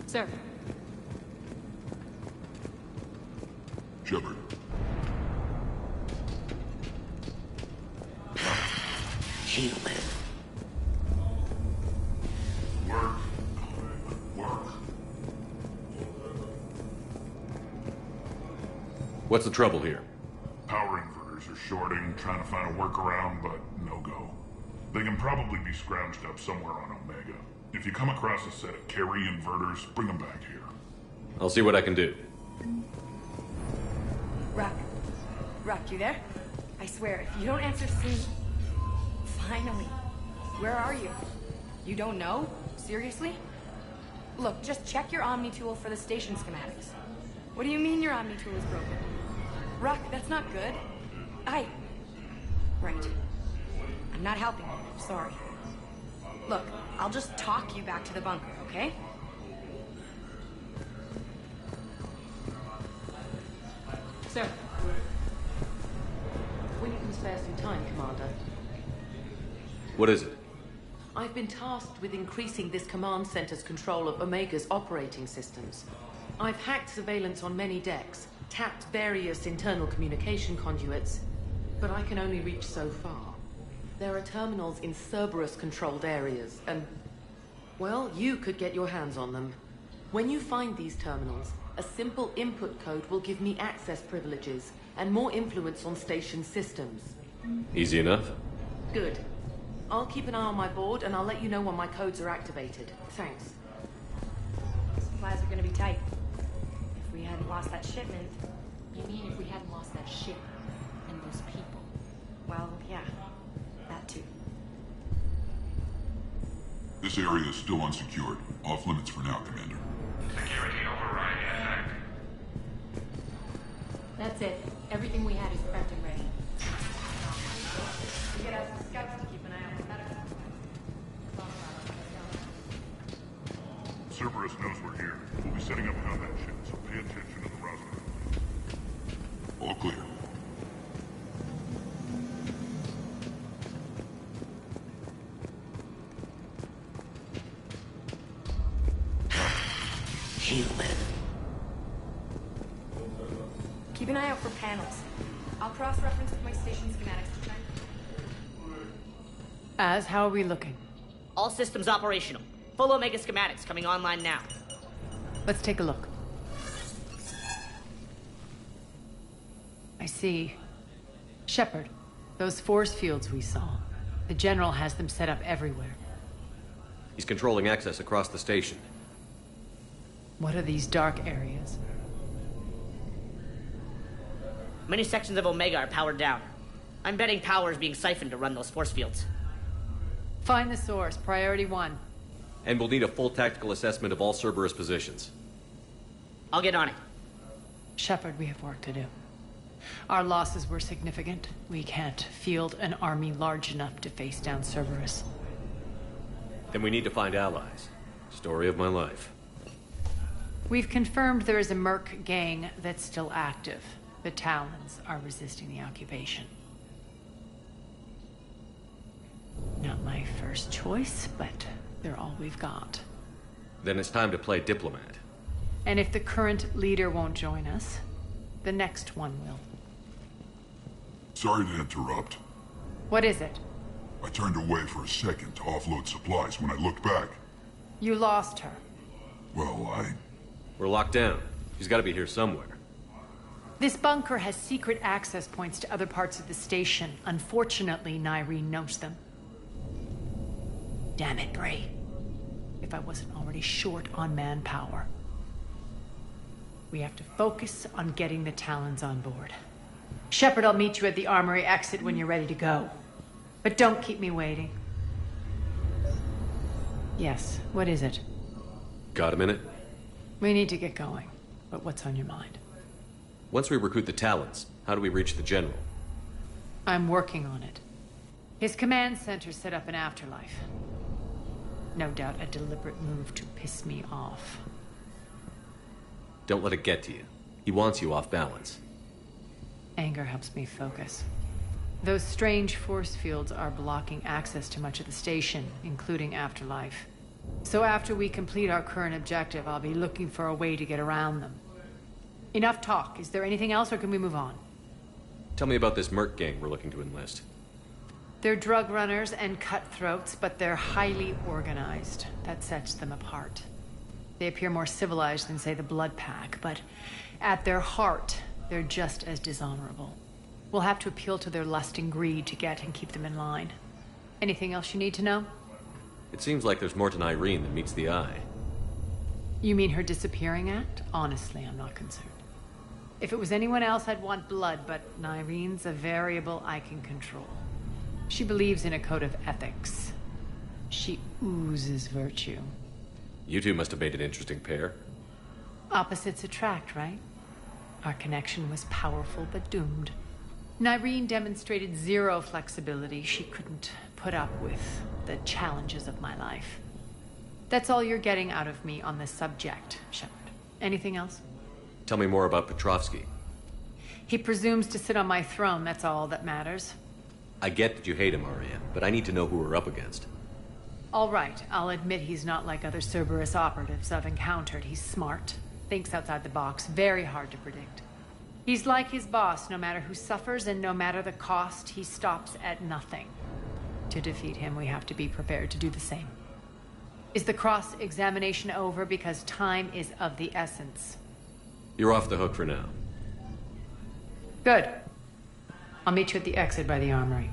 Sir. Shepard. Human. Work. Work. What's the trouble here? Power inverters are shorting, trying to find a workaround, but no go. They can probably be scrounged up somewhere on Omega. If you come across a set of carry inverters, bring them back here. I'll see what I can do. Rock, you there? I swear, if you don't answer soon... Finally. Where are you? You don't know? Seriously? Look, just check your Omni tool for the station schematics. What do you mean your Omni tool is broken? Rock, that's not good. Right. I'm not helping you. Sorry. Look, I'll just talk you back to the bunker, okay? Sir. When you can spare some time, Commander. What is it? I've been tasked with increasing this command center's control of Omega's operating systems. I've hacked surveillance on many decks, tapped various internal communication conduits, but I can only reach so far. There are terminals in Cerberus-controlled areas, and... well, you could get your hands on them. When you find these terminals, a simple input code will give me access privileges and more influence on station systems. Easy enough. Good. I'll keep an eye on my board, and I'll let you know when my codes are activated. Thanks. Supplies are gonna be tight. If we hadn't lost that shipment... You mean if we hadn't lost that ship and those people? Well, yeah. That too. This area is still unsecured. Off limits for now, Commander. Security override effect. That's it. Everything we had is prepped and ready. We get out some scouts to keep an eye out for medical. Cerberus knows we're here. We'll be setting up combat ships, so pay attention to the Roswell. All clear. Human. Keep an eye out for panels. I'll cross-reference with my station schematics to try. How are we looking? All systems operational. Full Omega schematics coming online now. Let's take a look. I see. Shepard, those force fields we saw. The General has them set up everywhere. He's controlling access across the station. What are these dark areas? Many sections of Omega are powered down. I'm betting power is being siphoned to run those force fields. Find the source, priority 1. And we'll need a full tactical assessment of all Cerberus positions. I'll get on it. Shepard, we have work to do. Our losses were significant. We can't field an army large enough to face down Cerberus. Then we need to find allies. Story of my life. We've confirmed there is a Merc gang that's still active. The Talons are resisting the occupation. Not my first choice, but they're all we've got. Then it's time to play diplomat. And if the current leader won't join us, the next one will. Sorry to interrupt. What is it? I turned away for a second to offload supplies. When I looked back, You lost her. well, We're locked down. She's got to be here somewhere. This bunker has secret access points to other parts of the station. Unfortunately, Nyreen knows them. Damn it, Bray. If I wasn't already short on manpower. We have to focus on getting the Talons on board. Shepard, I'll meet you at the armory exit when you're ready to go. But don't keep me waiting. Yes, what is it? Got a minute? We need to get going. But what's on your mind? Once we recruit the Talons, how do we reach the General? I'm working on it. His command center set up an afterlife. No doubt a deliberate move to piss me off. Don't let it get to you. He wants you off balance. Anger helps me focus. Those strange force fields are blocking access to much of the station, including afterlife. So after we complete our current objective, I'll be looking for a way to get around them. Enough talk. Is there anything else, or can we move on? Tell me about this merc gang we're looking to enlist. They're drug runners and cutthroats, but they're highly organized. That sets them apart. They appear more civilized than, say, the Blood Pack, but at their heart, they're just as dishonorable. We'll have to appeal to their lust and greed to get and keep them in line. Anything else you need to know? It seems like there's more to Irene than meets the eye. You mean her disappearing act? Honestly, I'm not concerned. If it was anyone else, I'd want blood, but Irene's a variable I can control. She believes in a code of ethics. She oozes virtue. You two must have made an interesting pair. Opposites attract, right? Our connection was powerful but doomed. Irene demonstrated zero flexibility. She couldn't put up with the challenges of my life. That's all you're getting out of me on this subject, Shepard. Anything else? Tell me more about Petrovsky. He presumes to sit on my throne, that's all that matters. I get that you hate him, Arya, but I need to know who we're up against. All right, I'll admit he's not like other Cerberus operatives I've encountered. He's smart, thinks outside the box, very hard to predict. He's like his boss, no matter who suffers and no matter the cost, he stops at nothing. To defeat him, we have to be prepared to do the same. Is the cross-examination over? Because time is of the essence. You're off the hook for now. Good. I'll meet you at the exit by the armory.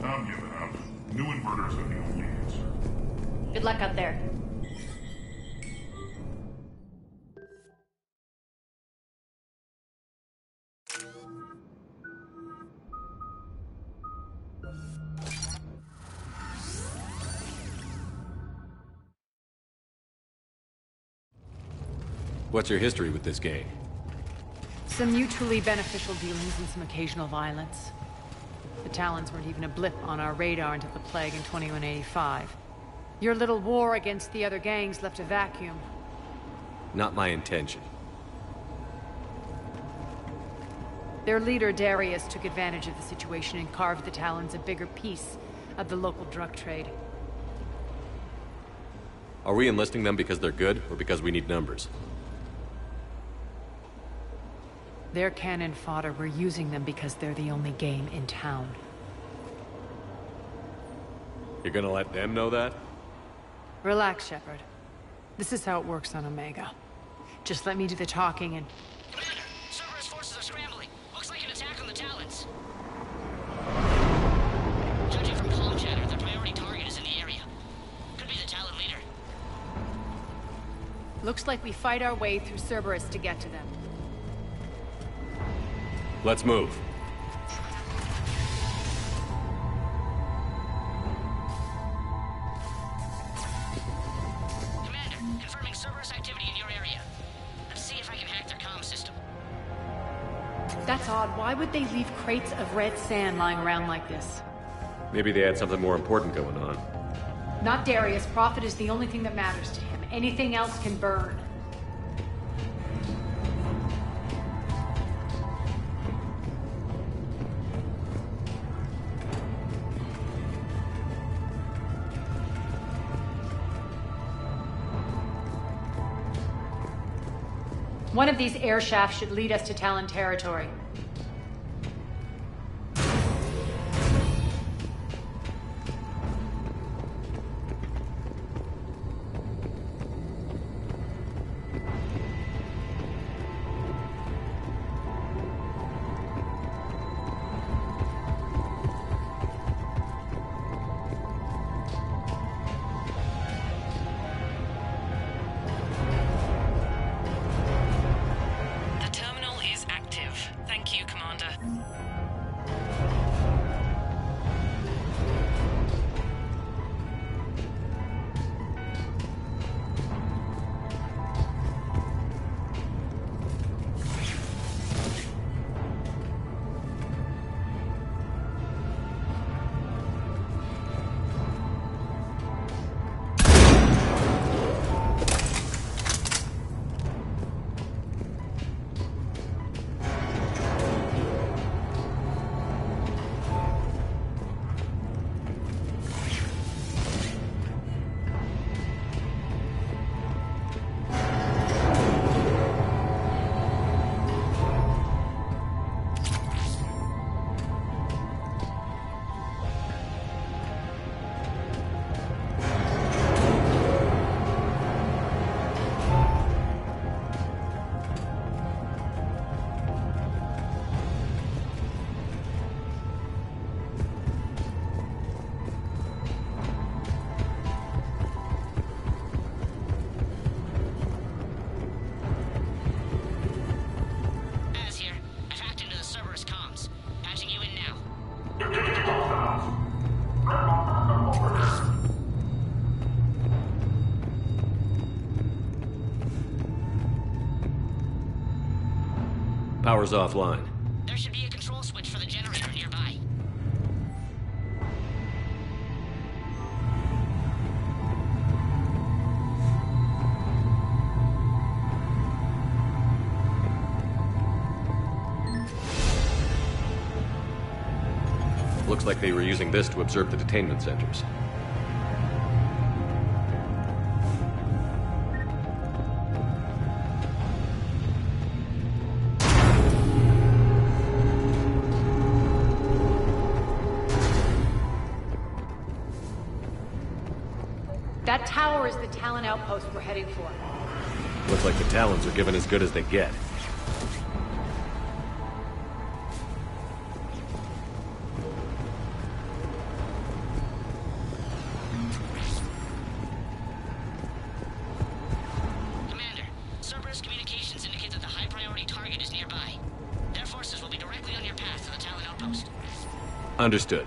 I'm giving up. New inverters are the only answer. Good luck out there. What's your history with this gang? Some mutually beneficial dealings and some occasional violence. The Talons weren't even a blip on our radar until the plague in 2185. Your little war against the other gangs left a vacuum. Not my intention. Their leader, Darius, took advantage of the situation and carved the Talons a bigger piece of the local drug trade. Are we enlisting them because they're good, or because we need numbers? They're cannon fodder. We're using them because they're the only game in town. You're gonna let them know that? Relax, Shepard. This is how it works on Omega. Just let me do the talking and... Commander, Cerberus forces are scrambling. Looks like an attack on the Talons. Judging from comm chatter, their priority target is in the area. Could be the Talon leader. Looks like we fight our way through Cerberus to get to them. Let's move. Commander, confirming Cerberus activity in your area. Let's see if I can hack their comm system. That's odd. Why would they leave crates of red sand lying around like this? Maybe they had something more important going on. Not Darius. Profit is the only thing that matters to him. Anything else can burn. One of these air shafts should lead us to Talon territory. power's offline. There should be a control switch for the generator nearby. Looks like they were using this to observe the detainment centers. That tower is the Talon outpost we're heading for. Looks like the Talons are given as good as they get. Commander, Cerberus communications indicate that the high-priority target is nearby. Their forces will be directly on your path to the Talon outpost. Understood.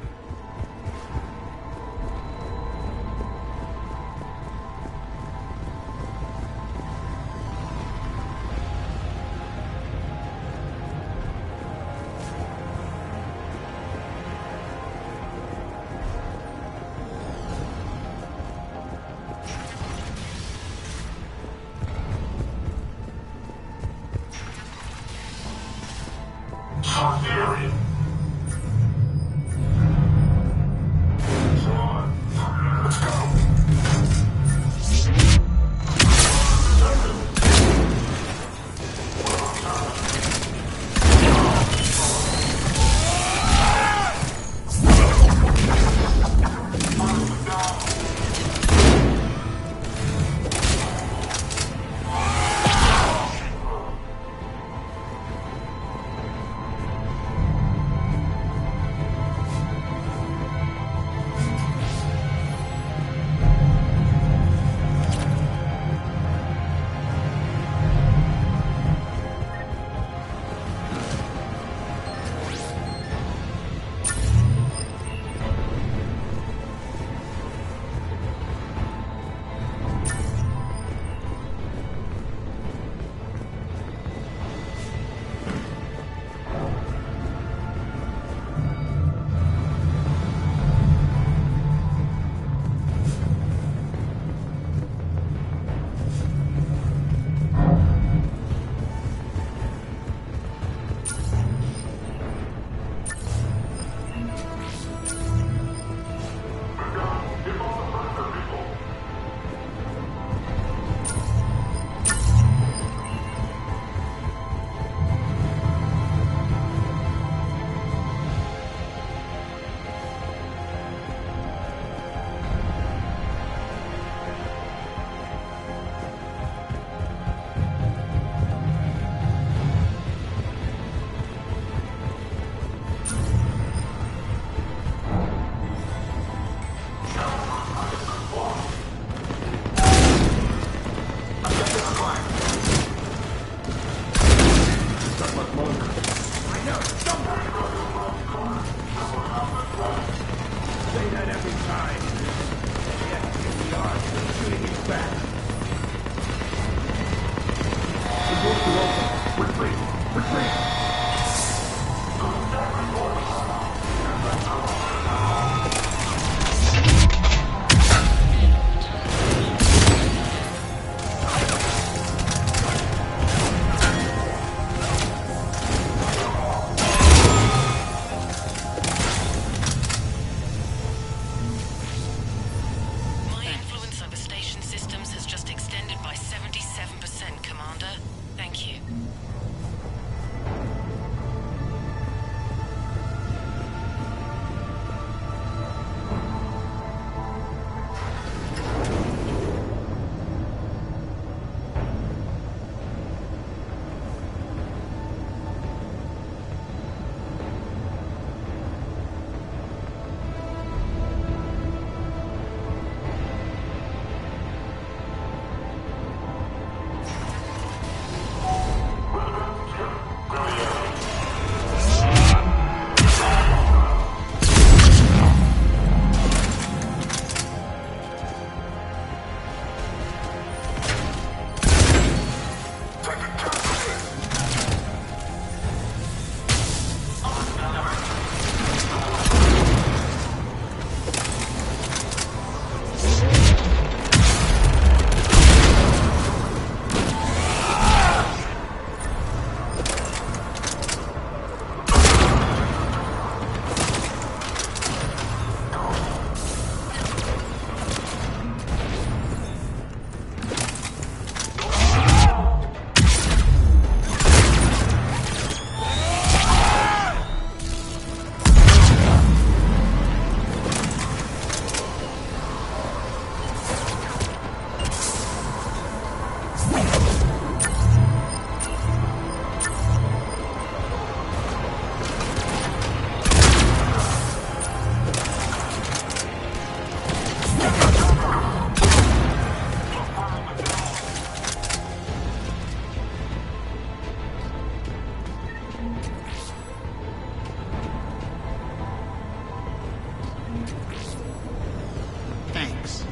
Thanks.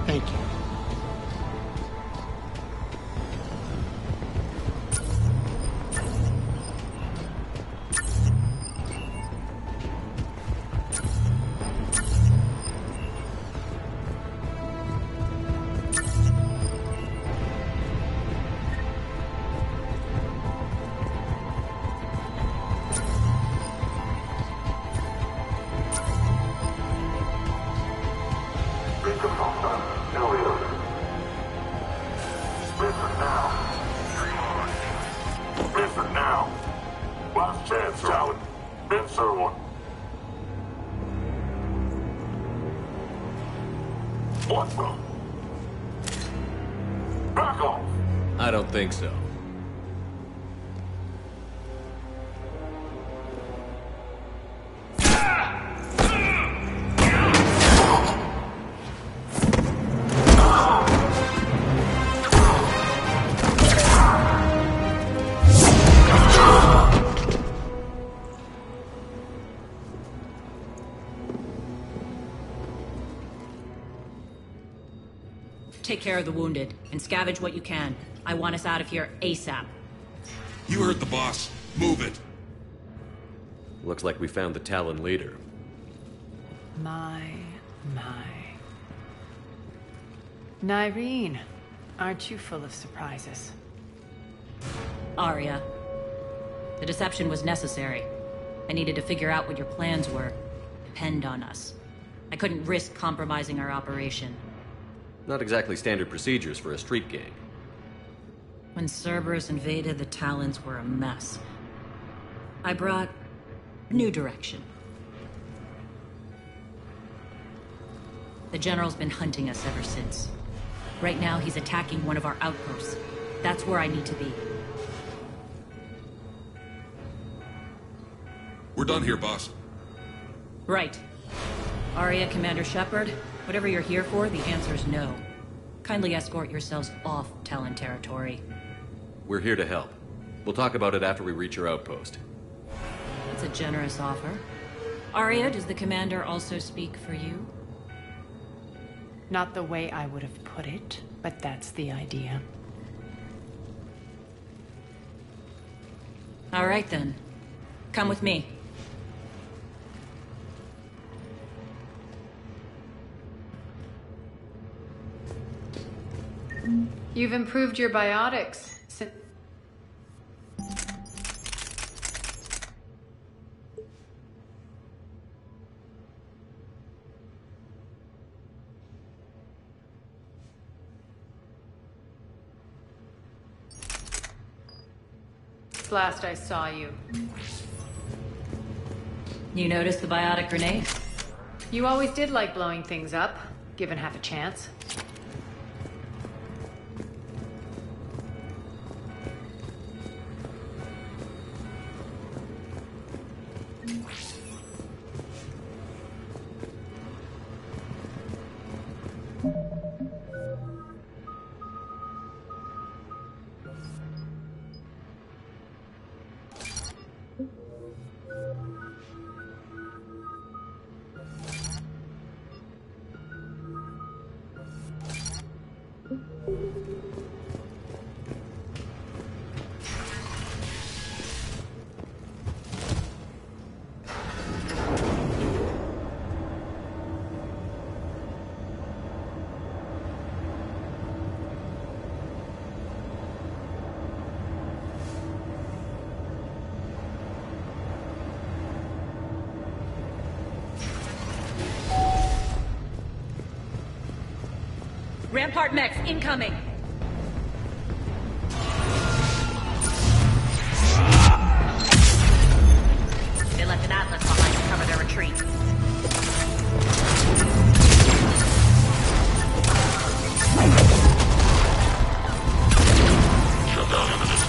Thank you. Listen now. Last chance, Talon. Answer one. What the? Back off. I don't think so. Take care of the wounded, and scavenge what you can. I want us out of here ASAP. You heard the boss. Move it. Looks like we found the Talon leader. My. Nyreen, aren't you full of surprises? Arya. The deception was necessary. I needed to figure out what your plans were. Depend on us. I couldn't risk compromising our operation. Not exactly standard procedures for a street gang. When Cerberus invaded, the Talons were a mess. I brought new direction. The General's been hunting us ever since. Right now, he's attacking one of our outposts. That's where I need to be. We're done here, boss. Right. Arya, Commander Shepard, whatever you're here for, the answer's no. Kindly escort yourselves off Talon territory. We're here to help. We'll talk about it after we reach your outpost. It's a generous offer. Arya, does the Commander also speak for you? Not the way I would have put it, but that's the idea. All right, then. Come with me. You've improved your biotics since... Last I saw you. You noticed the biotic grenade? You always did like blowing things up, given half a chance. Rampart mechs incoming! They left an Atlas behind to cover their retreat. Shut down imminent.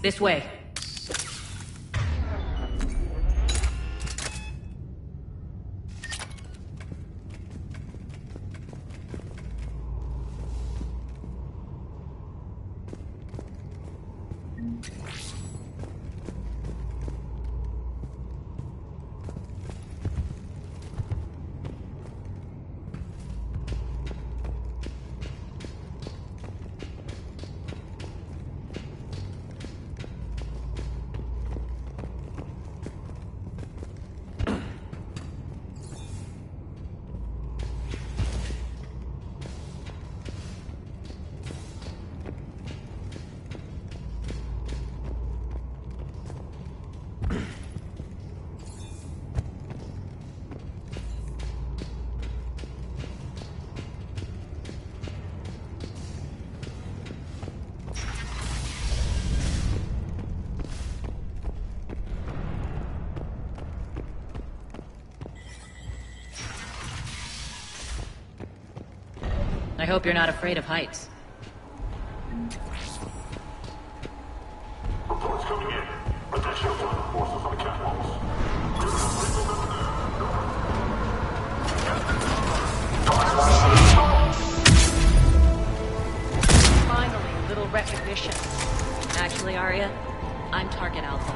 This way. I hope you're not afraid of heights. Reports coming in. Additional forces on the catwalks. Finally, a little recognition. Actually, Arya, I'm Target Alpha.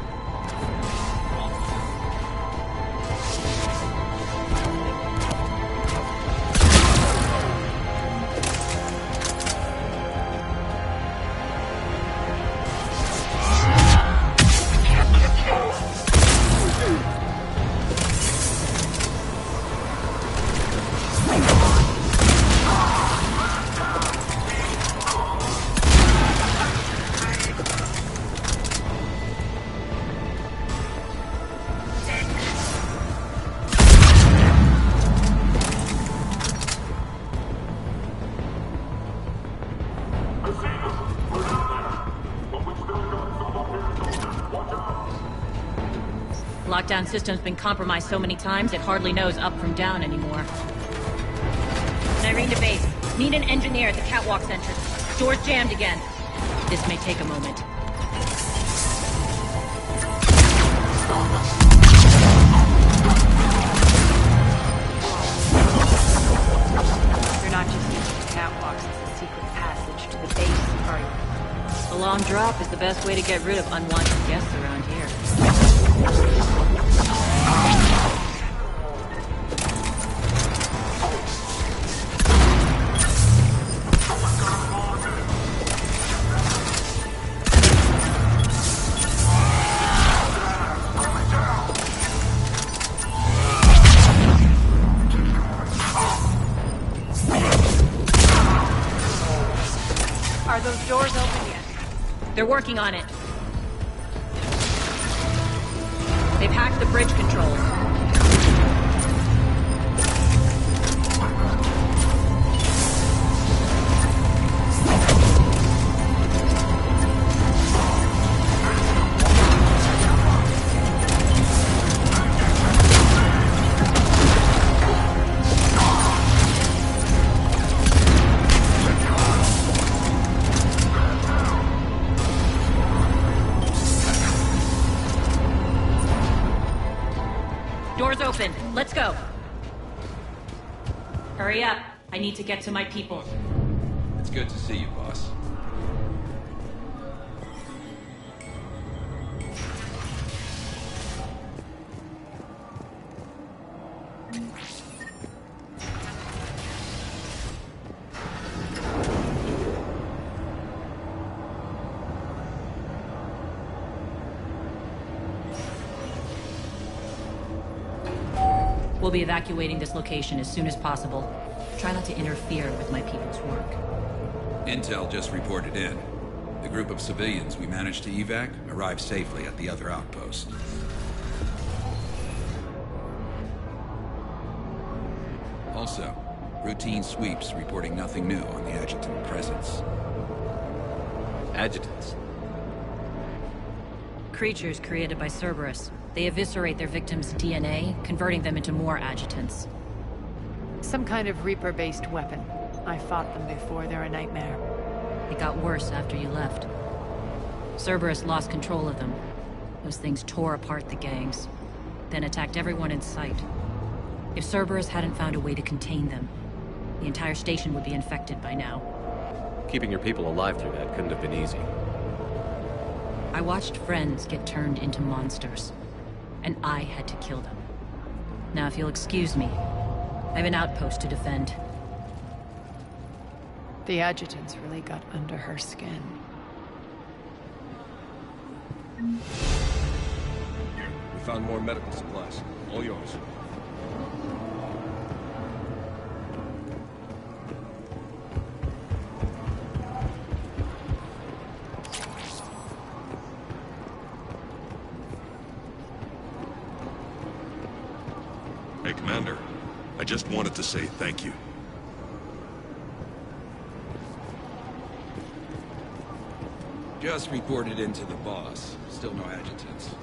Lockdown system's been compromised so many times, it hardly knows up from down anymore. Irene to base. Need an engineer at the catwalk's entrance. Door's jammed again. This may take a moment. You're not just using the catwalks as a secret passage to the base, are you? A long drop is the best way to get rid of unwanted guests around here. Are those doors open yet? They're working on it. They've hacked the bridge controls. Doors open. Let's go. Hurry up. I need to get to my people. It's good to see you, boss. We'll be evacuating this location as soon as possible. Try not to interfere with my people's work. Intel just reported in. The group of civilians we managed to evac arrived safely at the other outpost. Also, routine sweeps reporting nothing new on the adjutant presence. Adjutants? Creatures created by Cerberus. They eviscerate their victims' DNA, converting them into more adjutants. Some kind of Reaper-based weapon. I fought them before, they're a nightmare. It got worse after you left. Cerberus lost control of them. Those things tore apart the gangs, then attacked everyone in sight. If Cerberus hadn't found a way to contain them, the entire station would be infected by now. Keeping your people alive through that couldn't have been easy. I watched friends get turned into monsters, and I had to kill them. Now, if you'll excuse me, I have an outpost to defend. The adjutants really got under her skin. Here, we found more medical supplies. All yours. Hey, Commander. I just wanted to say thank you. Just reported in to the boss. Still no adjutants.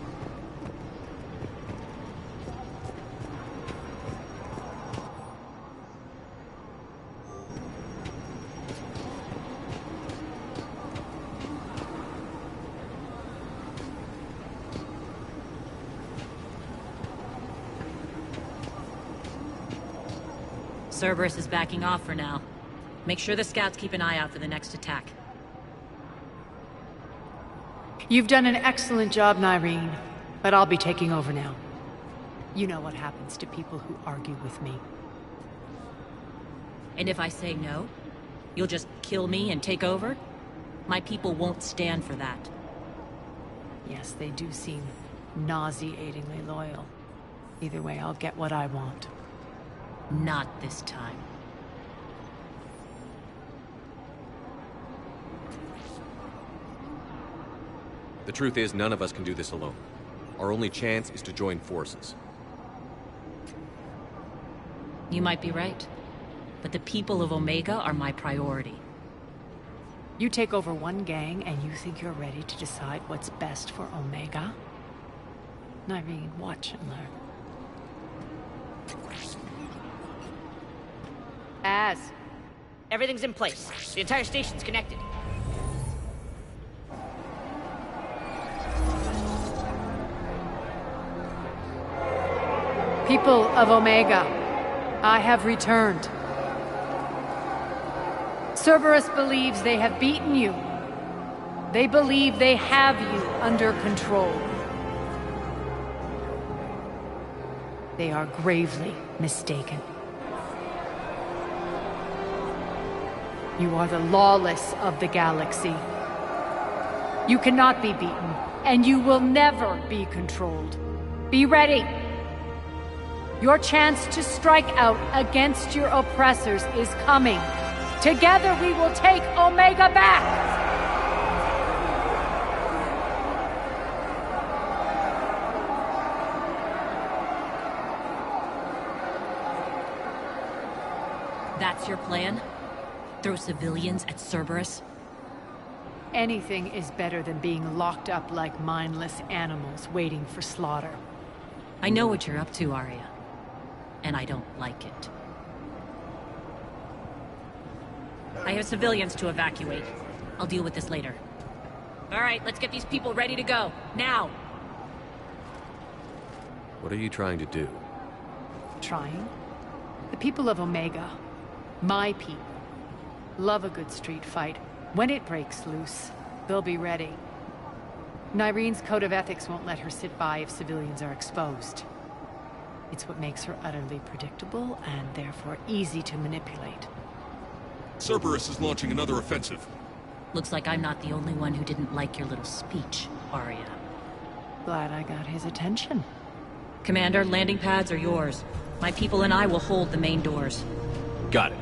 Cerberus is backing off for now. Make sure the scouts keep an eye out for the next attack. You've done an excellent job, Nyreen, but I'll be taking over now. You know what happens to people who argue with me. And if I say no, you'll just kill me and take over? My people won't stand for that. Yes, they do seem nauseatingly loyal. Either way, I'll get what I want. Not this time. The truth is, none of us can do this alone. Our only chance is to join forces. You might be right, but the people of Omega are my priority. You take over one gang and you think you're ready to decide what's best for Omega? Nyreen, watch and learn. Everything's in place. The entire station's connected. People of Omega, I have returned. Cerberus believes they have beaten you. They believe they have you under control. They are gravely mistaken. You are the lawless of the galaxy. You cannot be beaten, and you will never be controlled. Be ready. Your chance to strike out against your oppressors is coming. Together we will take Omega back! That's your plan? Throw civilians at Cerberus? Anything is better than being locked up like mindless animals waiting for slaughter. I know what you're up to, Arya. And I don't like it. I have civilians to evacuate. I'll deal with this later. All right, let's get these people ready to go. Now! What are you trying to do? Trying? The people of Omega, my people, love a good street fight. When it breaks loose, they'll be ready. Nyreen's code of ethics won't let her sit by if civilians are exposed. It's what makes her utterly predictable and therefore easy to manipulate. Cerberus is launching another offensive. Looks like I'm not the only one who didn't like your little speech, Arya. Glad I got his attention. Commander, landing pads are yours. My people and I will hold the main doors. Got it.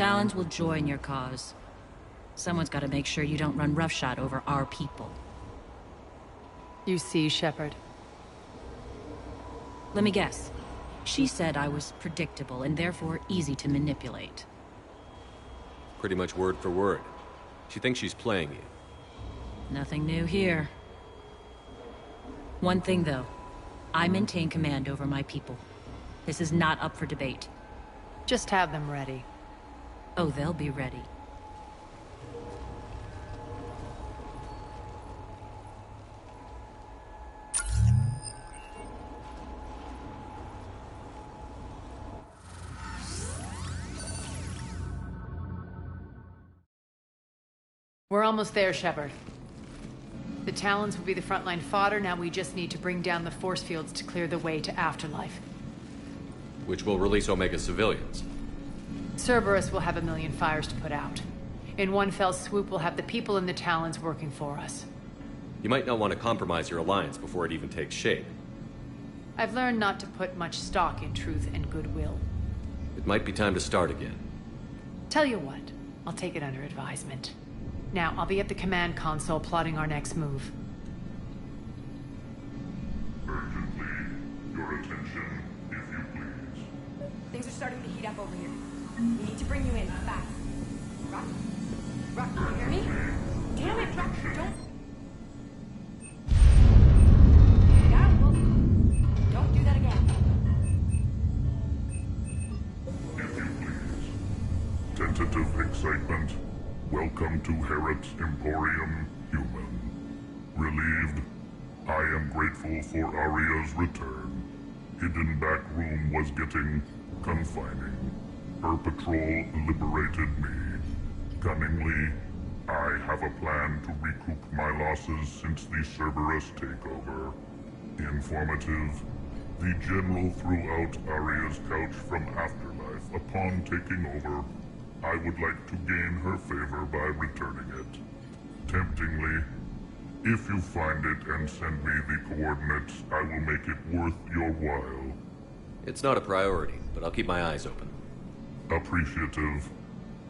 Talons will join your cause. Someone's got to make sure you don't run roughshod over our people. You see, Shepard. Let me guess. She said I was predictable and therefore easy to manipulate. Pretty much word for word. She thinks she's playing you. Nothing new here. One thing, though. I maintain command over my people. This is not up for debate. Just have them ready. Oh, they'll be ready. We're almost there, Shepard. The Talons will be the frontline fodder, now we just need to bring down the force fields to clear the way to Afterlife. Which will release Omega civilians. Cerberus will have a million fires to put out. In one fell swoop, we'll have the people in the Talons working for us. You might not want to compromise your alliance before it even takes shape. I've learned not to put much stock in truth and goodwill. It might be time to start again. Tell you what, I'll take it under advisement. Now, I'll be at the command console plotting our next move. Urgently, your attention, if you please. Things are starting to heat up over here. We need to bring you in, fast. Rock? Rock, you hear me? Damn it, Rock, don't... Yeah, well, don't do that again. If you please. Tentative excitement. Welcome to Herod's Emporium, Human. Relieved, I am grateful for Aria's return. Hidden back room was getting confining. Her patrol liberated me. Cunningly, I have a plan to recoup my losses since the Cerberus takeover. Informative, the General threw out Aria's couch from Afterlife upon taking over. I would like to gain her favor by returning it. Temptingly, if you find it and send me the coordinates, I will make it worth your while. It's not a priority, but I'll keep my eyes open. Appreciative.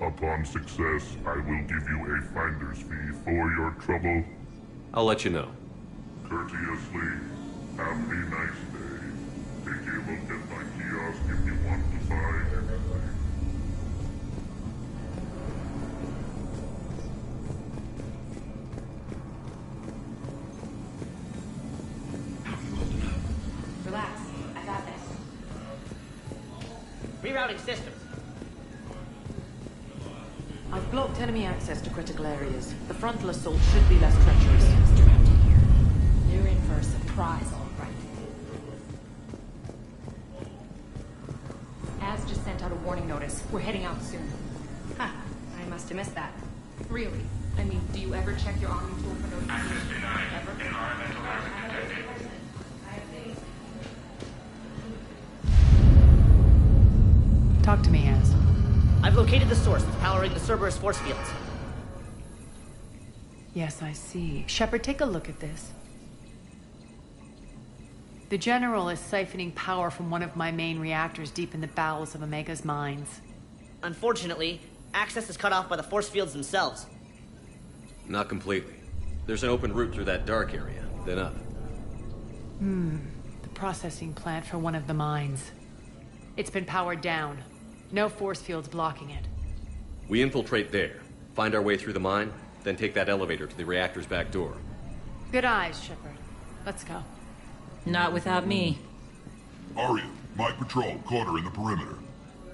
Upon success, I will give you a finder's fee for your trouble. I'll let you know. Courteously, have a nice day. Take a look at my kiosk if you want to buy anything. Relax, I got this. Rerouting systems. I've blocked enemy access to critical areas. The frontal assault should be less treacherous. It's trapped in here. You're in for a surprise, all right. Az just sent out a warning notice. We're heading out soon. Huh, I must have missed that. Really? I mean, do you ever check your Omni tool for notifications? Access denied. Ever? Environmental hazard detected. Talk to me, Az. I've located the source that's powering the Cerberus force fields. Yes, I see. Shepard, take a look at this. The General is siphoning power from one of my main reactors deep in the bowels of Omega's mines. Unfortunately, access is cut off by the force fields themselves. Not completely. There's an open route through that dark area, then up. The processing plant for one of the mines. It's been powered down. No force fields blocking it. We infiltrate there, find our way through the mine, then take that elevator to the reactor's back door. Good eyes, Shepard. Let's go. Not without me. Aria, my patrol caught her in the perimeter.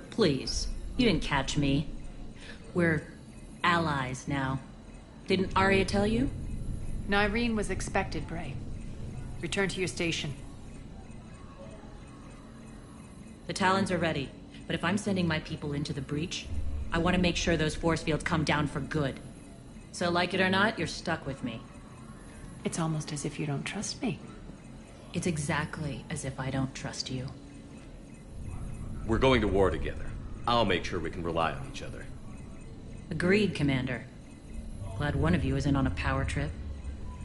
Please. You didn't catch me. We're allies now. Didn't Arya tell you? Nyreen was expected, Bray. Return to your station. The Talons are ready, but if I'm sending my people into the breach, I want to make sure those force fields come down for good. So like it or not, you're stuck with me. It's almost as if you don't trust me. It's exactly as if I don't trust you. We're going to war together. I'll make sure we can rely on each other. Agreed, Commander. Glad one of you isn't on a power trip.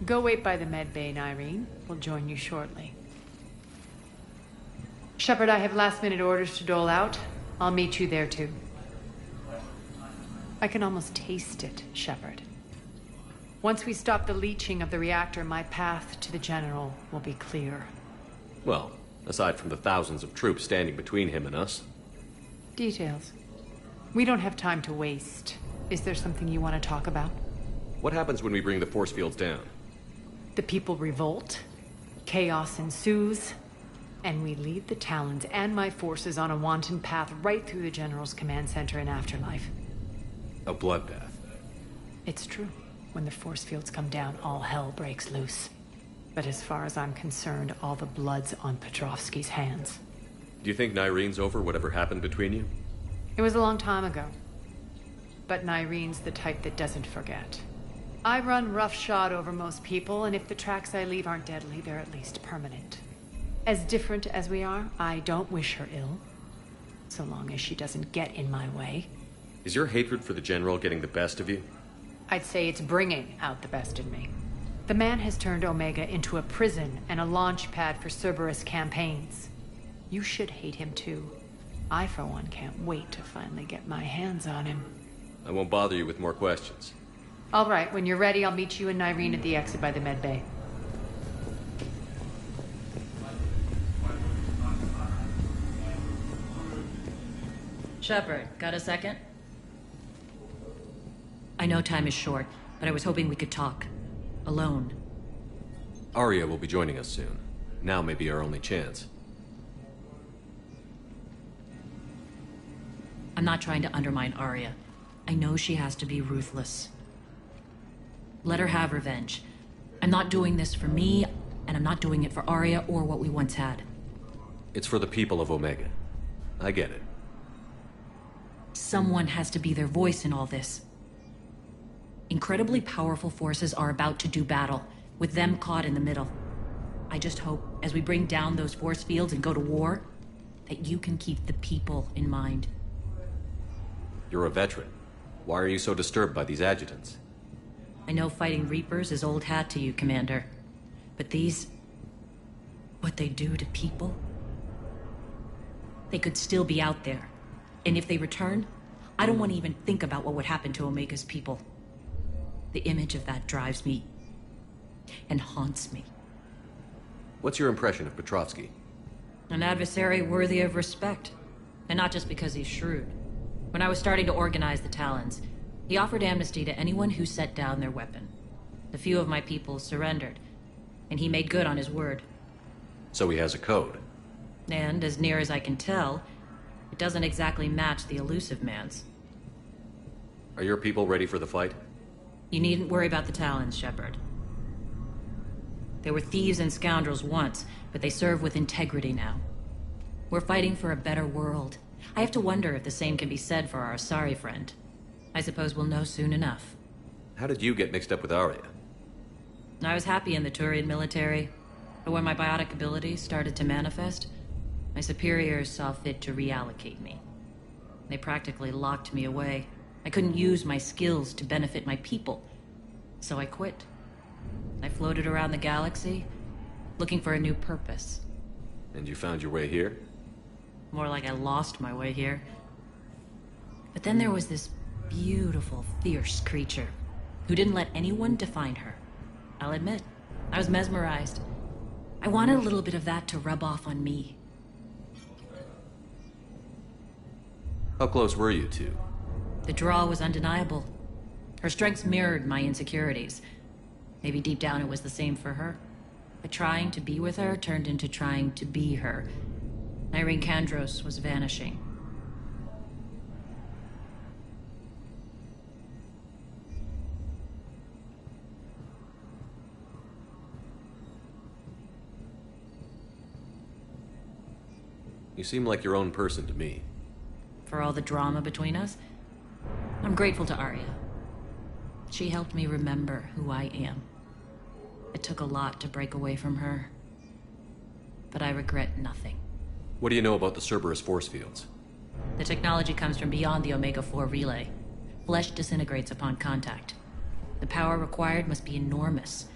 Go wait by the med bay, Nyreen. We'll join you shortly. Shepard, I have last-minute orders to dole out. I'll meet you there, too. I can almost taste it, Shepard. Once we stop the leaching of the reactor, my path to the General will be clear. Well, aside from the thousands of troops standing between him and us. Details. We don't have time to waste. Is there something you want to talk about? What happens when we bring the force fields down? The people revolt, chaos ensues, and we lead the Talons and my forces on a wanton path right through the General's command center and afterlife. A bloodbath. It's true. When the force fields come down, all hell breaks loose. But as far as I'm concerned, all the blood's on Petrovsky's hands. Do you think Nyrene's over whatever happened between you? It was a long time ago. But Nyrene's the type that doesn't forget. I run roughshod over most people, and if the tracks I leave aren't deadly, they're at least permanent. As different as we are, I don't wish her ill. So long as she doesn't get in my way. Is your hatred for the General getting the best of you? I'd say it's bringing out the best in me. The man has turned Omega into a prison and a launch pad for Cerberus campaigns. You should hate him too. I, for one, can't wait to finally get my hands on him. I won't bother you with more questions. All right, when you're ready, I'll meet you and Nyrene at the exit by the med bay. Shepard, got a second? I know time is short, but I was hoping we could talk. Alone. Arya will be joining us soon. Now may be our only chance. I'm not trying to undermine Arya. I know she has to be ruthless. Let her have revenge. I'm not doing this for me, and I'm not doing it for Arya or what we once had. It's for the people of Omega. I get it. Someone has to be their voice in all this. Incredibly powerful forces are about to do battle, with them caught in the middle. I just hope, as we bring down those force fields and go to war, that you can keep the people in mind. You're a veteran. Why are you so disturbed by these adjutants? I know fighting Reapers is old hat to you, Commander. But these... what they do to people? They could still be out there. And if they return, I don't want to even think about what would happen to Omega's people. The image of that drives me and haunts me. What's your impression of Petrovsky? An adversary worthy of respect. And not just because he's shrewd. When I was starting to organize the Talons, he offered amnesty to anyone who set down their weapon. A few of my people surrendered, and he made good on his word. So he has a code. And, as near as I can tell, it doesn't exactly match the elusive man's. Are your people ready for the fight? You needn't worry about the Talons, Shepard. They were thieves and scoundrels once, but they serve with integrity now. We're fighting for a better world. I have to wonder if the same can be said for our Asari friend. I suppose we'll know soon enough. How did you get mixed up with Arya? I was happy in the Turian military, but when my biotic abilities started to manifest, my superiors saw fit to reallocate me. They practically locked me away. I couldn't use my skills to benefit my people, so I quit. I floated around the galaxy, looking for a new purpose. And you found your way here? More like I lost my way here. But then there was this beautiful, fierce creature who didn't let anyone define her. I'll admit, I was mesmerized. I wanted a little bit of that to rub off on me. How close were you two? The draw was undeniable. Her strengths mirrored my insecurities. Maybe deep down it was the same for her. But trying to be with her turned into trying to be her. Nyrene Kandros was vanishing. You seem like your own person to me. For all the drama between us, I'm grateful to Arya. She helped me remember who I am. It took a lot to break away from her, but I regret nothing. What do you know about the Cerberus force fields? The technology comes from beyond the Omega-4 relay. Flesh disintegrates upon contact. The power required must be enormous.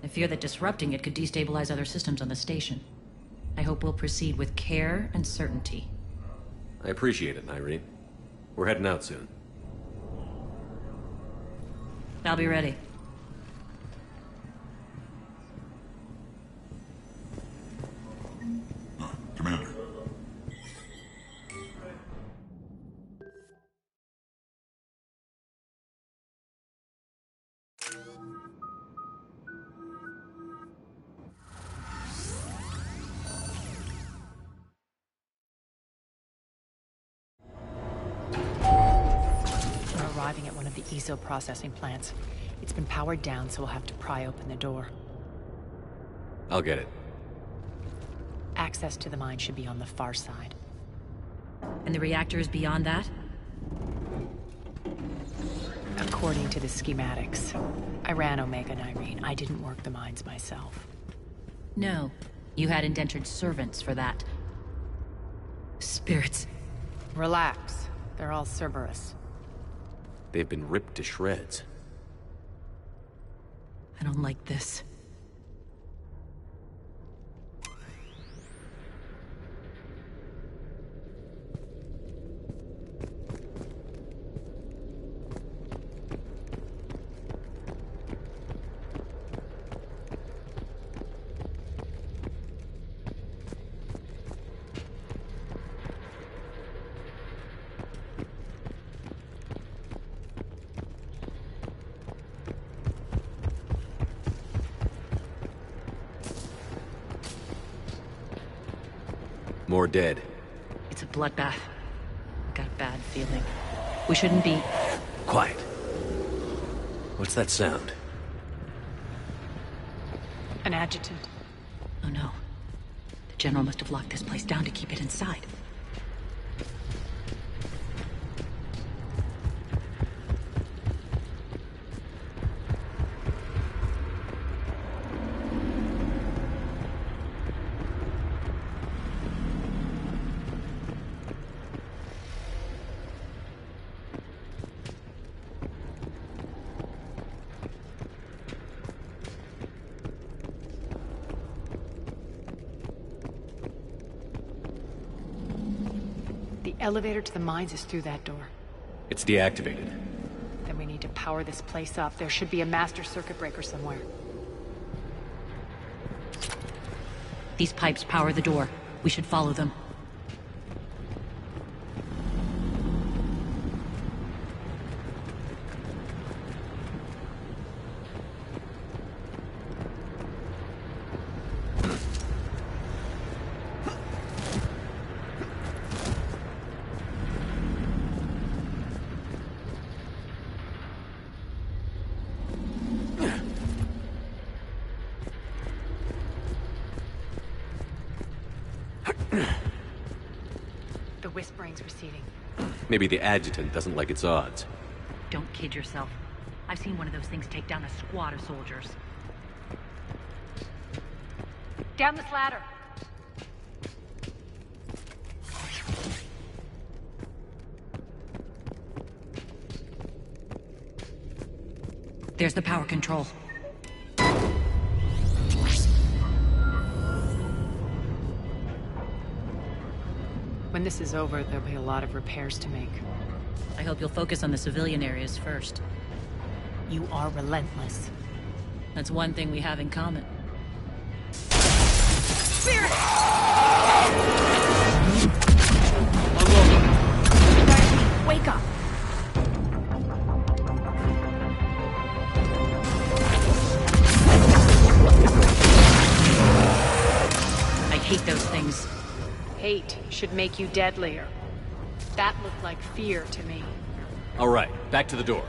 I fear that disrupting it could destabilize other systems on the station. I hope we'll proceed with care and certainty. I appreciate it, Nyrene. We're heading out soon. I'll be ready. Commander. We're arriving at one of the ESO processing plants. It's been powered down, so we'll have to pry open the door. I'll get it. Access to the mine should be on the far side. And the reactor is beyond that? According to the schematics. I ran Omega and Irene. I didn't work the mines myself. No. You had indentured servants for that. Spirits. Relax. They're all Cerberus. They've been ripped to shreds. I don't like this. More dead. It's a bloodbath. Got a bad feeling. We shouldn't be... Quiet. What's that sound? An adjutant. Oh no. The General must have locked this place down to keep it inside. The elevator to the mines is through that door. It's deactivated. Then we need to power this place up. There should be a master circuit breaker somewhere. These pipes power the door. We should follow them. The whispering's receding. Maybe the adjutant doesn't like its odds. Don't kid yourself. I've seen one of those things take down a squad of soldiers. Down this ladder! There's the power control. When this is over, there'll be a lot of repairs to make. I hope you'll focus on the civilian areas first. You are relentless. That's one thing we have in common. Spirit! Wake up! I hate those things. Hate should make you deadlier. That looked like fear to me. All right, back to the door.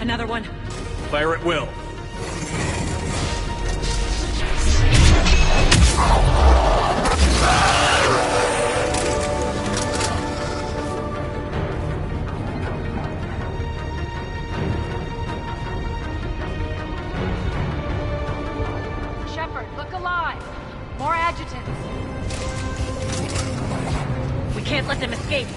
Another one. Fire at will. Shepard, look alive! More adjutants! We can't let them escape.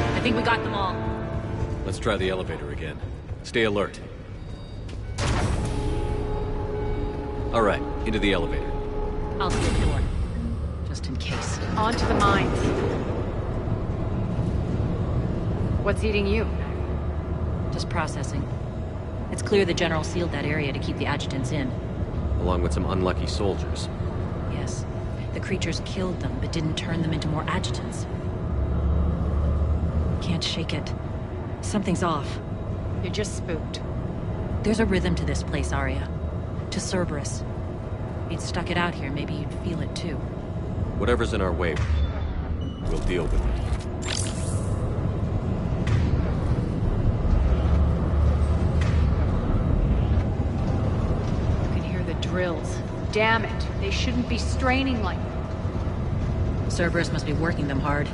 I think we got them all. Let's try the elevator again. Stay alert. All right, into the elevator. I'll see the door. Just in case. On to the mines. What's eating you? Just processing. It's clear the General sealed that area to keep the adjutants in. Along with some unlucky soldiers. Yes. The creatures killed them, but didn't turn them into more adjutants. Can't shake it. Something's off. You're just spooked. There's a rhythm to this place, Arya. To Cerberus. If you'd stuck it out here, maybe you'd feel it too. Whatever's in our way, we'll deal with it. You can hear the drills. Damn it. They shouldn't be straining like... Cerberus must be working them hard.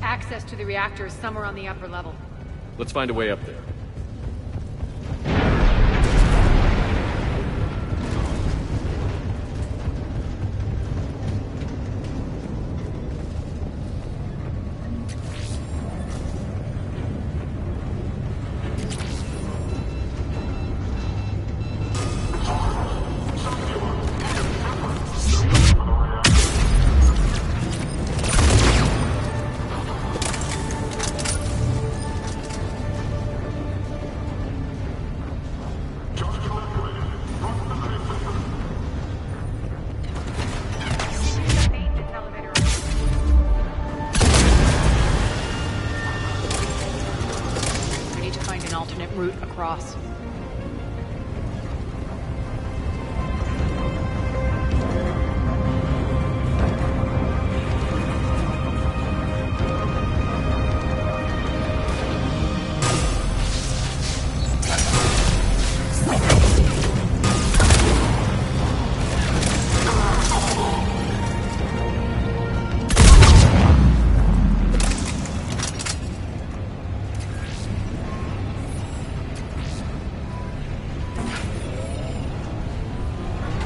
Access to the reactor is somewhere on the upper level. Let's find a way up there. Across.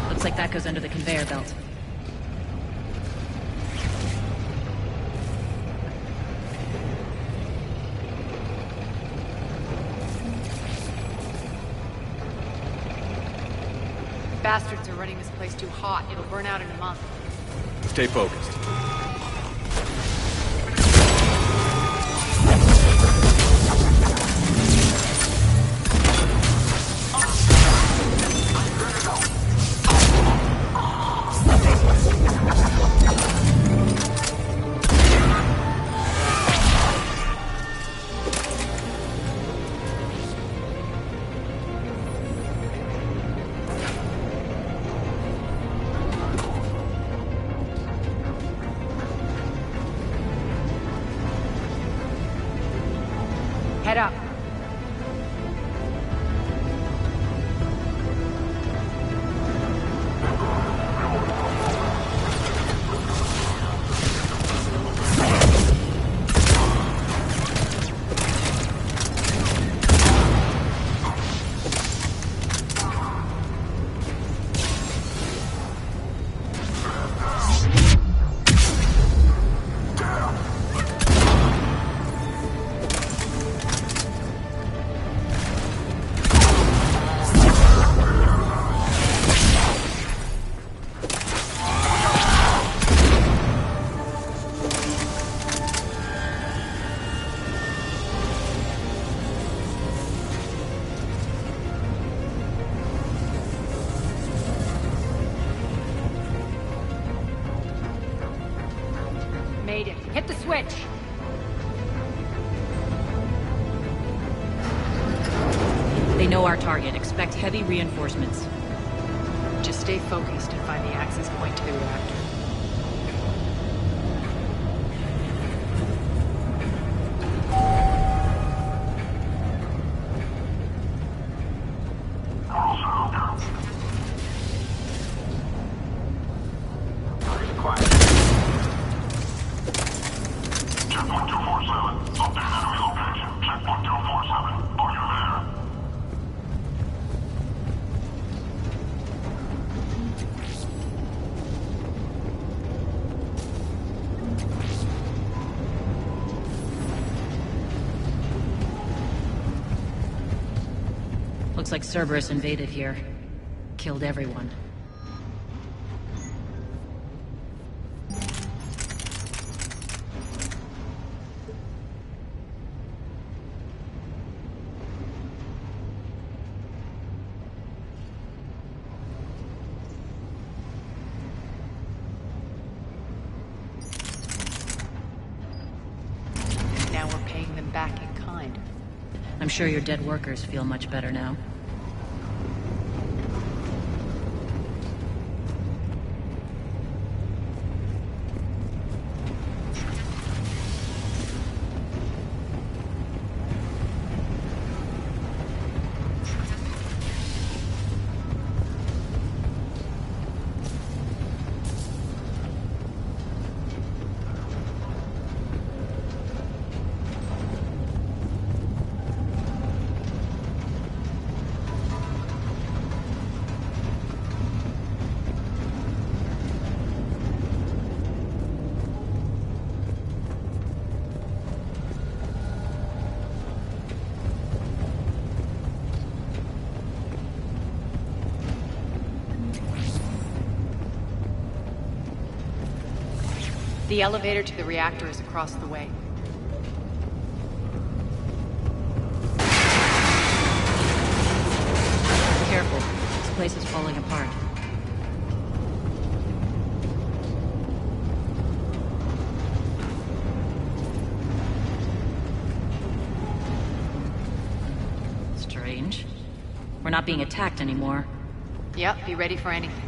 Looks like that goes under the conveyor belt. Bastards are running this place too hot. It'll burn out in a month. Stay focused. Head up. know our target. Expect heavy reinforcements. Just stay focused and find the access point to the reactor. Looks like Cerberus invaded here. Killed everyone. Now we're paying them back in kind. I'm sure your dead workers feel much better now. The elevator to the reactor is across the way. Careful. This place is falling apart. Strange. We're not being attacked anymore. Yep, be ready for anything.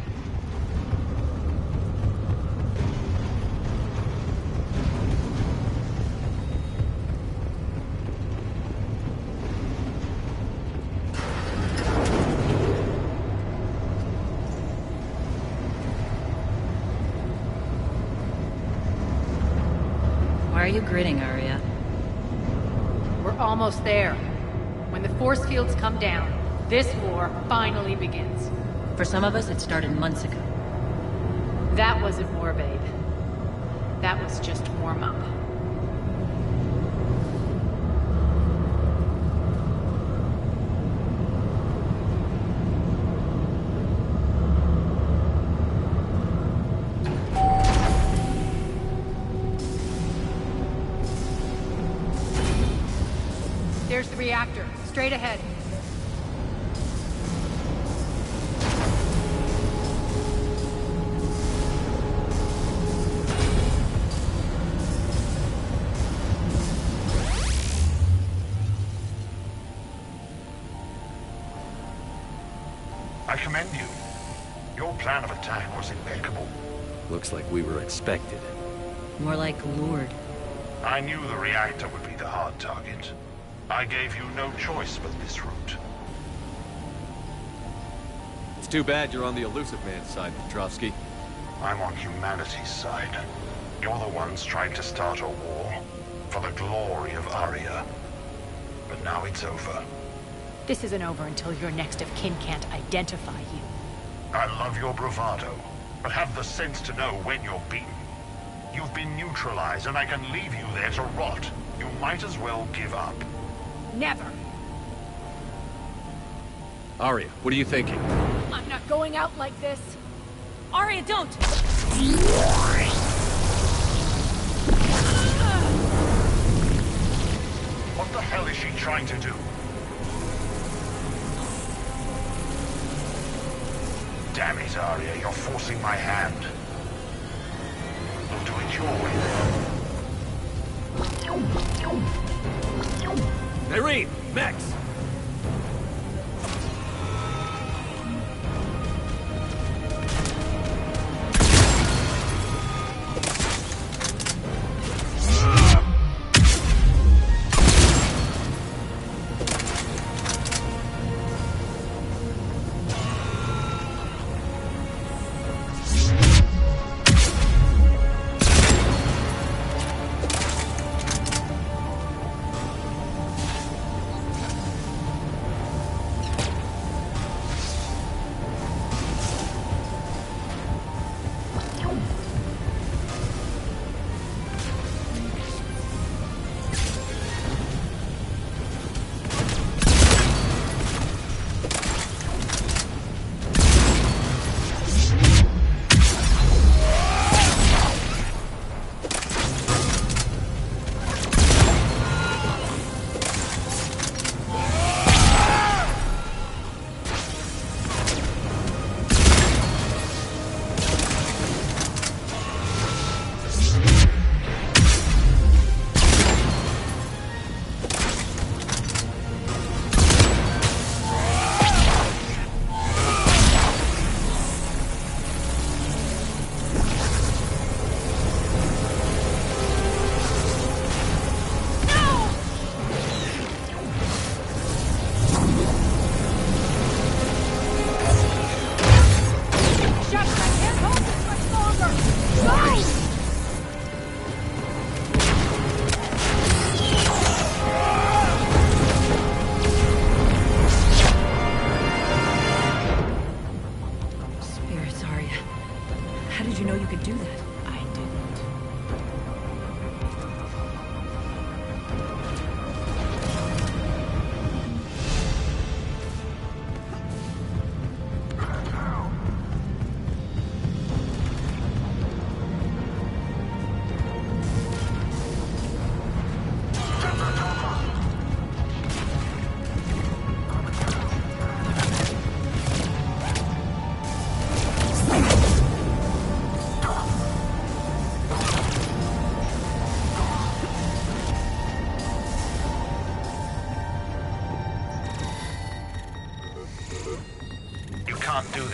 Why are you grinning, Arya? We're almost there. When the force fields come down, this war finally begins. For some of us, it started months ago. That wasn't war, babe. That was just warm up. There's the reactor, straight ahead. I commend you. Your plan of attack was impeccable. Looks like we were expected. More like lured. I knew the reactor would be the hard target. I gave you no choice but this route. It's too bad you're on the elusive man's side, Petrovsky. I'm on humanity's side. You're the ones trying to start a war for the glory of Arya. But now it's over. This isn't over until your next of kin can't identify you. I love your bravado, but have the sense to know when you're beaten. You've been neutralized, and I can leave you there to rot. You might as well give up. Never. Arya, what are you thinking? I'm not going out like this. Arya, don't! What the hell is she trying to do? Damn it, Arya, you're forcing my hand. We'll do it your way then. Irene! Max!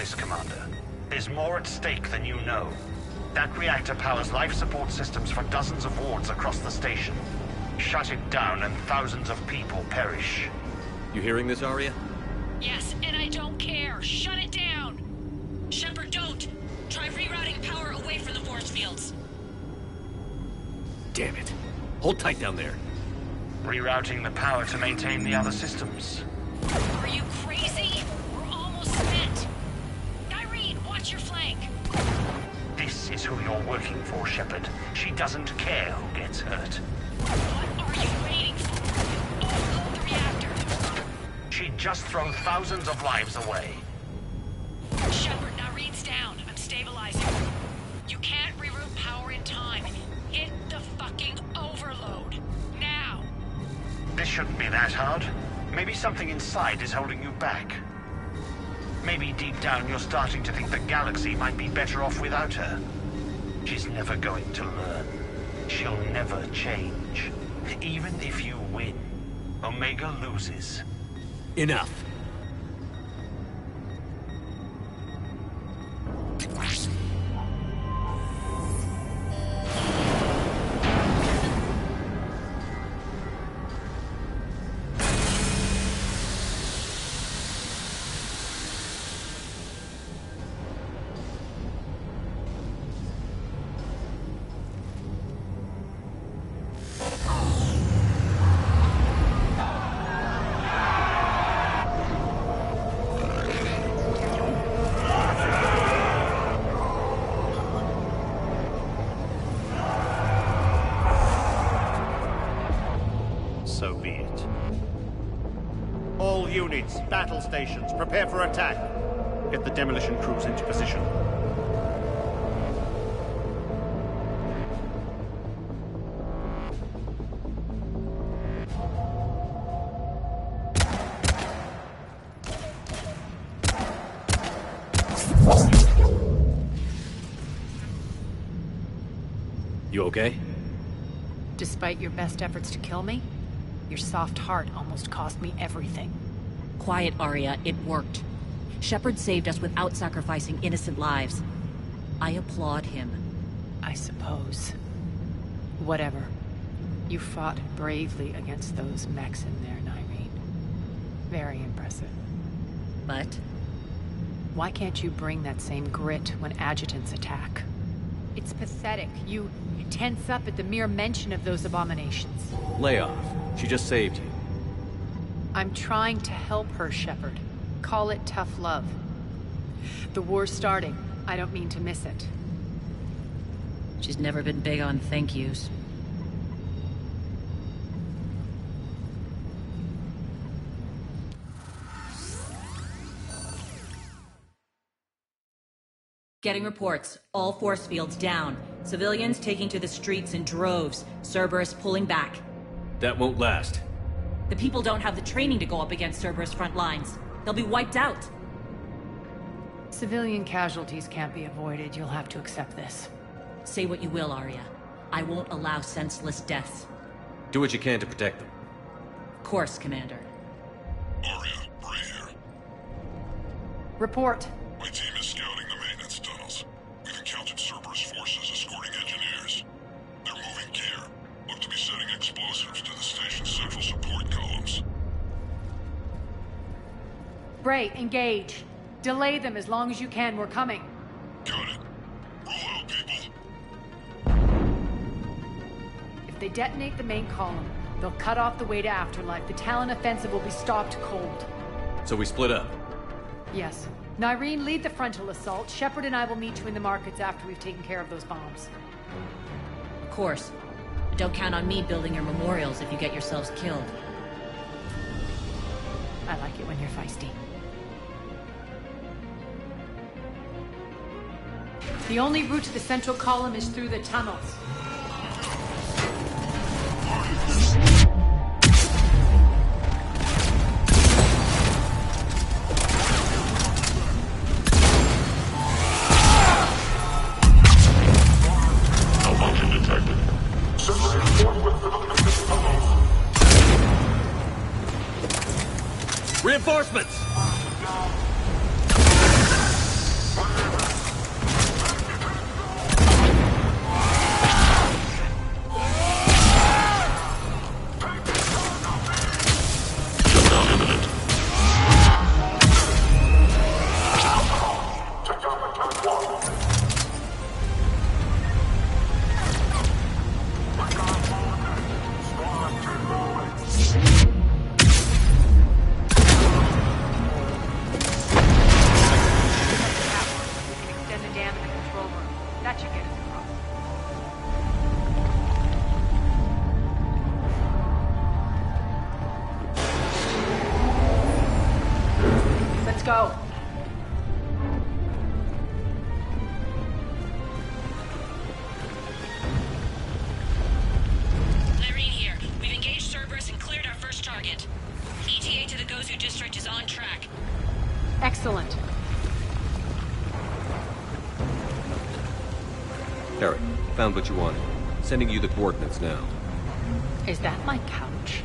this, Commander. There's more at stake than you know. That reactor powers life support systems for dozens of wards across the station. Shut it down and thousands of people perish. You hearing this, Arya? Yes, and I don't care. Shut it down! Shepard, don't! Try rerouting power away from the force fields. Damn it. Hold tight down there. Rerouting the power to maintain the other systems. Are you crazy? We're almost spent. Irene, watch your flank. This is who you're working for, Shepard. She doesn't care who gets hurt. What are you waiting for? Overload the reactor. She'd just throw thousands of lives away. Shepard, Irene's down. I'm stabilizing. You can't reroute power in time. Hit the fucking overload. Now! This shouldn't be that hard. Maybe something inside is holding you back. Maybe deep down you're starting to think the galaxy might be better off without her. She's never going to learn. She'll never change. Even if you win, Omega loses. Enough. So be it. All units, battle stations, prepare for attack. Get the demolition crews into position. You okay? Despite your best efforts to kill me, your soft heart almost cost me everything. Quiet, Arya. It worked. Shepard saved us without sacrificing innocent lives. I applaud him. I suppose. Whatever. You fought bravely against those mechs in there, Irene. Very impressive. But? Why can't you bring that same grit when adjutants attack? It's pathetic. You tense up at the mere mention of those abominations. Lay off. She just saved you. I'm trying to help her, Shepard. Call it tough love. The war's starting. I don't mean to miss it. She's never been big on thank yous. Getting reports. All force fields down. Civilians taking to the streets in droves. Cerberus pulling back. That won't last. The people don't have the training to go up against Cerberus front lines. They'll be wiped out. Civilian casualties can't be avoided. You'll have to accept this. Say what you will, Arya. I won't allow senseless deaths. Do what you can to protect them. Of course, Commander. Arya, Bray here. Report. My team is scouting the maintenance tunnels. We've encountered Cerberus forces escorting engineers. They're moving gear. Look to be setting explosives to the station's central support columns. Bray, engage. Delay them as long as you can. We're coming. Got it. Roll out, people. If they detonate the main column, they'll cut off the way to Afterlife. The Talon offensive will be stopped cold. So we split up. Yes. Irene, lead the frontal assault. Shepard and I will meet you in the markets after we've taken care of those bombs. Of course. But don't count on me building your memorials if you get yourselves killed. I like it when you're feisty. The only route to the central column is through the tunnels. Malfunction detected. Reinforcements! go. Irene here. We've engaged Cerberus and cleared our first target. ETA to the Gozu district is on track. Excellent. Harry, found what you wanted. Sending you the coordinates now. Is that my couch?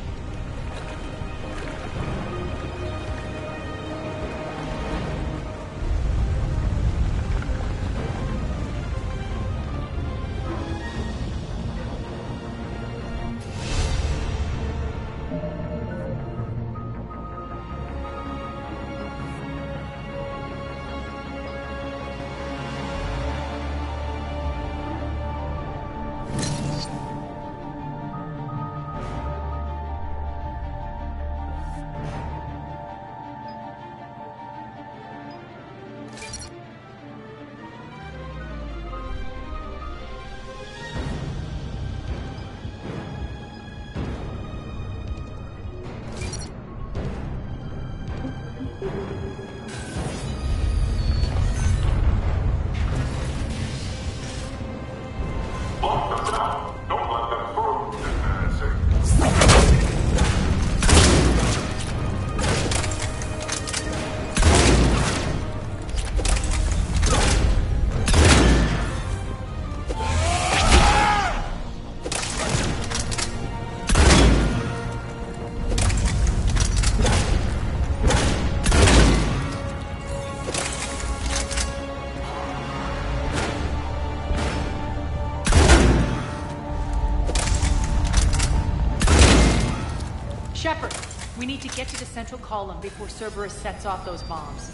Shepard, we need to get to the central column before Cerberus sets off those bombs.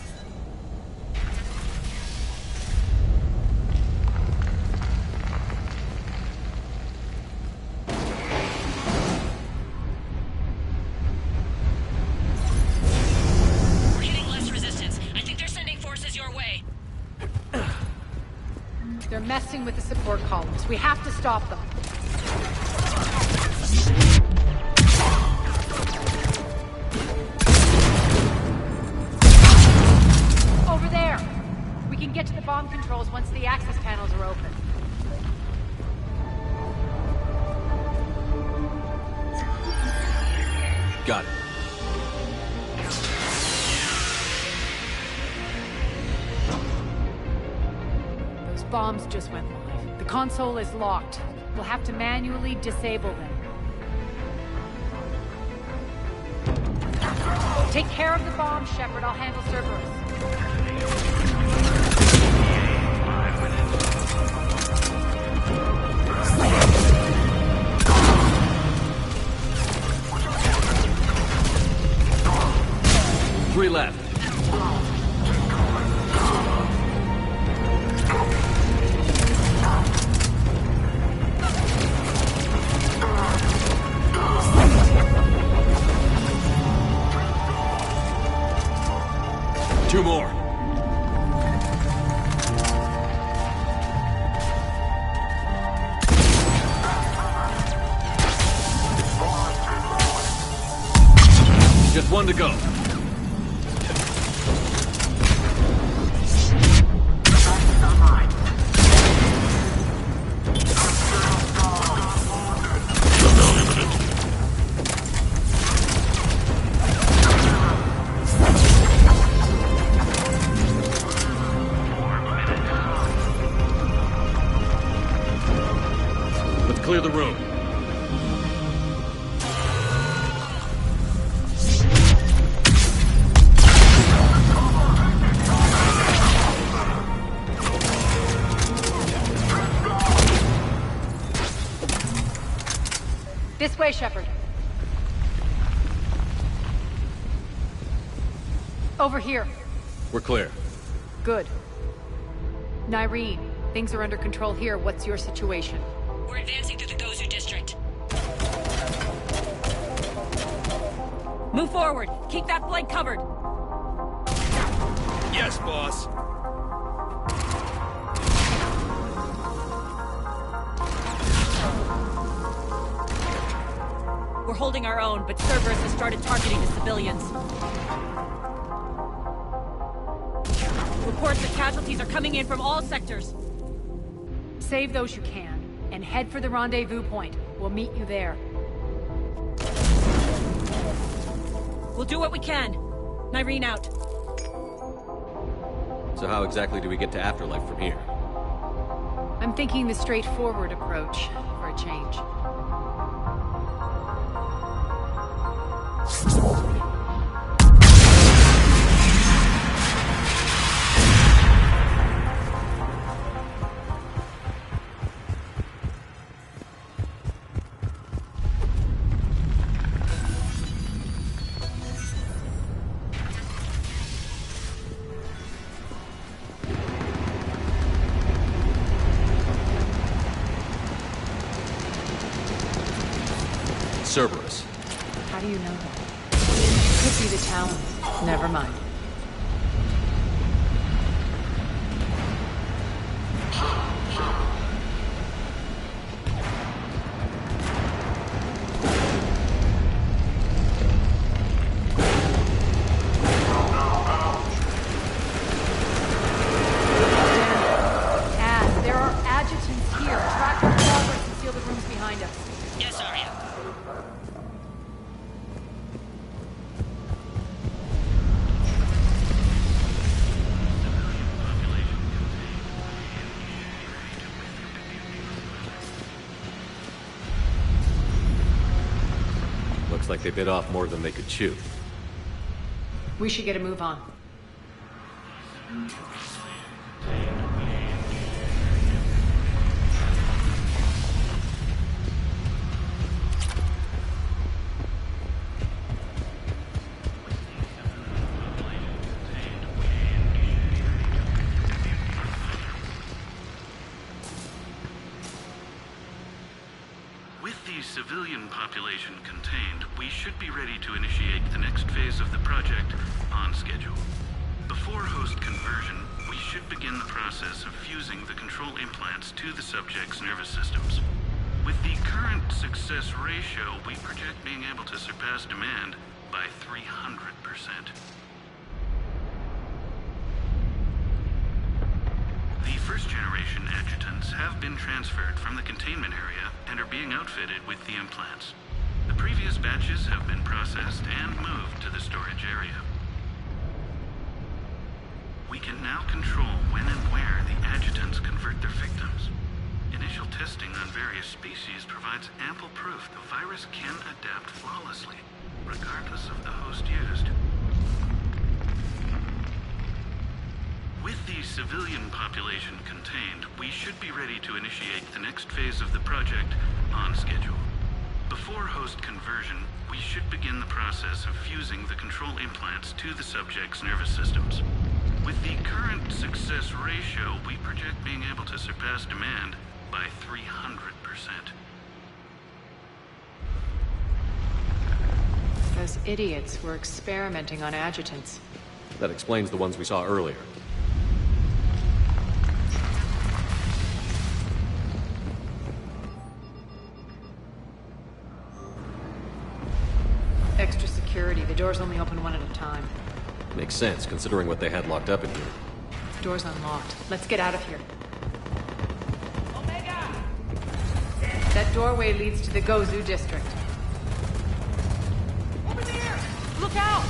We're hitting less resistance. I think they're sending forces your way. They're messing with the support columns. We have to stop them. Over there! We can get to the bomb controls once the access panels are open. Got it. Those bombs just went live. The console is locked. We'll have to manually disable them. Take care of the bombs, Shepard. I'll handle Cerberus. 3 left. Two more. Just one to go. Clear the room. This way, Shepard. Over here. We're clear. Good. Nyreen, things are under control here. What's your situation? We're advancing through the Gozu district. Move forward. Keep that flank covered. Yes, boss. We're holding our own, but Cerberus has started targeting the civilians. Reports that casualties are coming in from all sectors. Save those you can, and head for the rendezvous point. We'll meet you there. We'll do what we can. Nyreen out. So how exactly do we get to Afterlife from here? I'm thinking the straightforward approach, for a change. Cerberus. How do you know that? Could be the Talon. Never mind. There are adjutants here. Track our progress and seal the rooms behind us. Yes, Arya. Looks like they bit off more than they could chew. We should get a move on. With the civilian population contained, we should be ready to initiate the next phase of the project on schedule. Before host conversion, we should begin the process of fusing the control implants to the subject's nervous systems. With the current success ratio, we project being able to surpass demand by 300%. The first-generation adjutants have been transferred from the containment area and are being outfitted with the implants. The previous batches have been processed and moved to the storage area. We can now control when and where the adjutants convert their victims. Initial testing on various species provides ample proof the virus can adapt flawlessly, regardless of the host used. With the civilian population contained, we should be ready to initiate the next phase of the project on schedule. Before host conversion, we should begin the process of fusing the control implants to the subject's nervous systems. With the current success ratio, we project being able to surpass demand by 300%. Those idiots were experimenting on adjutants. That explains the ones we saw earlier. Extra security. The doors only open one at a time. Makes sense, considering what they had locked up in here. Door's unlocked. Let's get out of here. That doorway leads to the Gozu district. Over there! Look out!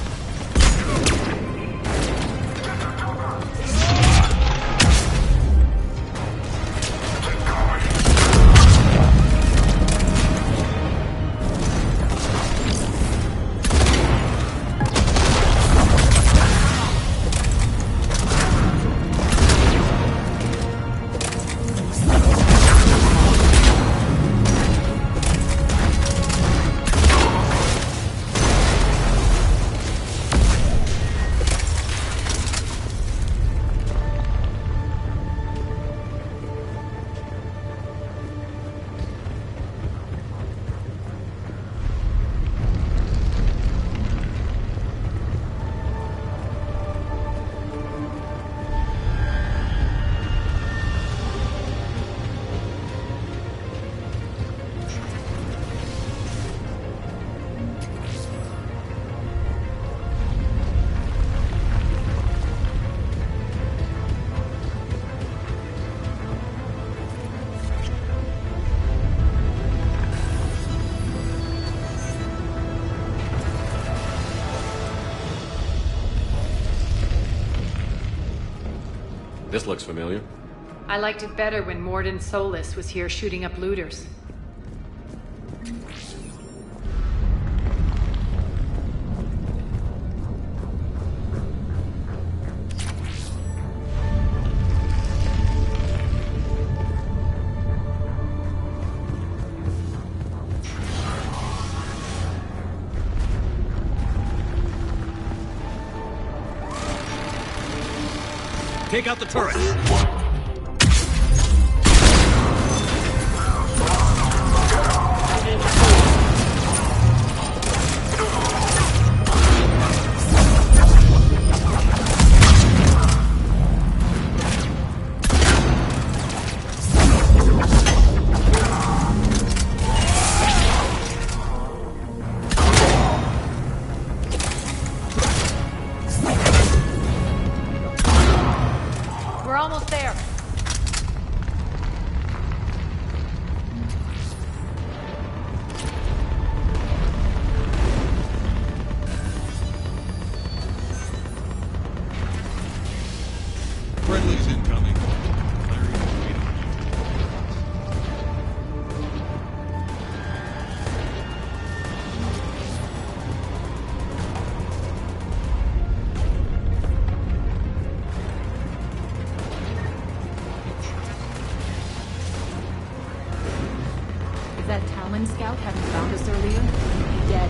This looks familiar. I liked it better when Morden Solis was here shooting up looters. Take out the turret! We're almost there. Friendly's incoming. If that Talon scout hadn't found us earlier, we'd be dead.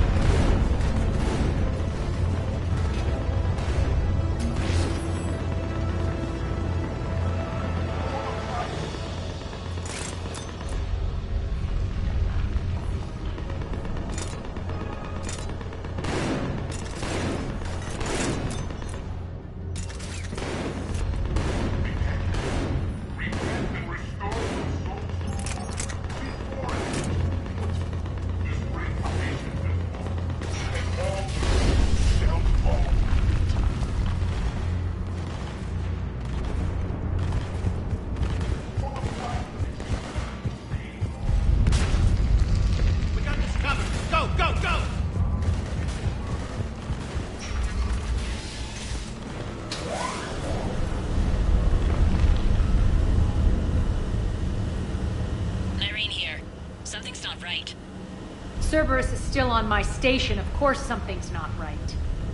Cerberus is still on my station. Of course something's not right.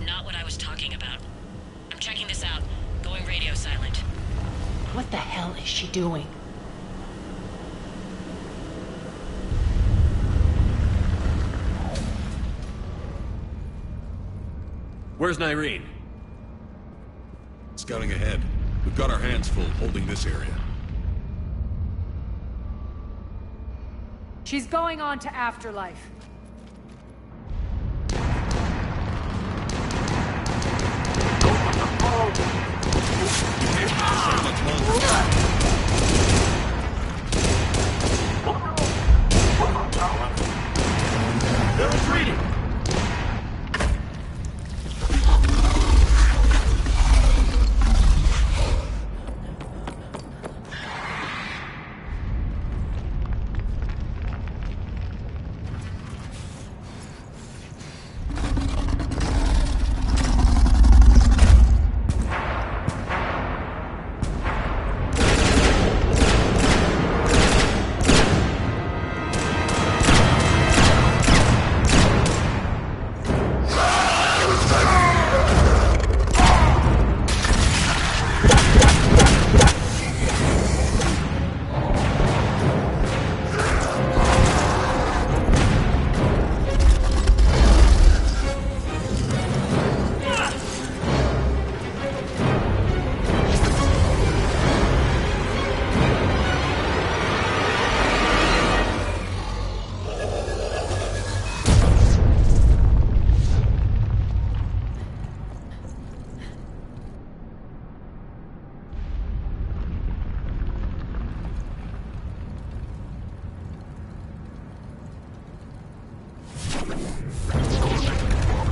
Not what I was talking about. I'm checking this out. Going radio silent. What the hell is she doing? Where's Nyreen? Scouting ahead. We've got our hands full holding this area. She's going on to Afterlife. They're retreating!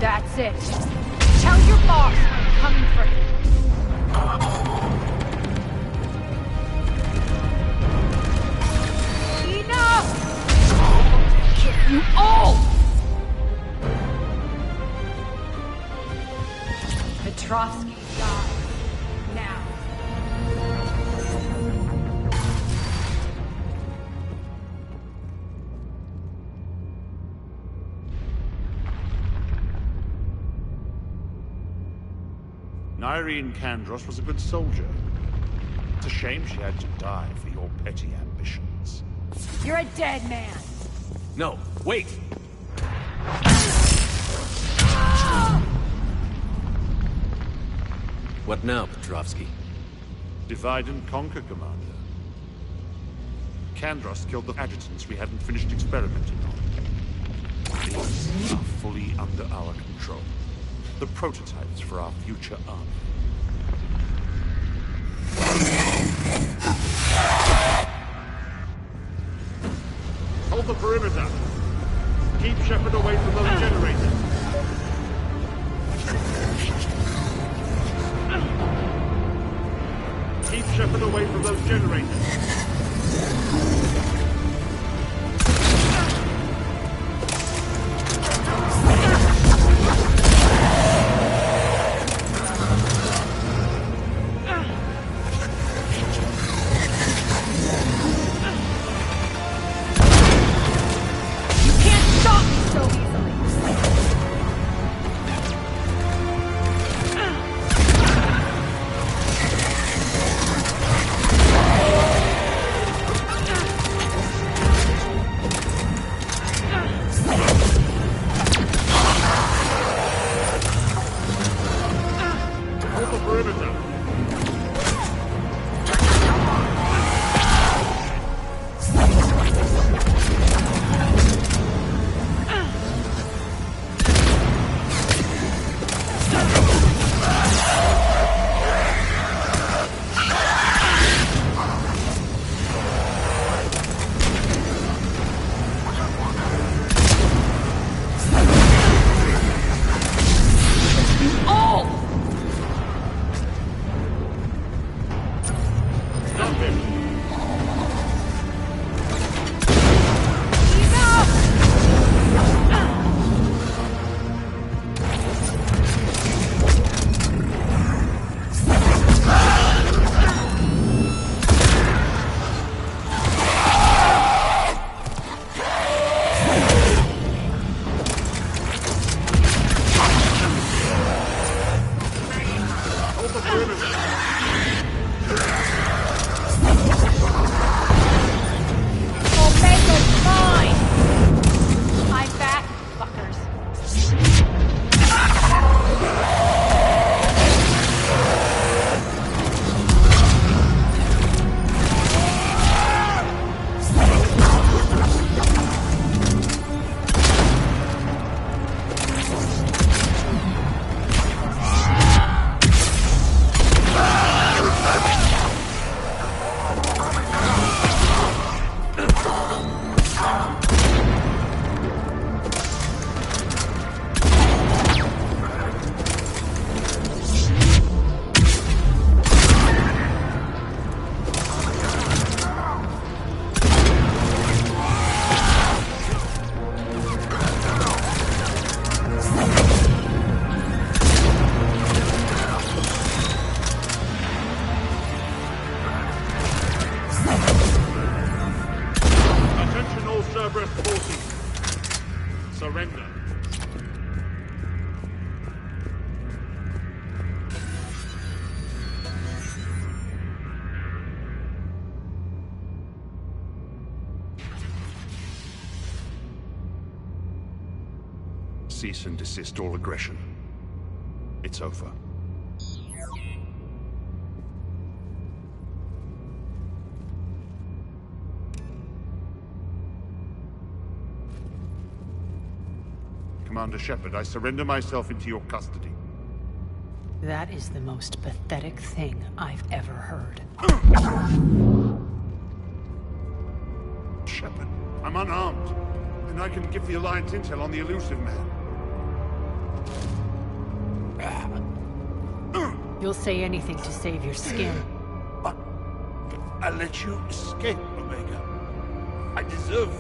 That's it. Tell your boss I'm coming for him. Enough! Kill you all! Petrovsky dies. Now. Nyreen Kandros was a good soldier. It's a shame she had to die for your petty ambitions. You're a dead man! No, wait! What now, Petrovsky? Divide and conquer, Commander. Kandros killed the adjutants we hadn't finished experimenting on. These are fully under our control. The prototypes for our future army. Hold the perimeter. Keep Shepard away from those generators. Keep Shepard away from those generators. Surrender. Cease and desist all aggression. It's over. Commander Shepard, I surrender myself into your custody. That is the most pathetic thing I've ever heard. Shepard, I'm unarmed, and I can give the Alliance intel on the elusive man. You'll say anything to save your skin. I let you escape, Omega. I deserve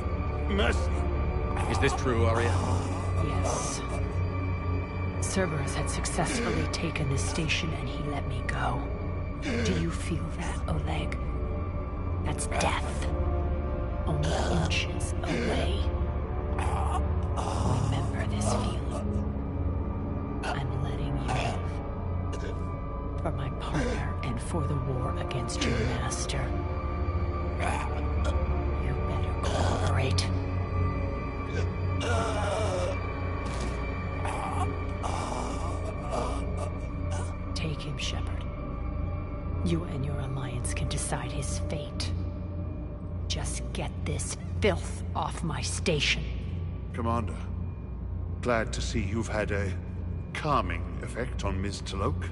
mercy. Is this true, Arya? Yes. Cerberus had successfully taken this station and he let me go. Do you feel that, Oleg? That's death. Only inches away. Remember this feeling. I'm letting you live. For my partner and for the war against your master. You better cooperate. Take him, Shepard. You and your alliance can decide his fate. Just get this filth off my station. Commander, glad to see you've had a calming effect on Ms. Talok.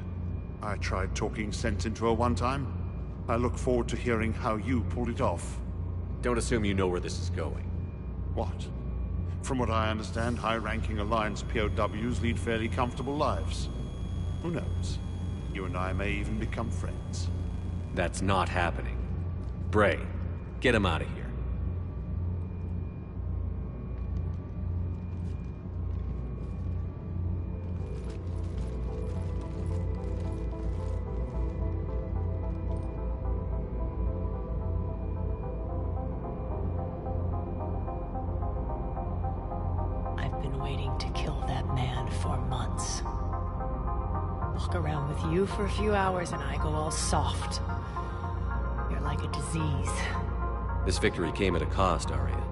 I tried talking sense into her one time. I look forward to hearing how you pulled it off. Don't assume you know where this is going. What? From what I understand, high-ranking Alliance POWs lead fairly comfortable lives. Who knows? You and I may even become friends. That's not happening. Bray, get him out of here. I've been waiting to kill that man for months. Walk around with you for a few hours and I go all soft. You're like a disease. This victory came at a cost, Arya.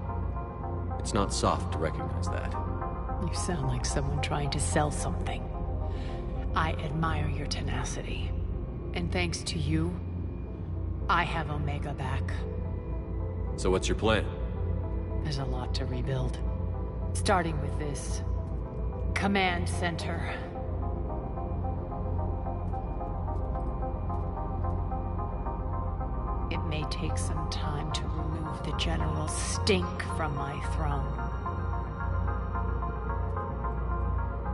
It's not soft to recognize that. You sound like someone trying to sell something. I admire your tenacity. And thanks to you, I have Omega back. So what's your plan? There's a lot to rebuild. Starting with this command center. It may take some time to remove the general stink from my throne.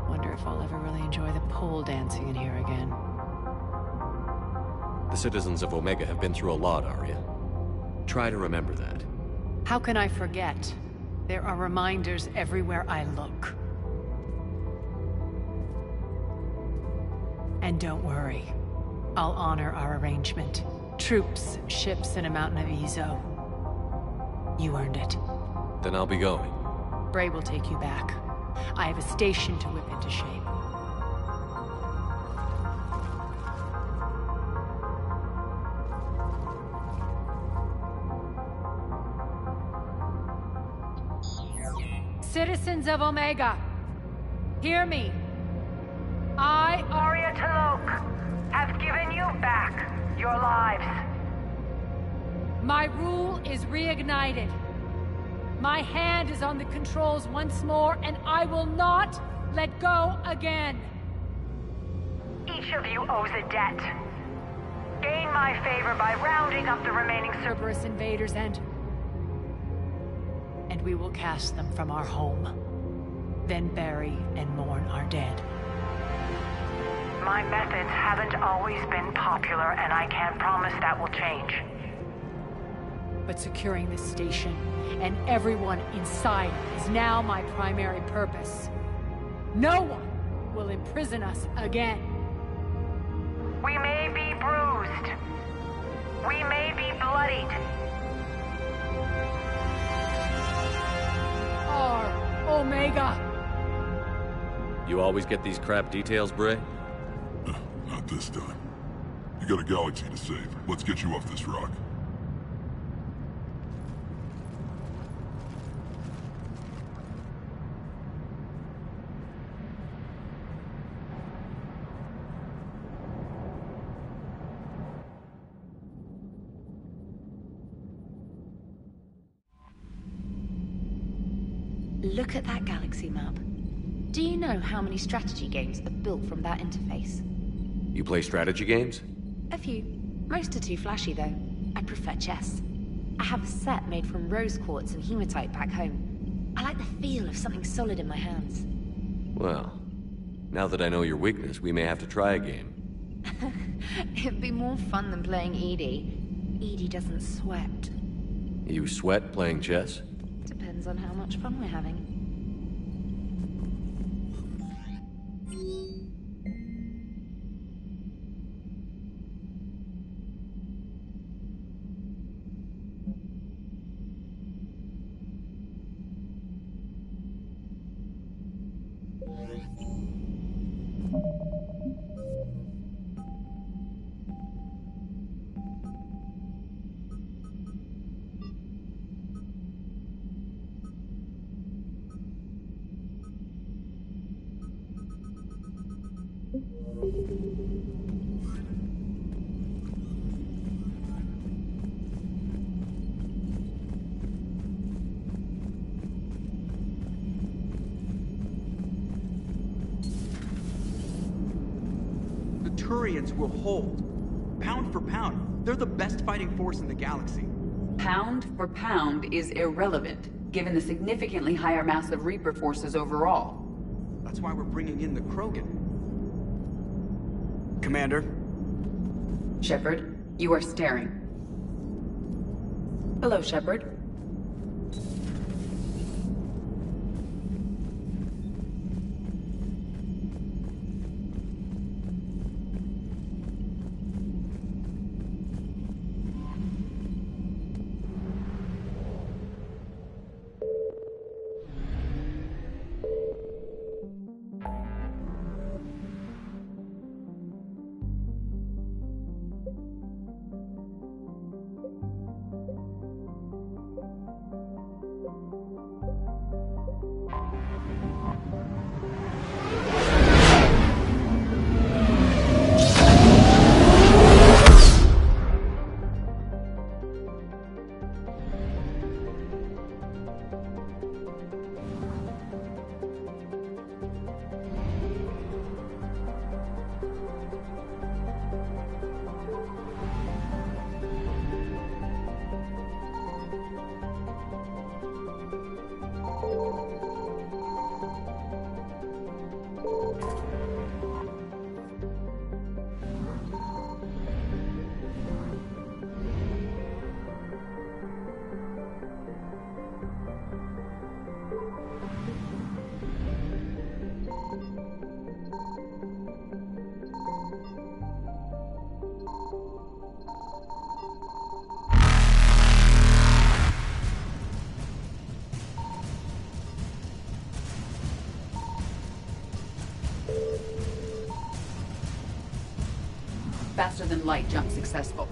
Wonder if I'll ever really enjoy the pole dancing in here again. The citizens of Omega have been through a lot, Arya. Try to remember that. How can I forget? There are reminders everywhere I look. And don't worry. I'll honor our arrangement. Troops, ships, and a mountain of Ezo. You earned it. Then I'll be going. Bray will take you back. I have a station to whip into shape. Citizens of Omega, hear me. I, Arya Talok, have given you back your lives. My rule is reignited. My hand is on the controls once more, and I will not let go again. Each of you owes a debt. Gain my favor by rounding up the remaining Cerberus invaders and we will cast them from our home. Then bury and mourn our dead. My methods haven't always been popular, and I can't promise that will change. But securing this station and everyone inside is now my primary purpose. No one will imprison us again. We may be bruised. We may be bloodied. Omega. You always get these crap details, Bray? Not this time. You got a galaxy to save. Let's get you off this rock. Look at that galaxy map. Do you know how many strategy games are built from that interface? You play strategy games? A few. Most are too flashy, though. I prefer chess. I have a set made from rose quartz and hematite back home. I like the feel of something solid in my hands. Well, now that I know your weakness, we may have to try a game. It'd be more fun than playing Edie. Edie doesn't sweat. You sweat playing chess? Depends on how much fun we're having. Turians will hold. Pound for pound, they're the best fighting force in the galaxy. Pound for pound is irrelevant, given the significantly higher mass of Reaper forces overall. That's why we're bringing in the Krogan. Commander? Shepard, you are staring. Hello, Shepard. Faster than light jump successful.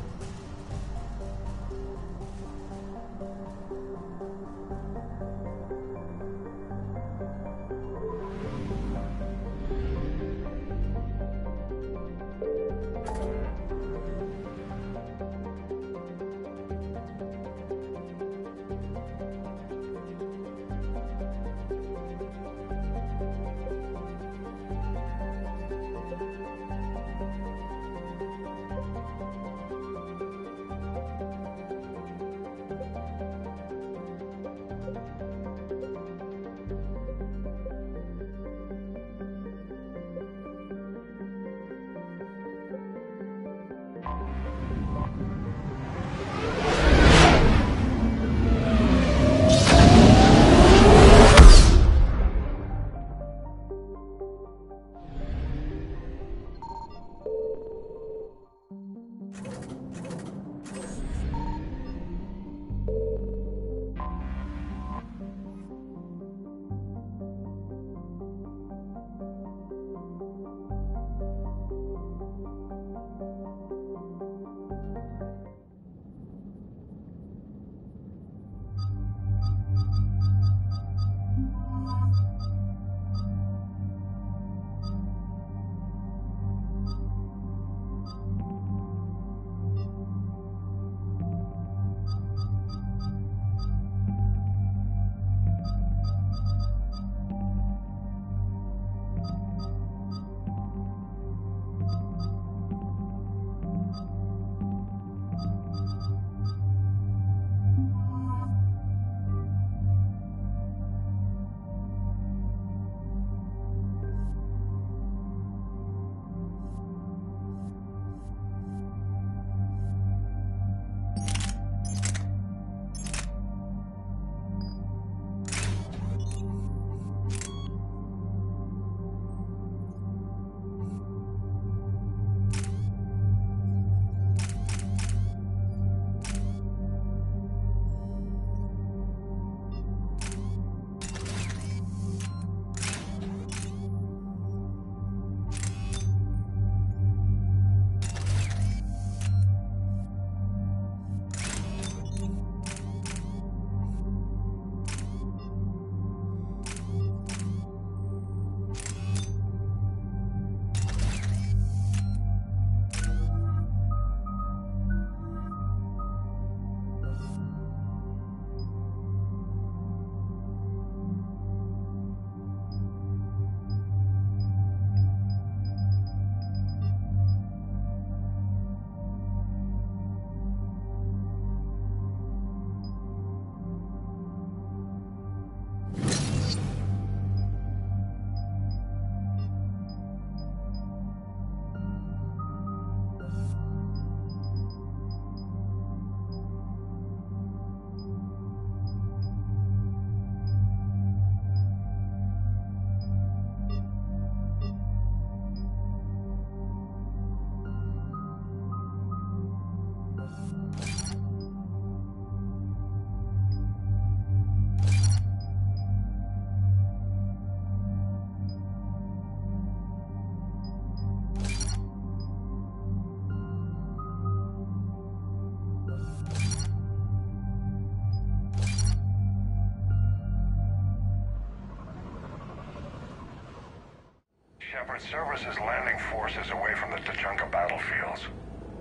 Shepard, Cerberus is landing forces away from the Tuchanka battlefields.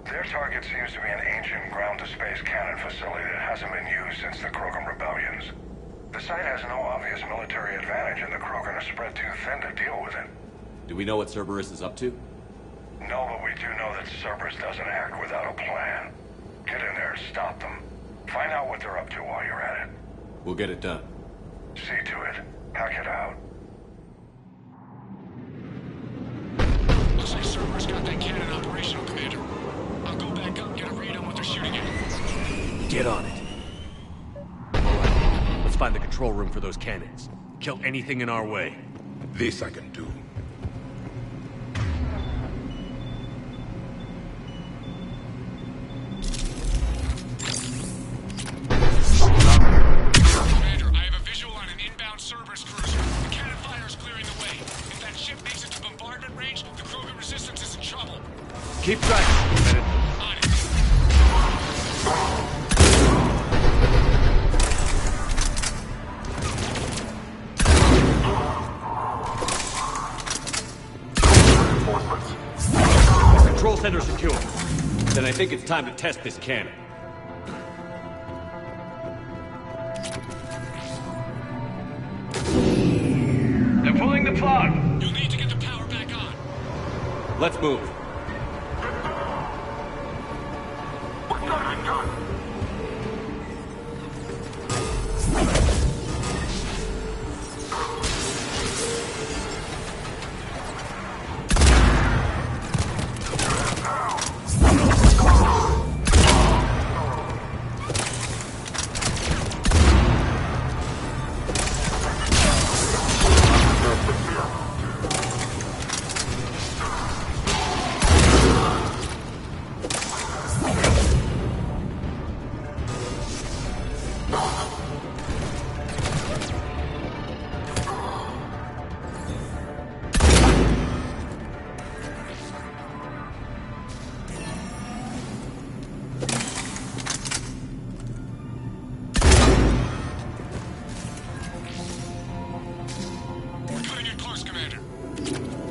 Their target seems to be an ancient ground-to-space cannon facility that hasn't been used since the Krogan rebellions. The site has no obvious military advantage, and the Krogan are spread too thin to deal with it. Do we know what Cerberus is up to? No, but we do know that Cerberus doesn't act without a plan. Get in there and stop them. Find out what they're up to while you're at it. We'll get it done. See to it. Hack it out. Looks like Cerberus got that cannon operational, Commander. I'll go back up and get a read on what they're shooting at. Get on it. All right, let's find the control room for those cannons. Kill anything in our way. This I can do. Commander, I have a visual on an inbound Cerberus cruiser. The cannon fire is clearing the way. If that ship makes it to bombardment range, the Krogan resistance is in trouble. Keep tracking, Lieutenant. On it. Control center secure. Then I think it's time to test this cannon. They're pulling the plug. You'll need to get the power back on. Let's move.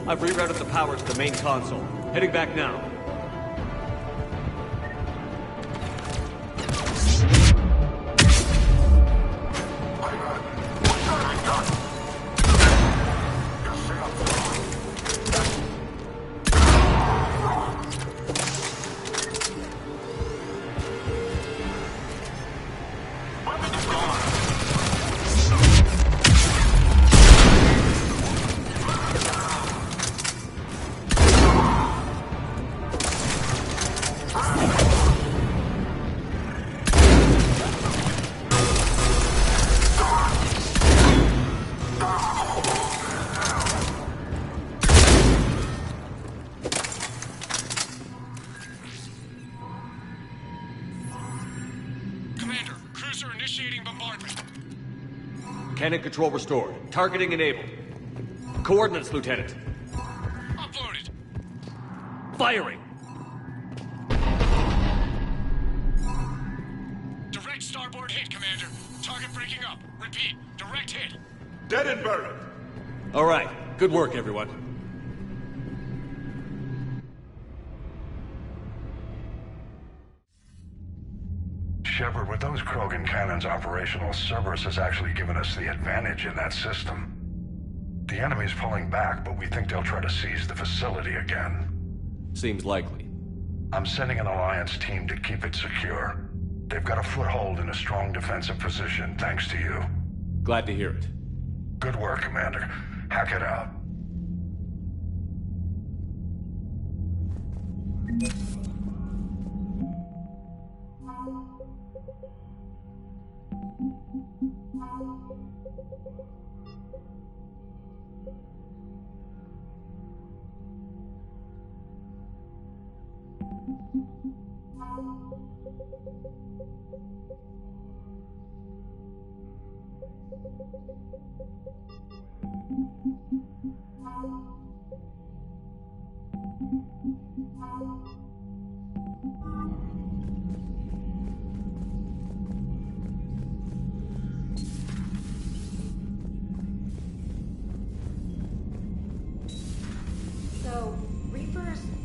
I've rerouted the power to the main console. Heading back now. Cannon control restored. Targeting enabled. Coordinates, Lieutenant. Uploaded. Firing! Direct starboard hit, Commander. Target breaking up. Repeat. Direct hit. Dead and buried. All right. Good work, everyone. Shepard, with those Krogan cannons operational, Cerberus has actually given us the advantage in that system. The enemy's pulling back, but we think they'll try to seize the facility again. Seems likely. I'm sending an Alliance team to keep it secure. They've got a foothold in a strong defensive position, thanks to you. Glad to hear it. Good work, Commander. Hack it out.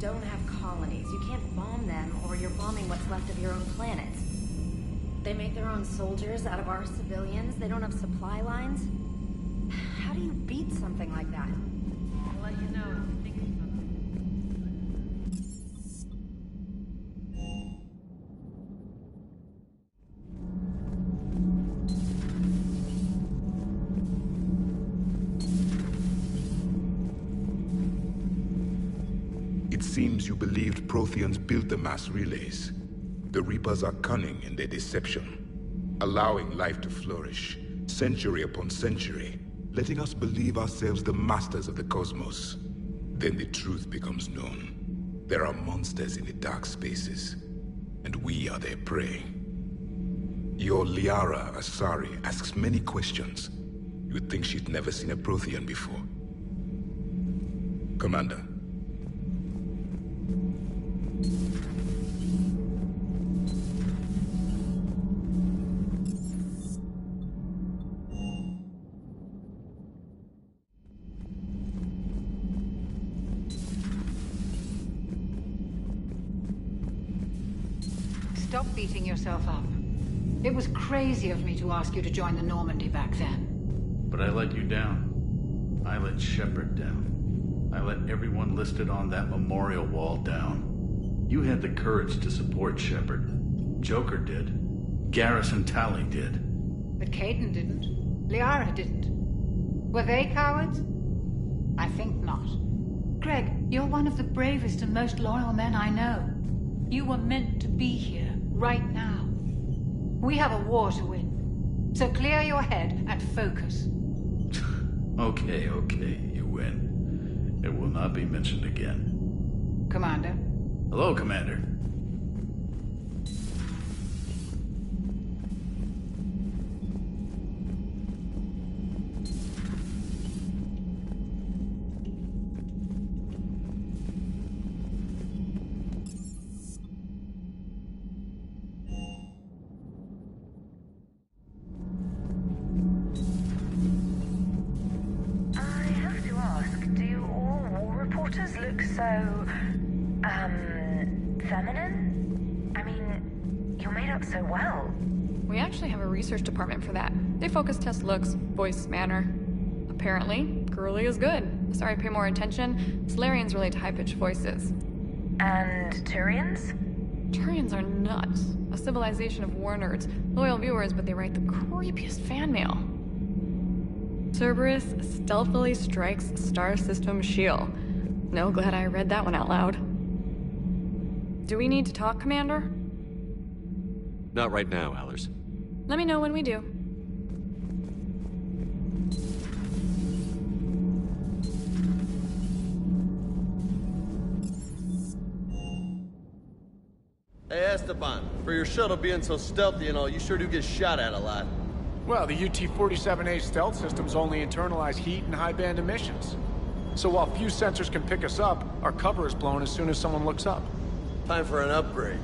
don't have colonies. You can't bomb them, or you're bombing what's left of your own planet. They make their own soldiers out of our civilians. They don't have supply lines. How do you beat something like that? I'll let you know if you think of something. It seems you believed Protheans built the mass relays. The Reapers are cunning in their deception, allowing life to flourish, century upon century, letting us believe ourselves the masters of the cosmos. Then the truth becomes known. There are monsters in the dark spaces, and we are their prey. Your Liara Asari asks many questions. You'd think she'd never seen a Prothean before. Commander. Stop beating yourself up. It was crazy of me to ask you to join the Normandy back then. But I let you down. I let Shepard down. I let everyone listed on that memorial wall down. You had the courage to support Shepard. Joker did. Garrison Talley did. But Caden didn't. Liara didn't. Were they cowards? I think not. Greg, you're one of the bravest and most loyal men I know. You were meant to be here, right now. We have a war to win. So clear your head and focus. Okay, you win. It will not be mentioned again. Commander. Hello, Commander. Feminine? I mean, you're made up so well. We actually have a research department for that. They focus test looks, voice, manner. Apparently, girly is good. Sorry, pay more attention. Solarians relate to high-pitched voices. And Turians? Turians are nuts. A civilization of war nerds. Loyal viewers, but they write the creepiest fan mail. Cerberus stealthily strikes Star System shield. No, glad I read that one out loud. Do we need to talk, Commander? Not right now, Allers. Let me know when we do. Hey, Esteban, for your shuttle being so stealthy and all, you sure do get shot at a lot. Well, the UT-47A stealth systems only internalize heat and high-band emissions. So while few sensors can pick us up, our cover is blown as soon as someone looks up. Time for an upgrade.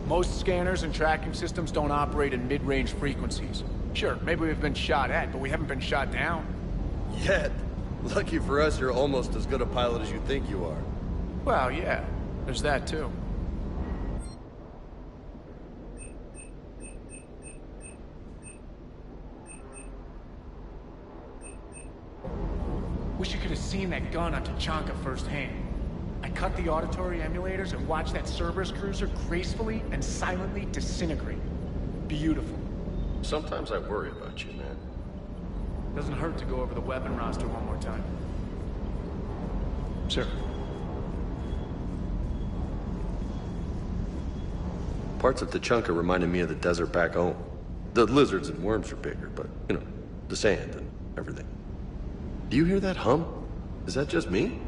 Most scanners and tracking systems don't operate in mid-range frequencies. Sure, maybe we've been shot at, but we haven't been shot down. Yet. Lucky for us, you're almost as good a pilot as you think you are. Well, yeah. There's that, too. Wish you could have seen that gun on Tachanka firsthand. I cut the auditory emulators and watched that Cerberus cruiser gracefully and silently disintegrate. Beautiful. Sometimes I worry about you, man. Doesn't hurt to go over the weapon roster one more time. Sure. Parts of Tachanka reminded me of the desert back home. The lizards and worms are bigger, but, you know, the sand and everything. Do you hear that hum? Is that just me?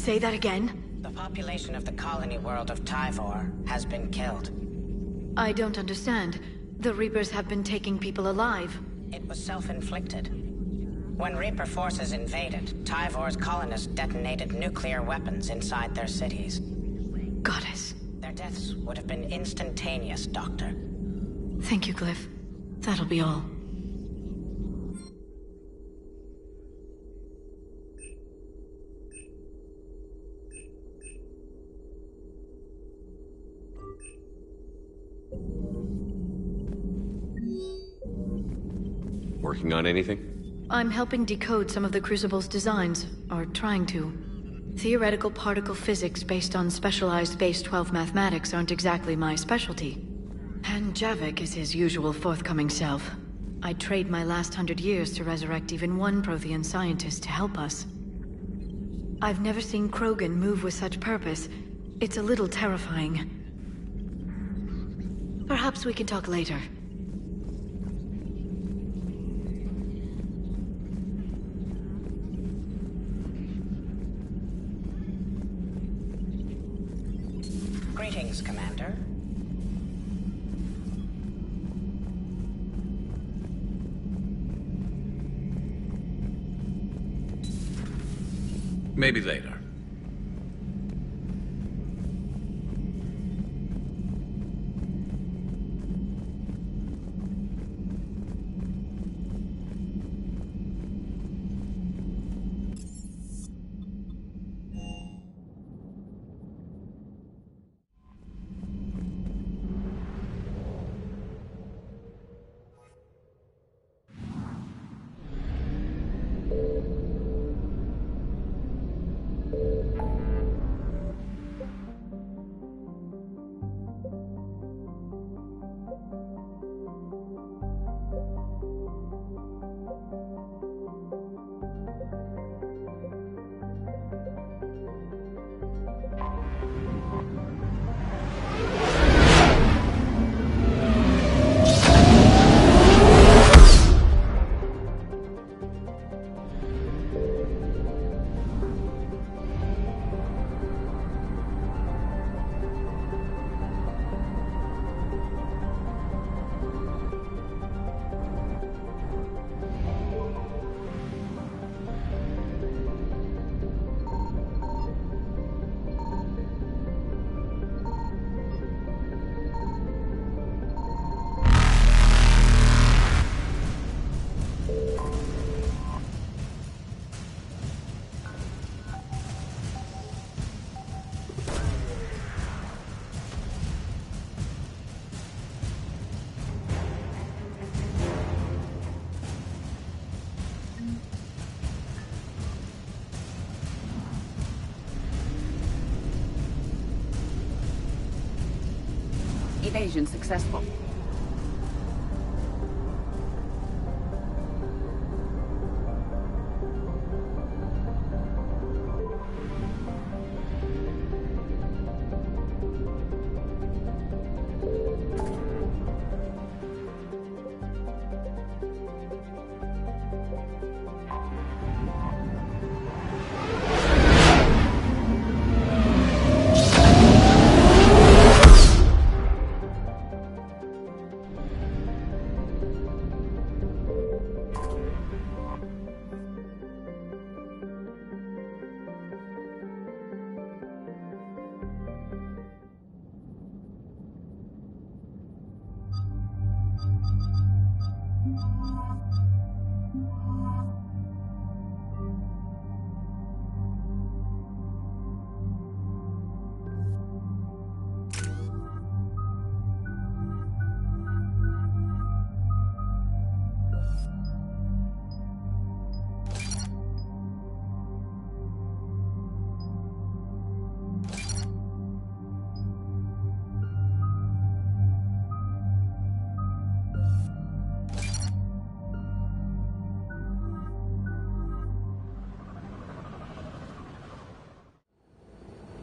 Say that again? The population of the colony world of Tyvor has been killed. I don't understand. The Reapers have been taking people alive. It was self-inflicted. When Reaper forces invaded, Tyvor's colonists detonated nuclear weapons inside their cities. Goddess. Their deaths would have been instantaneous, Doctor. Thank you, Glyph. That'll be all. Working on anything? I'm helping decode some of the Crucible's designs, or trying to. Theoretical particle physics based on specialized base 12 mathematics aren't exactly my specialty. And Javik is his usual forthcoming self. I'd trade my last 100 years to resurrect even one Prothean scientist to help us. I've never seen Krogan move with such purpose. It's a little terrifying. Perhaps we can talk later. Greetings, Commander. Maybe later. Evasion successful.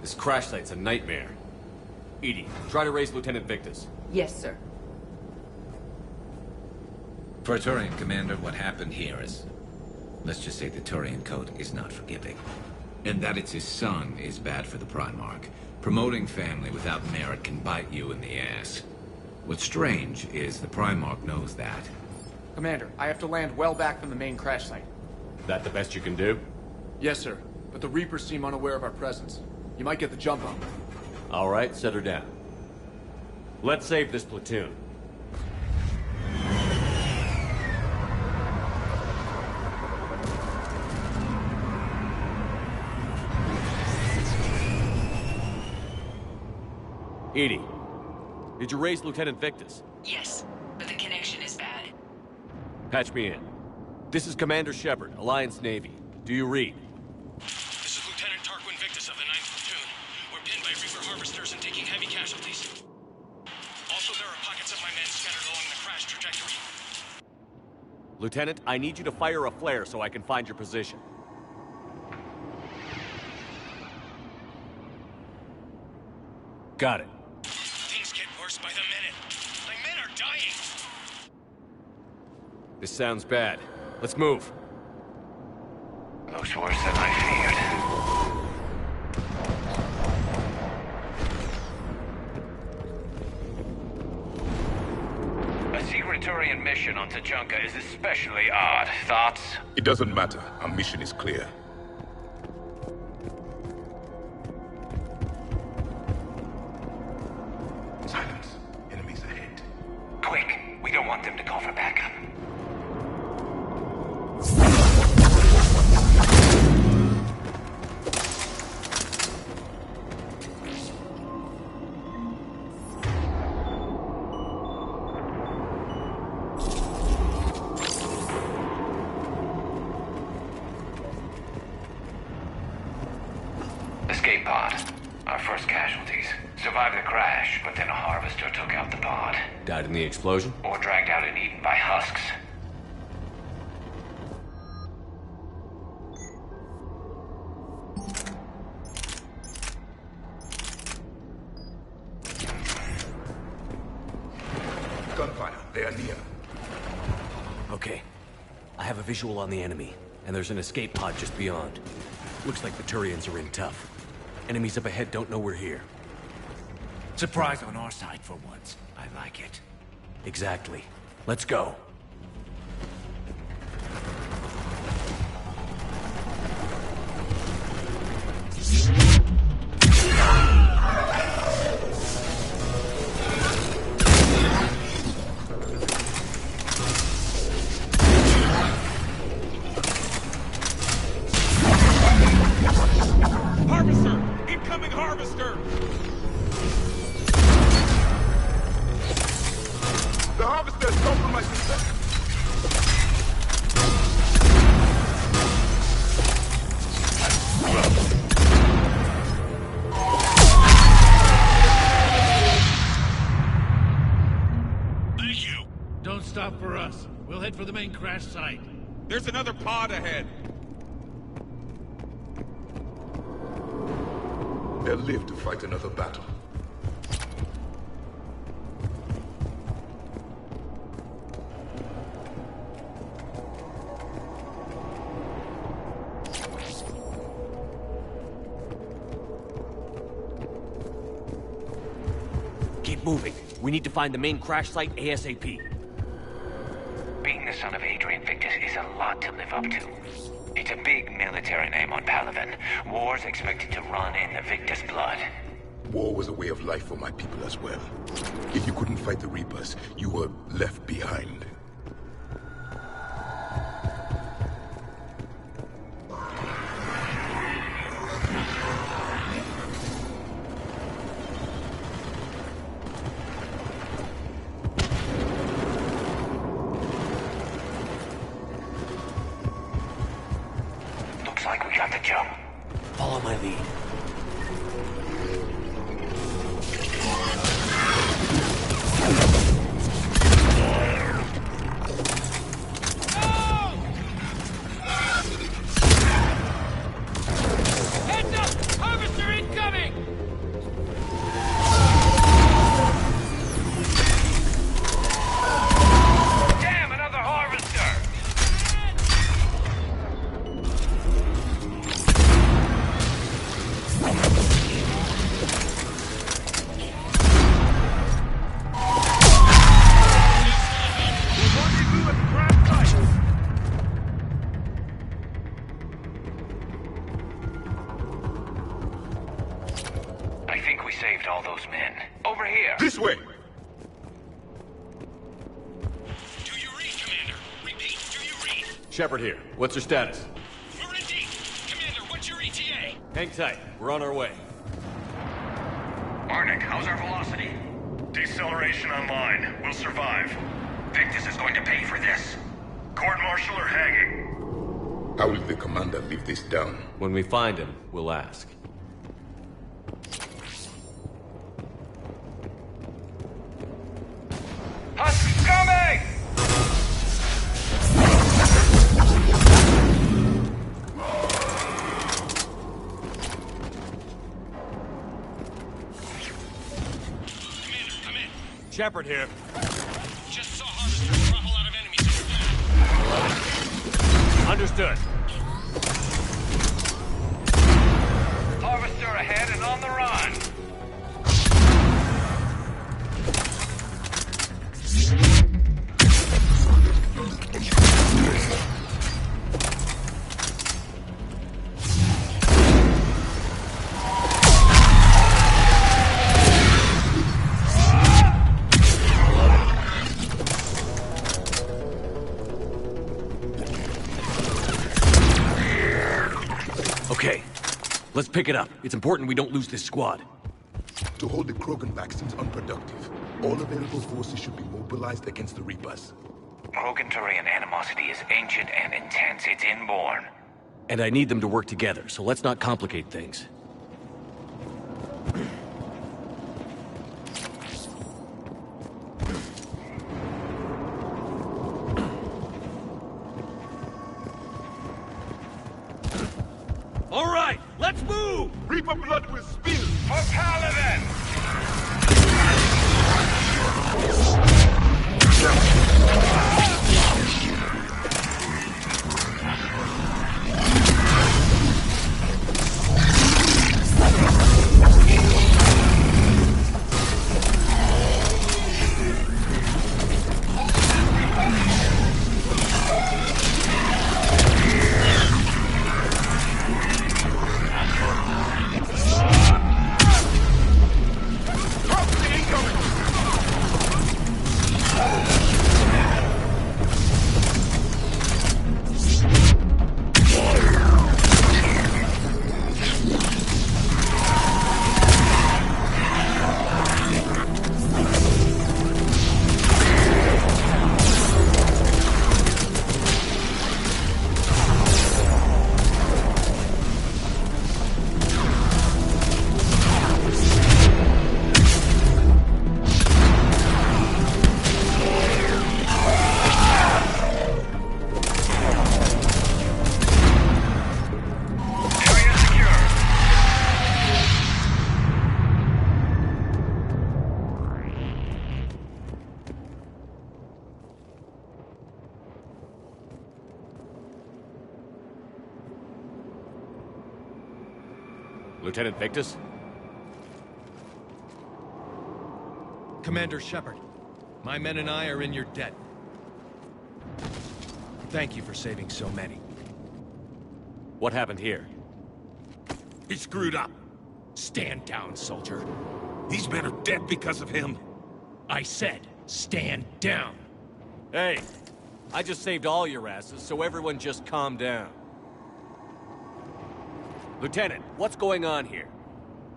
This crash site's a nightmare. Edie, try to raise Lieutenant Victus. Yes, sir. For a Turian commander, what happened here is... let's just say the Turian code is not forgiving. And that it's his son is bad for the Primarch. Promoting family without merit can bite you in the ass. What's strange is the Primarch knows that. Commander, I have to land well back from the main crash site. That the best you can do? Yes, sir. But the Reapers seem unaware of our presence. You might get the jump on them. All right, set her down. Let's save this platoon. Edie, did you raise Lieutenant Victus? Yes, but the connection is bad. Patch me in. This is Commander Shepard, Alliance Navy. Do you read? This is Lieutenant Tarquin Victus of the 9th Platoon. We're pinned by Reaper harvesters and taking heavy casualties. Also, there are pockets of my men scattered along the crash trajectory. Lieutenant, I need you to fire a flare so I can find your position. Got it. Things get worse by the minute. My men are dying. This sounds bad. Let's move. Looks worse than I feared. A secret Turian mission on Tachanka is especially odd. Thoughts? It doesn't matter. Our mission is clear. Silence. Enemies ahead. Quick! We don't want them to call for backup. Escape pod. Our first casualties. Survived the crash, but then a harvester took out the pod. Died in the explosion? Or dragged out and eaten by husks. Gunfire. They are near. Okay. I have a visual on the enemy, and there's an escape pod just beyond. Looks like the Turians are in tough. Enemies up ahead don't know we're here. Surprise on our side for once. I like it. Exactly. Let's go. Harvester! Incoming harvester! The harvester is compromised himself. Thank you. Don't stop for us. We'll head for the main crash site. There's another pod ahead. They'll live to fight another battle. Keep moving. We need to find the main crash site ASAP. Being the son of Adrian Victus is a lot to live up to. It's a big military name on Palaven. War's expected to run in the Victus blood. War was a way of life for my people as well. If you couldn't fight the Reapers, you were left behind. Looks like we got the jump. Follow my lead. Heads up! Harvester incoming! Damn, another harvester! we saved all those men. Over here. This way! Do you read, Commander? Repeat, do you read? Shepard here. What's your status? We're in deep. Commander, what's your ETA? Hang tight. We're on our way. Arnik, how's our velocity? Deceleration online. We'll survive. Victus is going to pay for this. Court-martial or hanging? How will the commander live this down? When we find him, we'll ask. Husk coming! Commander, come in. Shepard here. Just saw harvesters throttle out of enemies in your path. Understood. Harvester ahead and on the run. Okay, let's pick it up. It's important we don't lose this squad. To hold the Krogan back seems unproductive. All available forces should be mobilized against the Reapers. Krogan-Turian animosity is ancient and intense. It's inborn. And I need them to work together, so let's not complicate things. All right, let's move! Reaper blood will spill! For Paladin! Lieutenant Victus? Commander Shepard, my men and I are in your debt. Thank you for saving so many. What happened here? He screwed up. Stand down, soldier. These men are dead because of him. I said, stand down. Hey, I just saved all your asses, so everyone just calm down. Lieutenant, what's going on here?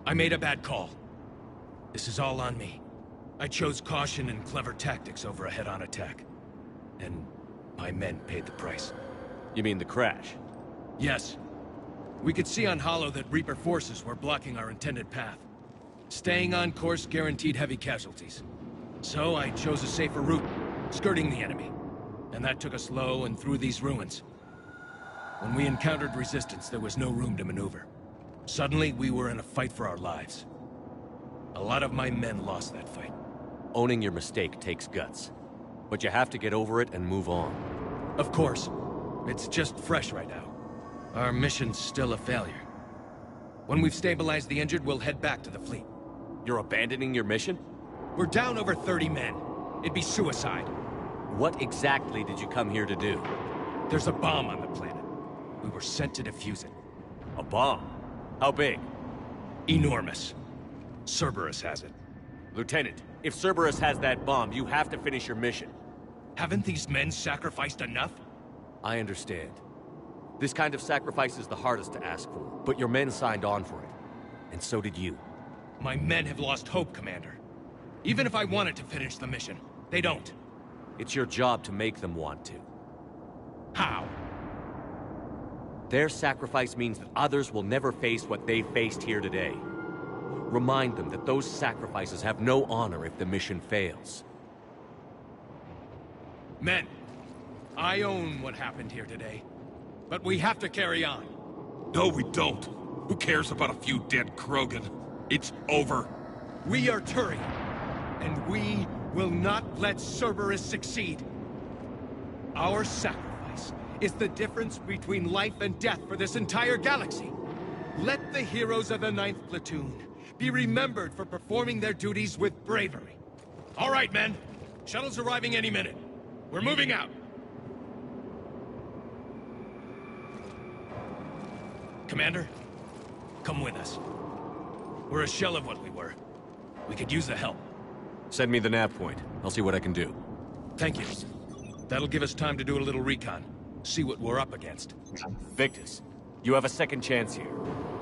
I made a bad call. This is all on me. I chose caution and clever tactics over a head-on attack. And my men paid the price. You mean the crash? Yes. We could see on Hollow that Reaper forces were blocking our intended path. Staying on course guaranteed heavy casualties. So I chose a safer route, skirting the enemy. And that took us low and through these ruins. When we encountered resistance, there was no room to maneuver. Suddenly, we were in a fight for our lives. A lot of my men lost that fight. Owning your mistake takes guts. But you have to get over it and move on. Of course. It's just fresh right now. Our mission's still a failure. When we've stabilized the injured, we'll head back to the fleet. You're abandoning your mission? We're down over 30 men. It'd be suicide. What exactly did you come here to do? There's a bomb on the planet. We were sent to defuse it. A bomb? How big? Enormous. Cerberus has it. Lieutenant, if Cerberus has that bomb, you have to finish your mission. Haven't these men sacrificed enough? I understand. This kind of sacrifice is the hardest to ask for, but your men signed on for it. And so did you. My men have lost hope, Commander. Even if I wanted to finish the mission, they don't. It's your job to make them want to. How? Their sacrifice means that others will never face what they faced here today. Remind them that those sacrifices have no honor if the mission fails. Men, I own what happened here today. But we have to carry on. No, we don't. Who cares about a few dead Krogan? It's over. We are Turian, and we will not let Cerberus succeed. Our sacrifice is the difference between life and death for this entire galaxy. Let the heroes of the 9th Platoon be remembered for performing their duties with bravery. All right, men. Shuttle's arriving any minute. We're moving out. Commander, come with us. We're a shell of what we were. We could use the help. Send me the nav point. I'll see what I can do. Thank you. That'll give us time to do a little recon. See what we're up against. Victus, you have a second chance here.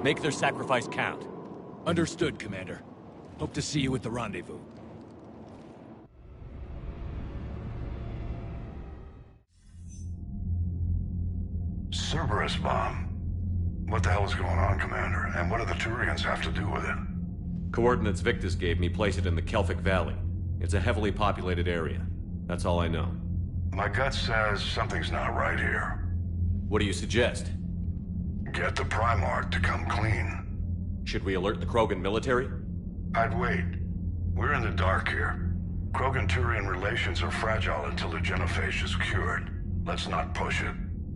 Make their sacrifice count. Understood, Commander. Hope to see you at the rendezvous. Cerberus bomb. What the hell is going on, Commander? And what do the Turians have to do with it? Coordinates Victus gave me place it in the Kelphic Valley. It's a heavily populated area. That's all I know. My gut says something's not right here. What do you suggest? Get the Primarch to come clean. Should we alert the Krogan military? I'd wait. We're in the dark here. Krogan-Turian relations are fragile until the genophage is cured. Let's not push it.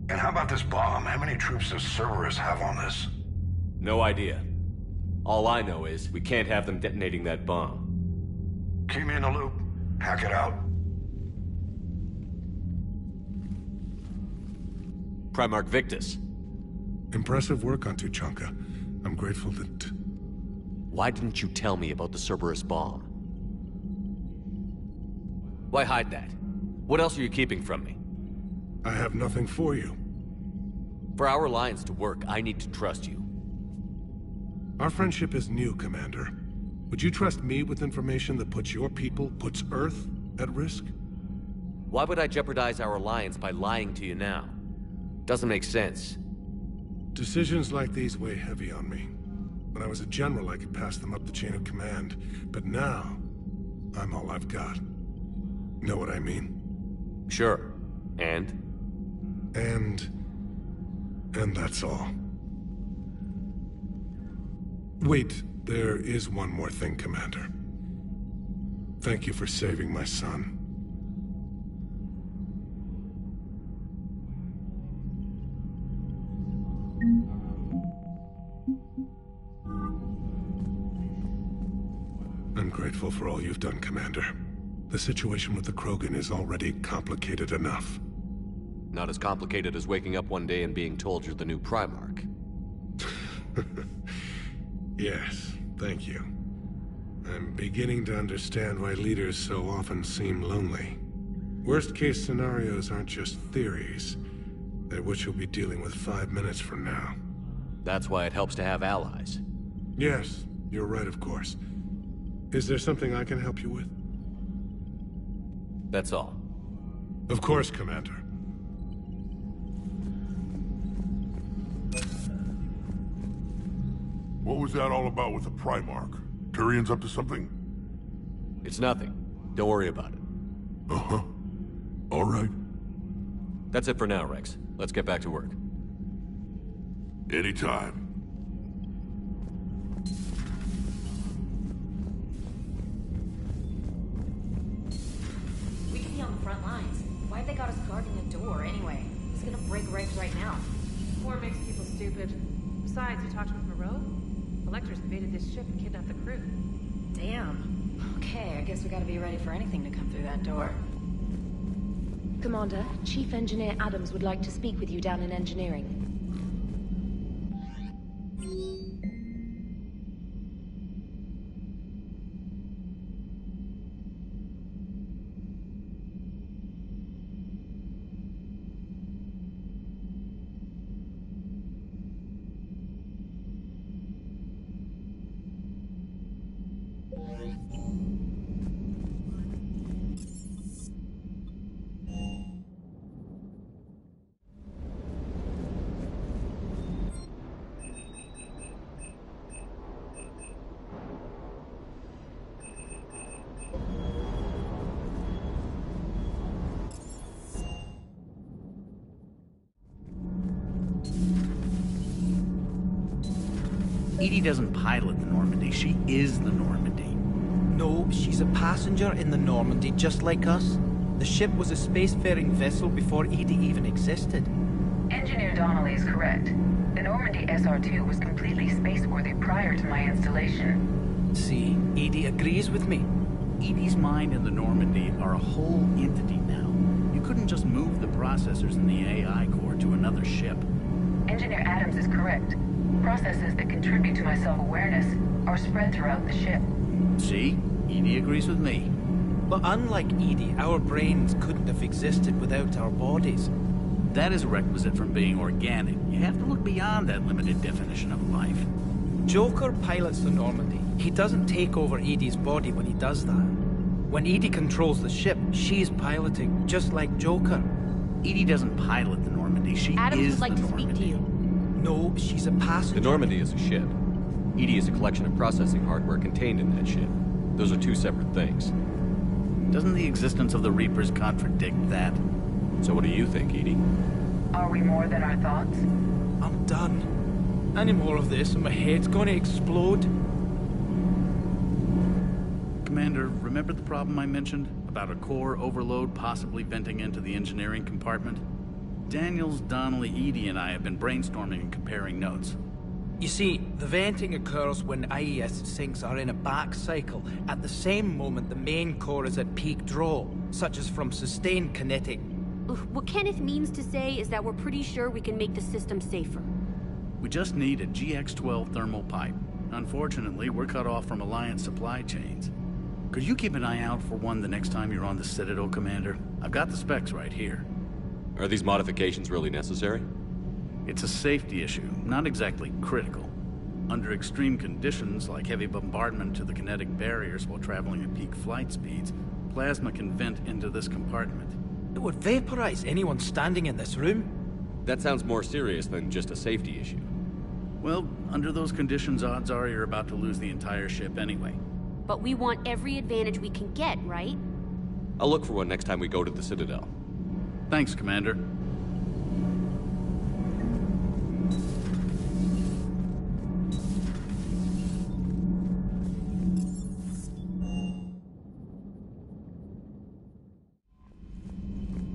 And how about this bomb? How many troops does Cerberus have on this? No idea. All I know is we can't have them detonating that bomb. Keep me in the loop. Hack it out. Primarch Victus. Impressive work on Tuchanka. I'm grateful that... Why didn't you tell me about the Cerberus bomb? Why hide that? What else are you keeping from me? I have nothing for you. For our alliance to work, I need to trust you. Our friendship is new, Commander. Would you trust me with information that puts your people, puts Earth, at risk? Why would I jeopardize our alliance by lying to you now? Doesn't make sense. Decisions like these weigh heavy on me. When I was a general, I could pass them up the chain of command. But now, I'm all I've got. Know what I mean? Sure. And that's all. Wait, there is one more thing, Commander. Thank you for saving my son. I'm grateful for all you've done, Commander. The situation with the Krogan is already complicated enough. Not as complicated as waking up one day and being told you're the new Primarch. Yes, thank you. I'm beginning to understand why leaders so often seem lonely. Worst-case scenarios aren't just theories. They're what you'll be dealing with 5 minutes from now. That's why it helps to have allies. Yes, you're right, of course. Is there something I can help you with? That's all. Of course, Commander. What was that all about with the Primarch? Turian's up to something? It's nothing. Don't worry about it. Uh-huh. All right. That's it for now, Rex. Let's get back to work. Anytime. We could be on the front lines. Why've they got us guarding a door anyway? It's gonna break Rex right now. War makes people stupid. Besides, you talked with Moreau? Electors invaded this ship and kidnapped the crew. Damn. Okay, I guess we gotta be ready for anything to come through that door. Commander, Chief Engineer Adams would like to speak with you down in engineering. Edie doesn't pilot the Normandy, she is the Normandy. No, she's a passenger in the Normandy, just like us. The ship was a spacefaring vessel before Edie even existed. Engineer Donnelly is correct. The Normandy SR-2 was completely spaceworthy prior to my installation. See, Edie agrees with me. Edie's mind and the Normandy are a whole entity now. You couldn't just move the processors in the AI core to another ship. Engineer Adams is correct. Processes that contribute to my self-awareness are spread throughout the ship. See? Edie agrees with me. But unlike Edie, our brains couldn't have existed without our bodies. That is a requisite from being organic. You have to look beyond that limited definition of life. Joker pilots the Normandy. He doesn't take over Edie's body when he does that. When Edie controls the ship, she's piloting, just like Joker. Edie doesn't pilot the Normandy, she Adams is would like the to Normandy. speak to you. No, she's a passenger. The Normandy is a ship. Edie is a collection of processing hardware contained in that ship. Those are two separate things. Doesn't the existence of the Reapers contradict that? So what do you think, Edie? Are we more than our thoughts? I'm done. Any more of this and my head's gonna explode. Commander, remember the problem I mentioned? About a core overload possibly venting into the engineering compartment? Daniels, Donnelly, Edie, and I have been brainstorming and comparing notes. You see, the venting occurs when IES sinks are in a back cycle at the same moment the main core is at peak draw, such as from sustained kinetic. What Kenneth means to say is that we're pretty sure we can make the system safer. We just need a GX-12 thermal pipe. Unfortunately, we're cut off from Alliance supply chains. Could you keep an eye out for one the next time you're on the Citadel, Commander? I've got the specs right here. Are these modifications really necessary? It's a safety issue, not exactly critical. Under extreme conditions, like heavy bombardment to the kinetic barriers while traveling at peak flight speeds, plasma can vent into this compartment. It would vaporize anyone standing in this room. That sounds more serious than just a safety issue. Well, under those conditions, odds are you're about to lose the entire ship anyway. But we want every advantage we can get, right? I'll look for one next time we go to the Citadel. Thanks, Commander.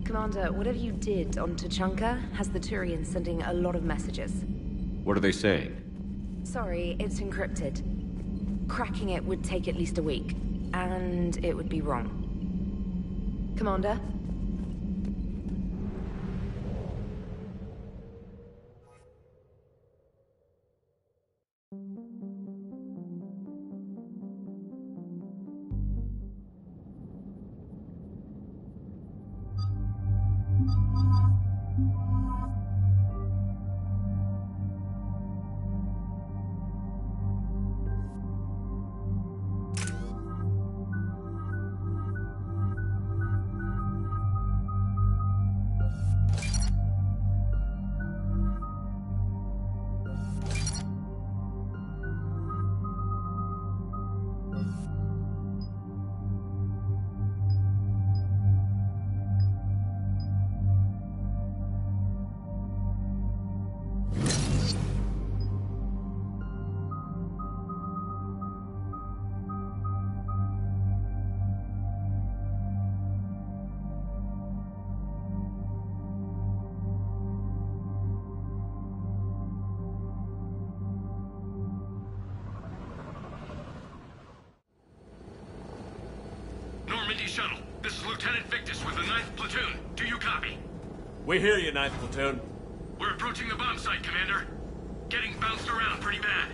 Commander, whatever you did on Tuchanka has the Turians sending a lot of messages. What are they saying? Sorry, it's encrypted. Cracking it would take at least a week, and it would be wrong. Commander? Normandy shuttle. This is Lieutenant Victus with the 9th Platoon. Do you copy? We hear you, 9th Platoon. We're approaching the bomb site, Commander. Getting bounced around pretty bad.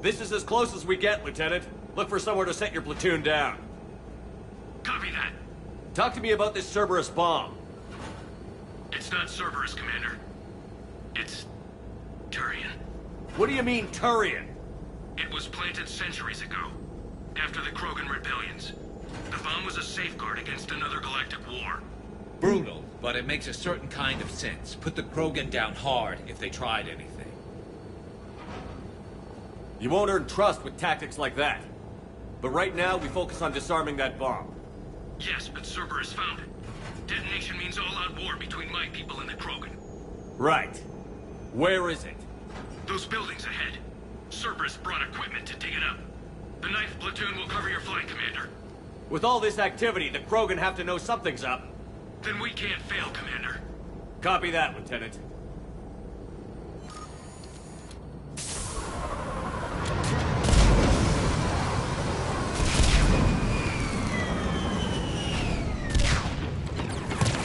This is as close as we get, Lieutenant. Look for somewhere to set your platoon down. Copy that. Talk to me about this Cerberus bomb. It's not Cerberus, Commander. It's Turian. What do you mean, Turian? It was planted centuries ago, after the Krogan rebellions. The bomb was a safeguard against another galactic war. Brutal, but it makes a certain kind of sense. Put the Krogan down hard if they tried anything. You won't earn trust with tactics like that. But right now, we focus on disarming that bomb. Yes, but Cerberus found it. Detonation means all-out war between my people and the Krogan. Right. Where is it? Those buildings ahead. Cerberus brought equipment to dig it up. The 9th platoon will cover your flank, Commander. With all this activity, the Krogan have to know something's up. Then we can't fail, Commander. Copy that, Lieutenant.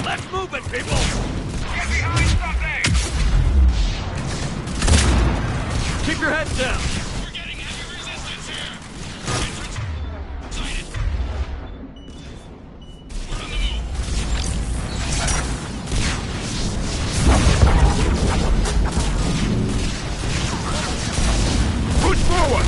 Let's move it, people! Get behind something! Keep your heads down! We're getting heavy resistance here! Entrance sighted. We're on the move. Push forward!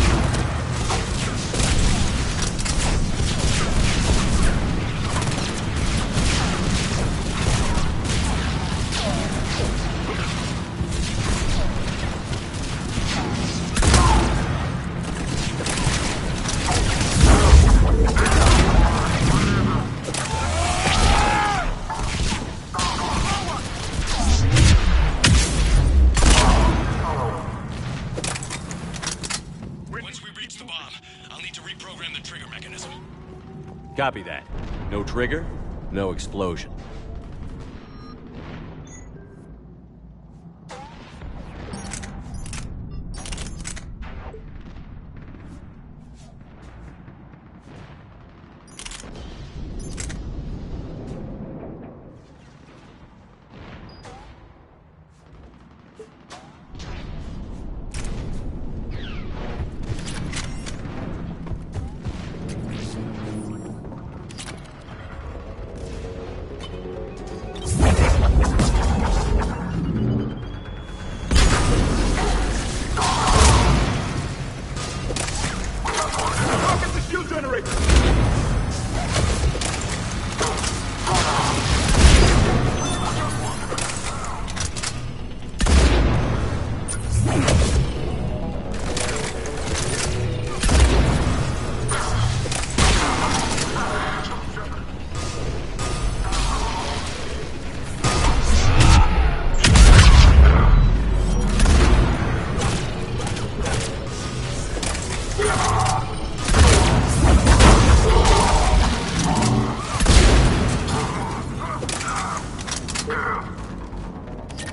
Copy that. No trigger, no explosion.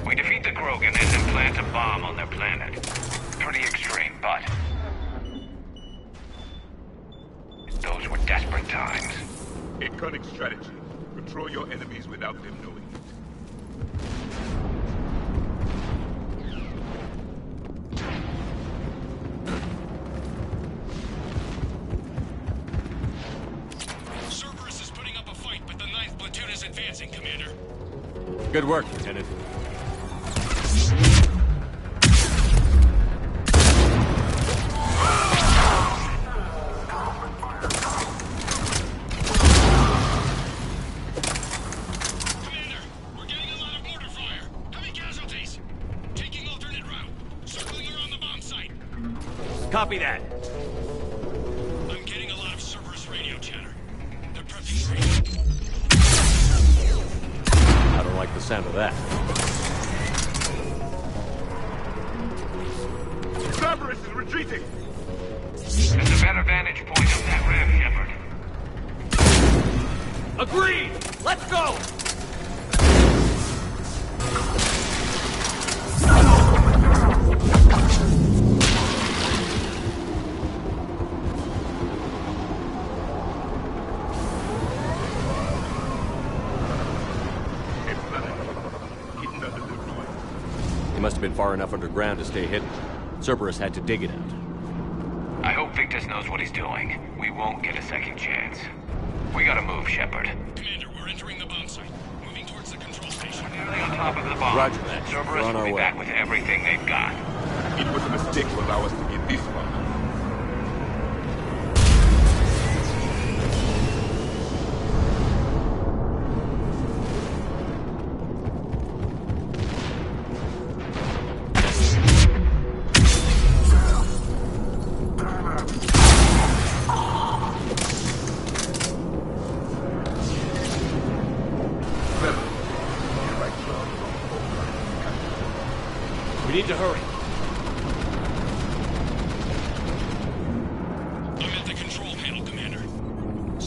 We defeat the Krogan and then plant a bomb on their planet. Pretty extreme, but those were desperate times. A cunning strategy. Control your enemies without them knowing it. Cerberus is putting up a fight, but the 9th platoon is advancing, Commander. Good work, Lieutenant. Copy that. I'm getting a lot of Cerberus radio chatter. They're prepping radio. I don't like the sound of that. Cerberus is retreating! There's a better vantage point of that ramp, Shepard. Agreed! Let's go! He must have been far enough underground to stay hidden. Cerberus had to dig it out. I hope Victus knows what he's doing. We won't get a second chance. We gotta move, Shepard. Commander, we're entering the bomb site. Moving towards the control station. We're nearly on top of the bomb. Roger that. Cerberus We're on will our be way. back with everything they've got. It was a mistake to allow us to get this far. We need to hurry.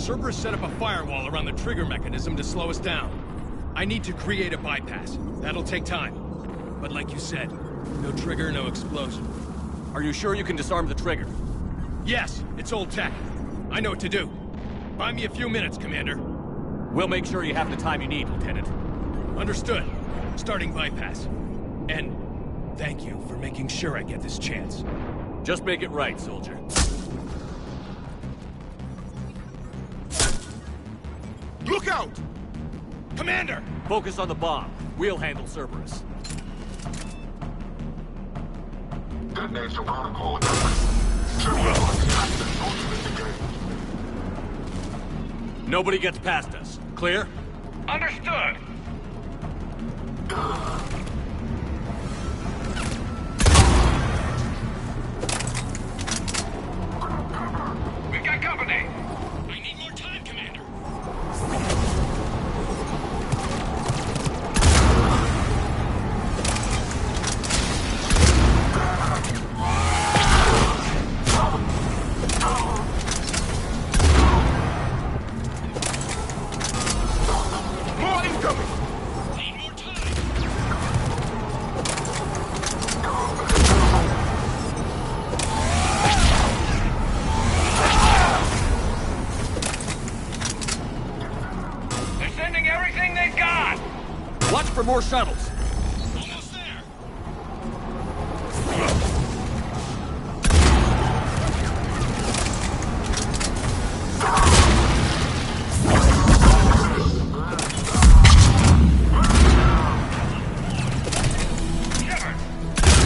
Cerberus set up a firewall around the trigger mechanism to slow us down. I need to create a bypass. That'll take time. But like you said, no trigger, no explosion. Are you sure you can disarm the trigger? Yes, it's old tech. I know what to do. Buy me a few minutes, Commander. We'll make sure you have the time you need, Lieutenant. Understood. Starting bypass. And thank you for making sure I get this chance. Just make it right, soldier. Look out! Commander! Focus on the bomb. We'll handle Cerberus. Detonates the protocol. Nobody gets past us. Clear? Understood! We've got company! I need more time, Commander. More incoming! Need more time. They're sending everything they've got! Watch for more shuttles. Almost there.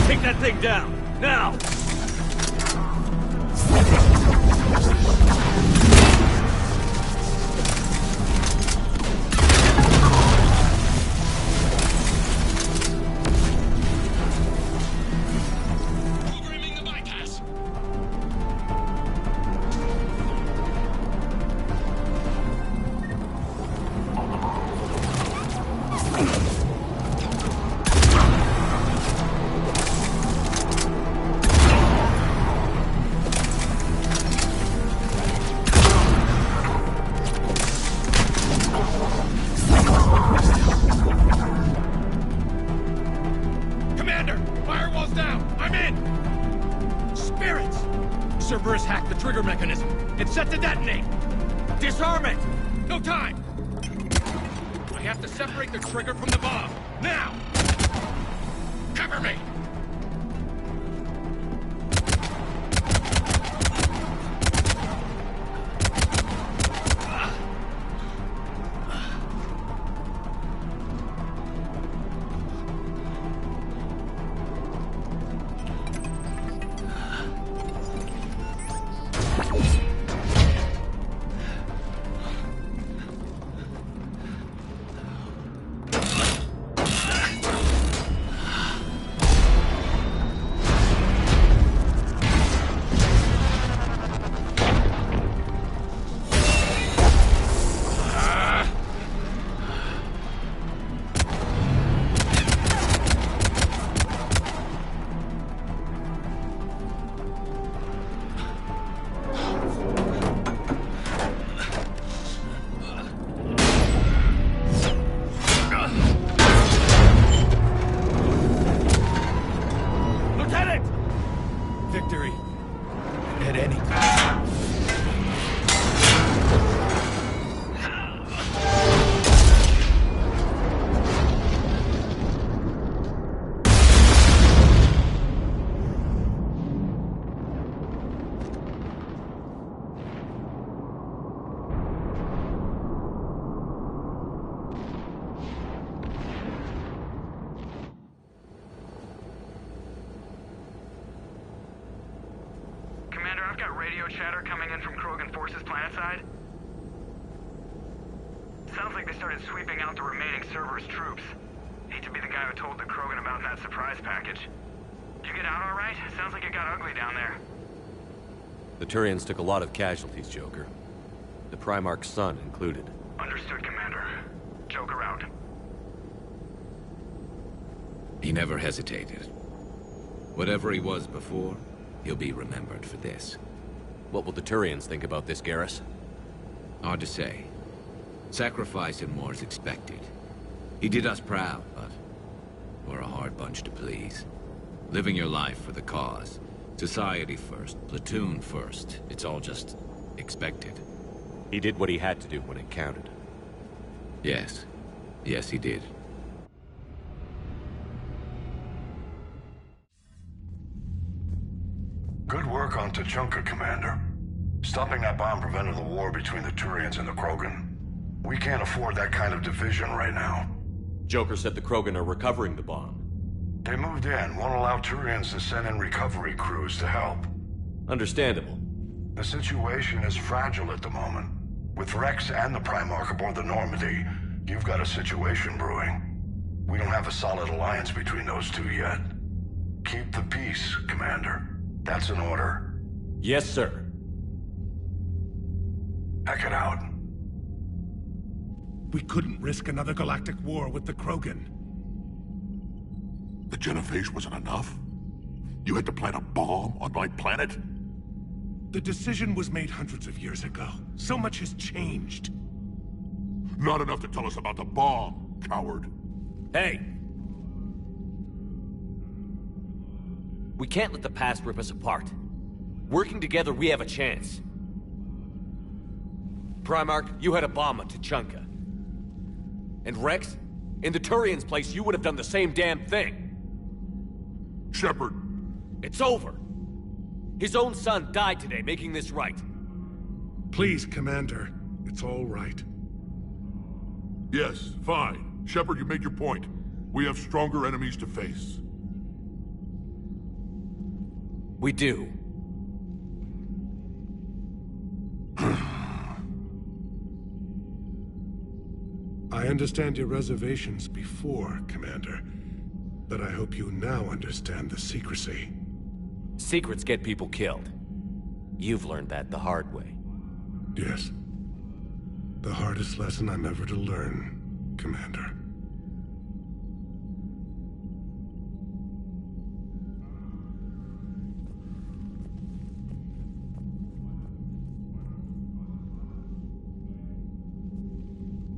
Take that thing down. Now! Programming the bypass. Commander, firewall's down. I'm in. Spirits. Cerberus hacked the trigger mechanism. It's set to detonate. Disarm it. No time. I have to separate the trigger from the bomb. Now. Cover me. Victory. At any cost. I've got radio chatter coming in from Krogan forces planetside. Sounds like they started sweeping out the remaining Cerberus troops. Hate to be the guy who told the Krogan about that surprise package. Did you get out all right? Sounds like it got ugly down there. The Turians took a lot of casualties, Joker. The Primarch's son included. Understood, Commander. Joker out. He never hesitated. Whatever he was before, he'll be remembered for this. What will the Turians think about this, Garrus? Hard to say. Sacrifice and more is expected. He did us proud, but we're a hard bunch to please. Living your life for the cause. Society first, platoon first. It's all just expected. He did what he had to do when it counted. Yes. Yes, he did. Good work on Tachanka, Commander. Stopping that bomb prevented the war between the Turians and the Krogan. We can't afford that kind of division right now. Joker said the Krogan are recovering the bomb. They moved in, won't allow Turians to send in recovery crews to help. Understandable. The situation is fragile at the moment. With Rex and the Primarch aboard the Normandy, you've got a situation brewing. We don't have a solid alliance between those two yet. Keep the peace, Commander. That's an order. Yes, sir. Heck it out. We couldn't risk another galactic war with the Krogan. The genophage wasn't enough? You had to plant a bomb on my planet? The decision was made hundreds of years ago. So much has changed. Not enough to tell us about the bomb, coward. Hey! We can't let the past rip us apart. Working together, we have a chance. Primarch, you had a bomb at Tachanka. And Rex, in the Turian's place, you would have done the same damn thing. Shepard. It's over. His own son died today, making this right. Please, Commander. It's all right. Yes, fine. Shepard, you made your point. We have stronger enemies to face. We do. I understand your reservations before, Commander. But I hope you now understand the secrecy. Secrets get people killed. You've learned that the hard way. Yes. The hardest lesson I'm ever to learn, Commander.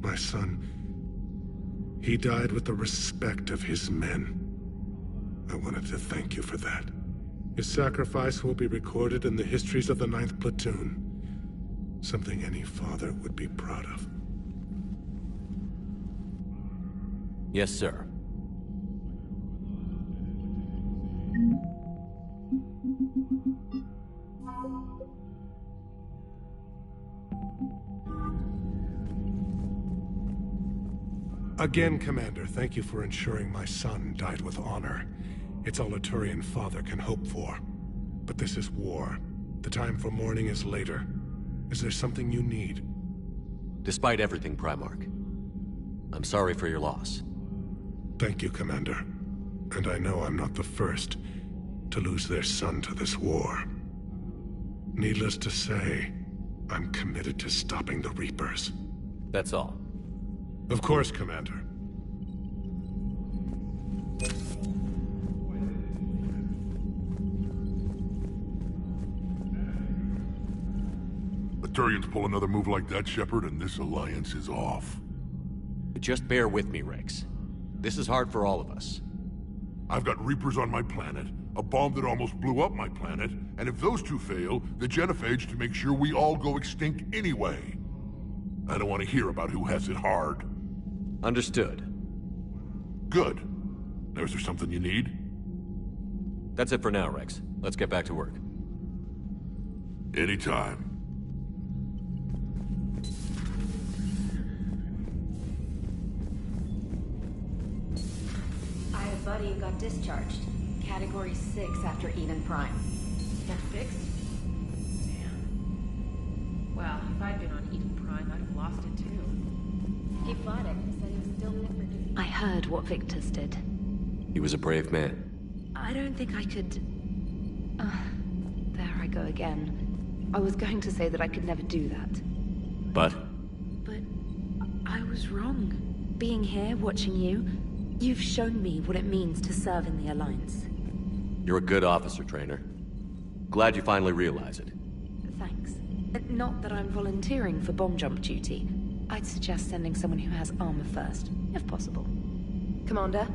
My son, he died with the respect of his men. I wanted to thank you for that. His sacrifice will be recorded in the histories of the 9th Platoon. Something any father would be proud of. Yes, sir. Again, Commander, thank you for ensuring my son died with honor. It's all a Turian father can hope for. But this is war. The time for mourning is later. Is there something you need? Despite everything, Primarch, I'm sorry for your loss. Thank you, Commander. And I know I'm not the first to lose their son to this war. Needless to say, I'm committed to stopping the Reapers. That's all. Of course, Commander. The Turians pull another move like that, Shepard, and this alliance is off. Just bear with me, Rex. This is hard for all of us. I've got Reapers on my planet, a bomb that almost blew up my planet, and if those two fail, the genophage to make sure we all go extinct anyway. I don't want to hear about who has it hard. Understood. Good. Now, is there something you need? That's it for now, Rex. Let's get back to work. Anytime. I have a buddy who got discharged. Category 6 after Eden Prime. Got fixed? Damn. Well, if I'd been on Eden Prime, I'd have lost it too. He fought it. He said he was still fit for duty. I heard what Victor's did. He was a brave man. I don't think I could... there I go again. I was going to say that I could never do that. But? But I was wrong. Being here, watching you, you've shown me what it means to serve in the Alliance. You're a good officer, Trainer. Glad you finally realize it. Thanks. Not that I'm volunteering for bomb jump duty. I'd suggest sending someone who has armor first, if possible. Commander?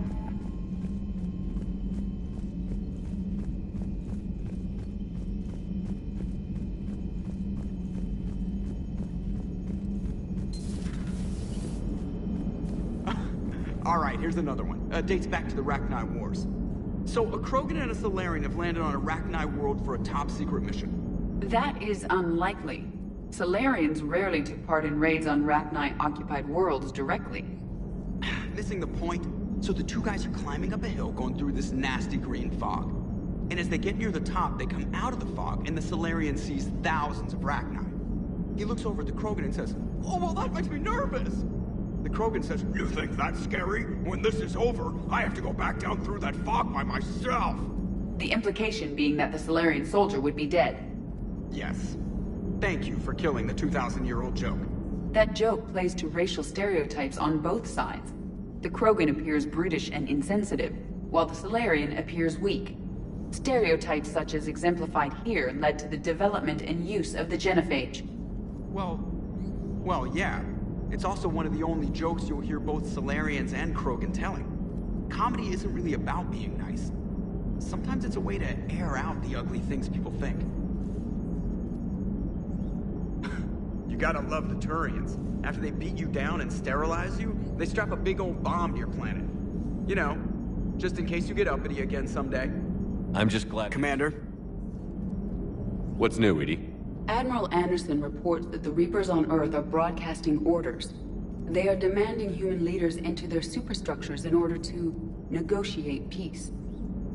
Alright, here's another one. Dates back to the Rachni Wars. So, a Krogan and a Solarian have landed on a Rachni world for a top-secret mission. That is unlikely. Solarians rarely took part in raids on Rachni-occupied worlds directly. Missing the point? So the two guys are climbing up a hill going through this nasty green fog. And as they get near the top, they come out of the fog, and the Solarian sees thousands of Rachni. He looks over at the Krogan and says, "Oh, well, that makes me nervous!" The Krogan says, "You think that's scary? When this is over, I have to go back down through that fog by myself!" The implication being that the Solarian soldier would be dead. Yes. Thank you for killing the 2,000-year-old joke. That joke plays to racial stereotypes on both sides. The Krogan appears brutish and insensitive, while the Solarian appears weak. Stereotypes such as exemplified here led to the development and use of the genophage. Well, yeah. It's also one of the only jokes you'll hear both Solarians and Krogan telling. Comedy isn't really about being nice. Sometimes it's a way to air out the ugly things people think. You gotta love the Turians. After they beat you down and sterilize you, they strap a big old bomb to your planet. You know, just in case you get uppity again someday. I'm just glad... Commander? What's new, Edie? Admiral Anderson reports that the Reapers on Earth are broadcasting orders. They are demanding human leaders enter their superstructures in order to negotiate peace.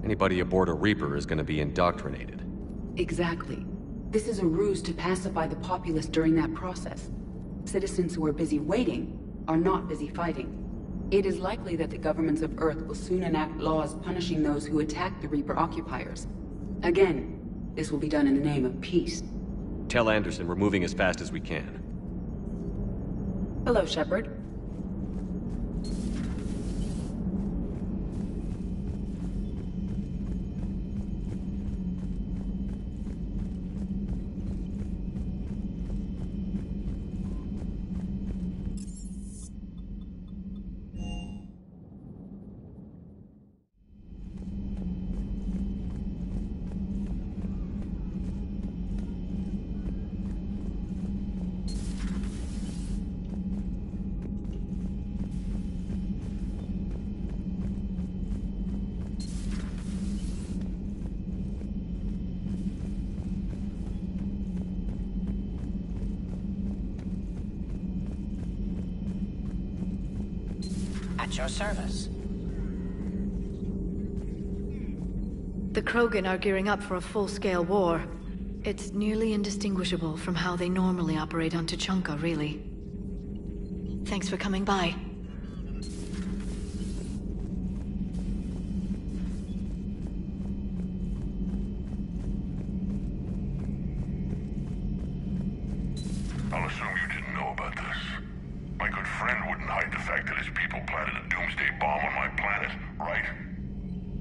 Anybody aboard a Reaper is going to be indoctrinated. Exactly. This is a ruse to pacify the populace during that process. Citizens who are busy waiting are not busy fighting. It is likely that the governments of Earth will soon enact laws punishing those who attack the Reaper occupiers. Again, this will be done in the name of peace. Tell Anderson we're moving as fast as we can. Hello, Shepard. At your service. The Krogan are gearing up for a full-scale war. It's nearly indistinguishable from how they normally operate on Tuchanka, really. Thanks for coming by. I'll assume you didn't know about this. My good friend wouldn't hide the fact that his people planted a doomsday bomb on my planet, right?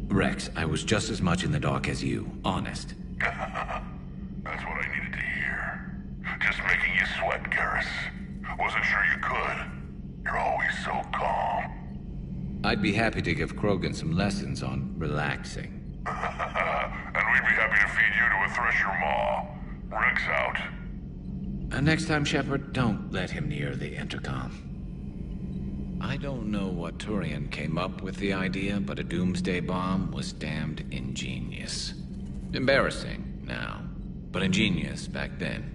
Rex, I was just as much in the dark as you, honest. That's what I needed to hear. Just making you sweat, Garrus. Wasn't sure you could. You're always so calm. I'd be happy to give Krogan some lessons on relaxing. And we'd be happy to feed you to a Thresher Maw. Rex out. Next time, Shepard, don't let him near the intercom. I don't know what Turian came up with the idea, but a doomsday bomb was damned ingenious. Embarrassing now, but ingenious back then.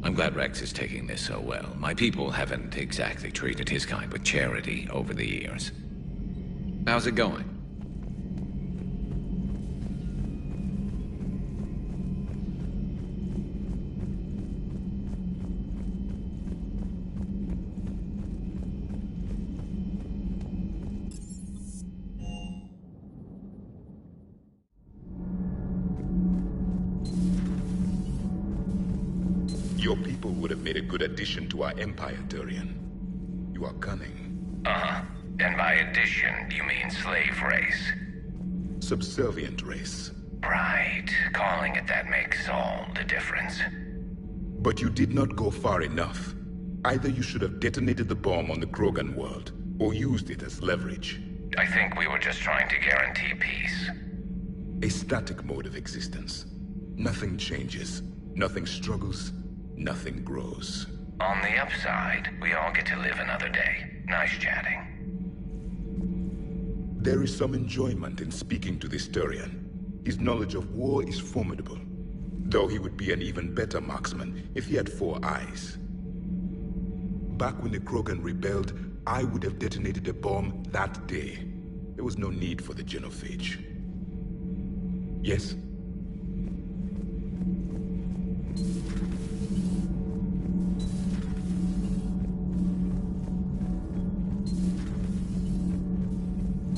I'm glad Rex is taking this so well. My people haven't exactly treated his kind with charity over the years. How's it going? Your people would have made a good addition to our empire, Turian. You are cunning. Uh-huh. And by addition, you mean slave race? Subservient race. Right. Calling it that makes all the difference. But you did not go far enough. Either you should have detonated the bomb on the Krogan world, or used it as leverage. I think we were just trying to guarantee peace. A static mode of existence. Nothing changes, nothing struggles, nothing grows. On the upside, we all get to live another day. Nice chatting. There is some enjoyment in speaking to this Turian. His knowledge of war is formidable, though he would be an even better marksman if he had 4 eyes. Back when the Krogan rebelled, I would have detonated a bomb that day. There was no need for the genophage. Yes?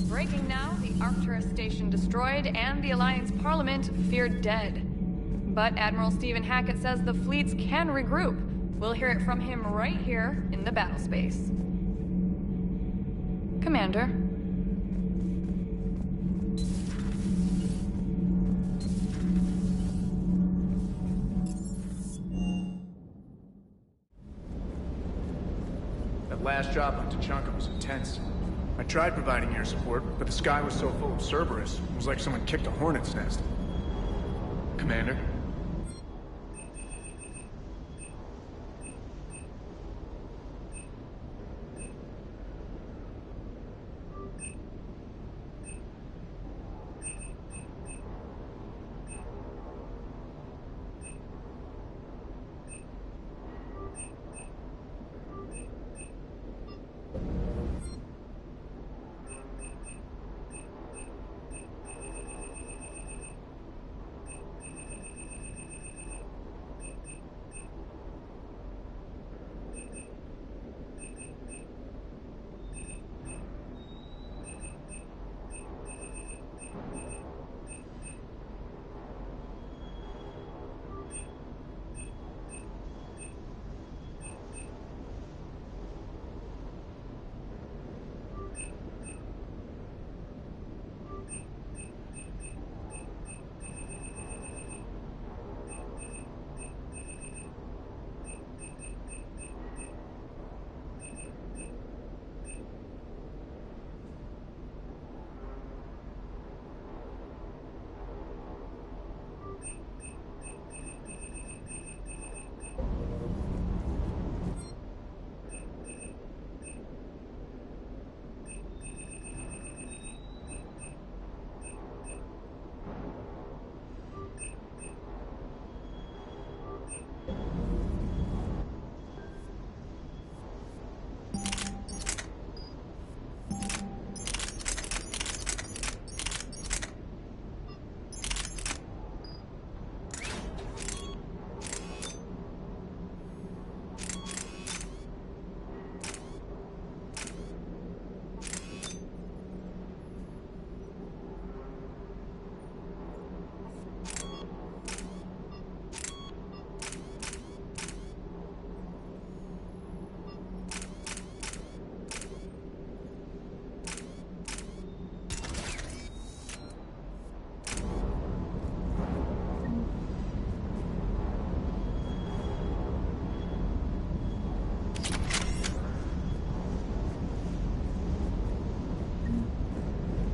Breaking now, the Arcturus station destroyed and the Alliance Parliament feared dead. But Admiral Stephen Hackett says the fleets can regroup. We'll hear it from him right here in the battle space. Commander. That last job on Tachanka was intense. I tried providing air support, but the sky was so full of Cerberus, it was like someone kicked a hornet's nest. Commander?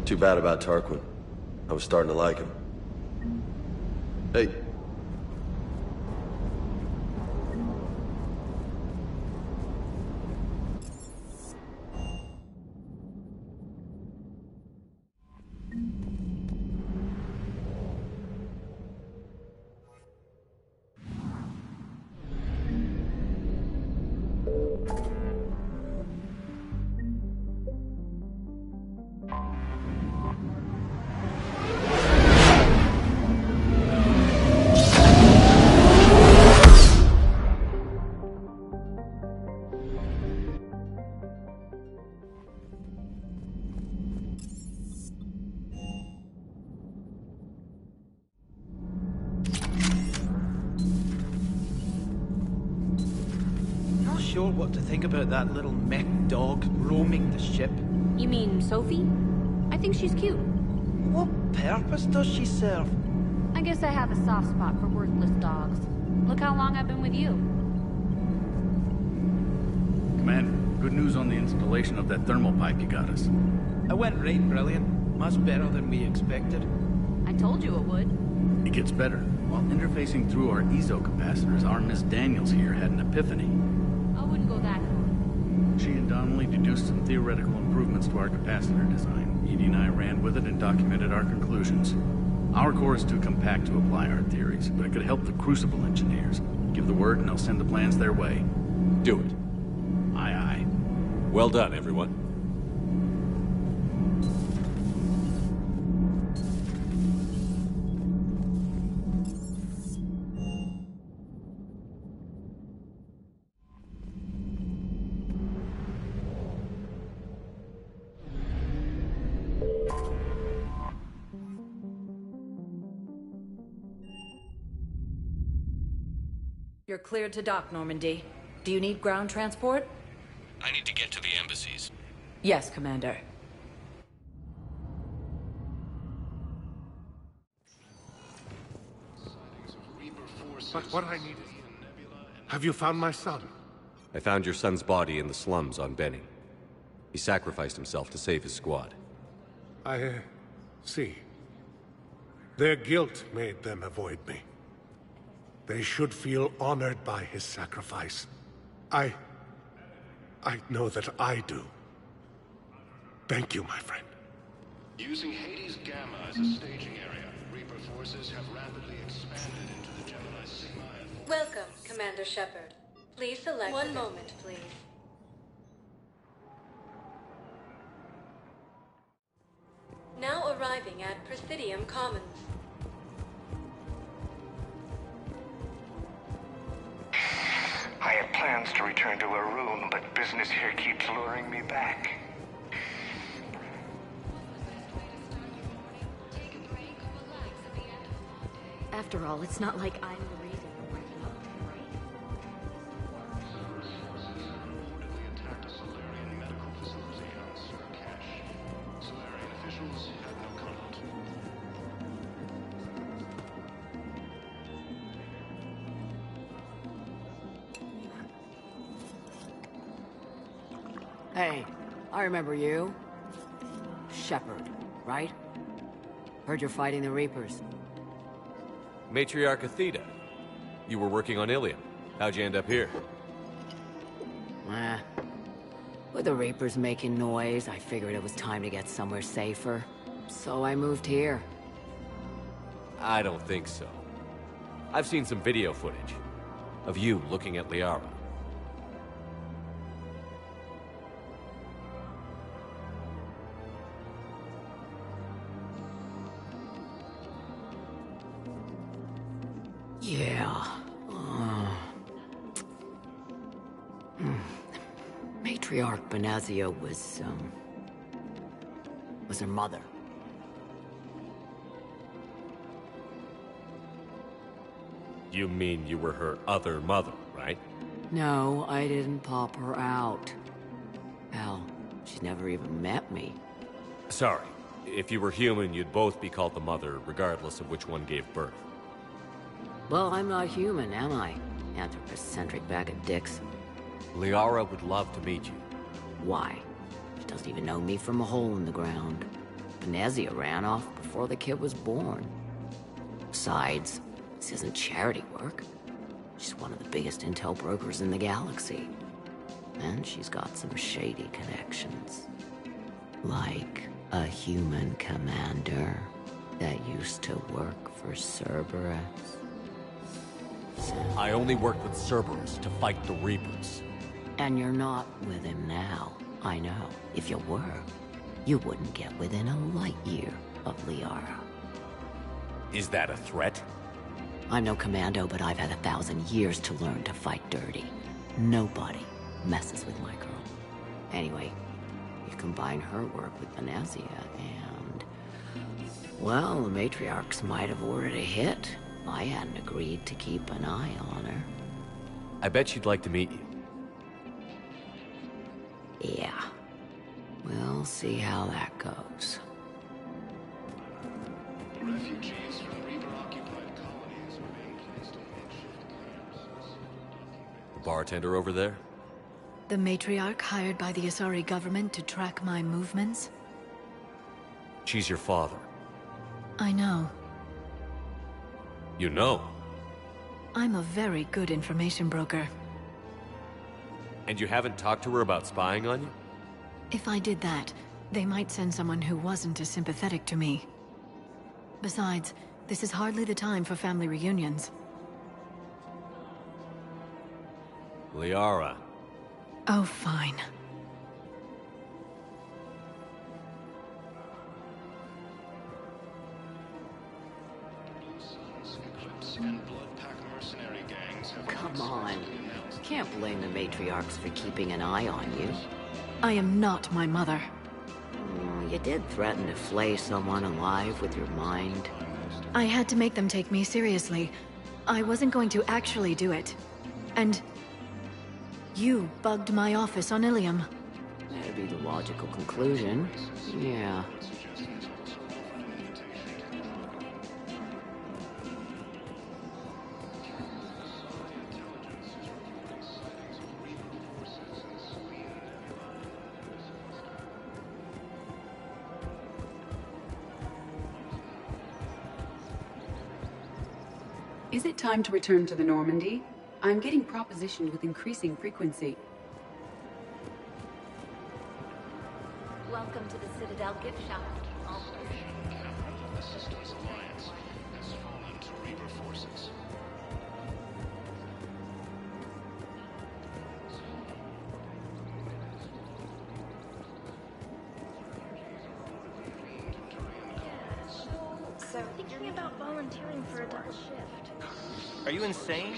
Too bad about Tarquin. I was starting to like him. Hey. Sure what to think about that little mech dog roaming the ship. You mean Sophie? I think she's cute. What purpose does she serve? I guess I have a soft spot for worthless dogs. Look how long I've been with you. Commander, good news on the installation of that thermal pipe you got us. It went right brilliant. Much better than we expected. I told you it would. It gets better. While interfacing through our ESO capacitors, our Miss Daniels here had an epiphany. I wouldn't go that far. She and Donnelly deduced some theoretical improvements to our capacitor design. Edie and I ran with it and documented our conclusions. Our core is too compact to apply our theories, but it could help the Crucible engineers. Give the word and they'll send the plans their way. Do it. Aye, aye. Well done, everyone. You're cleared to dock, Normandy. Do you need ground transport? I need to get to the embassies. Yes, Commander. But what I needed... Have you found my son? I found your son's body in the slums on Benning. He sacrificed himself to save his squad. I see. Their guilt made them avoid me. They should feel honored by his sacrifice. I know that I do. Thank you, my friend. Using Hades Gamma as a staging area, Reaper forces have rapidly expanded into the Gemini Sigma and... Welcome, Commander Shepard. Please select... One moment, please. Now arriving at Presidium Commons. I had plans to return to Arun, but business here keeps luring me back. After all, it's not like I'm the reason we're breaking up, Reportedly attacked a Solarian medical facility on Sir Cash. Solarian officials have no comment. Hey, I remember you. Shepard, right? Heard you're fighting the Reapers. Matriarch Athena, you were working on Ilium. How'd you end up here? With the Reapers making noise, I figured it was time to get somewhere safer. So I moved here. I don't think so. I've seen some video footage of you looking at Liara. Yeah. Matriarch Benazia was her mother. You mean you were her other mother, right? No, I didn't pop her out. Hell, she's never even met me. Sorry. If you were human, you'd both be called the mother, regardless of which one gave birth. Well, I'm not human, am I? Anthropocentric bag of dicks. Liara would love to meet you. Why? She doesn't even know me from a hole in the ground. Benazia ran off before the kid was born. Besides, this isn't charity work. She's one of the biggest intel brokers in the galaxy. And she's got some shady connections. Like a human commander that used to work for Cerberus. I only worked with Cerberus to fight the Reapers. And you're not with him now. I know. If you were, you wouldn't get within a light year of Liara. Is that a threat? I'm no commando, but I've had 1,000 years to learn to fight dirty. Nobody messes with my girl. Anyway, you combine her work with Benazia and... well, the matriarchs might have ordered a hit. I hadn't agreed to keep an eye on her. I bet she'd like to meet you. Yeah. We'll see how that goes. Refugees from Reaper-occupied colonies are being placed on makeshift camps. bartender over there? The matriarch hired by the Asari government to track my movements? She's your father. I know. You know? I'm a very good information broker. And you haven't talked to her about spying on you? If I did that, they might send someone who wasn't as sympathetic to me. Besides, this is hardly the time for family reunions. Liara. Oh, fine. Come on. You can't blame the matriarchs for keeping an eye on you. I am not my mother. You did threaten to flay someone alive with your mind. I had to make them take me seriously. I wasn't going to actually do it. And... you bugged my office on Ilium. That'd be the logical conclusion. Yeah. Is it time to return to the Normandy? I'm getting propositioned with increasing frequency. Welcome to the Citadel gift shop. The Systems Alliance has fallen to Reaper forces. So, thinking about volunteering for a double shift. Are you insane?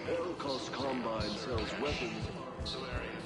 Elkos Combine sells weapons. Solarian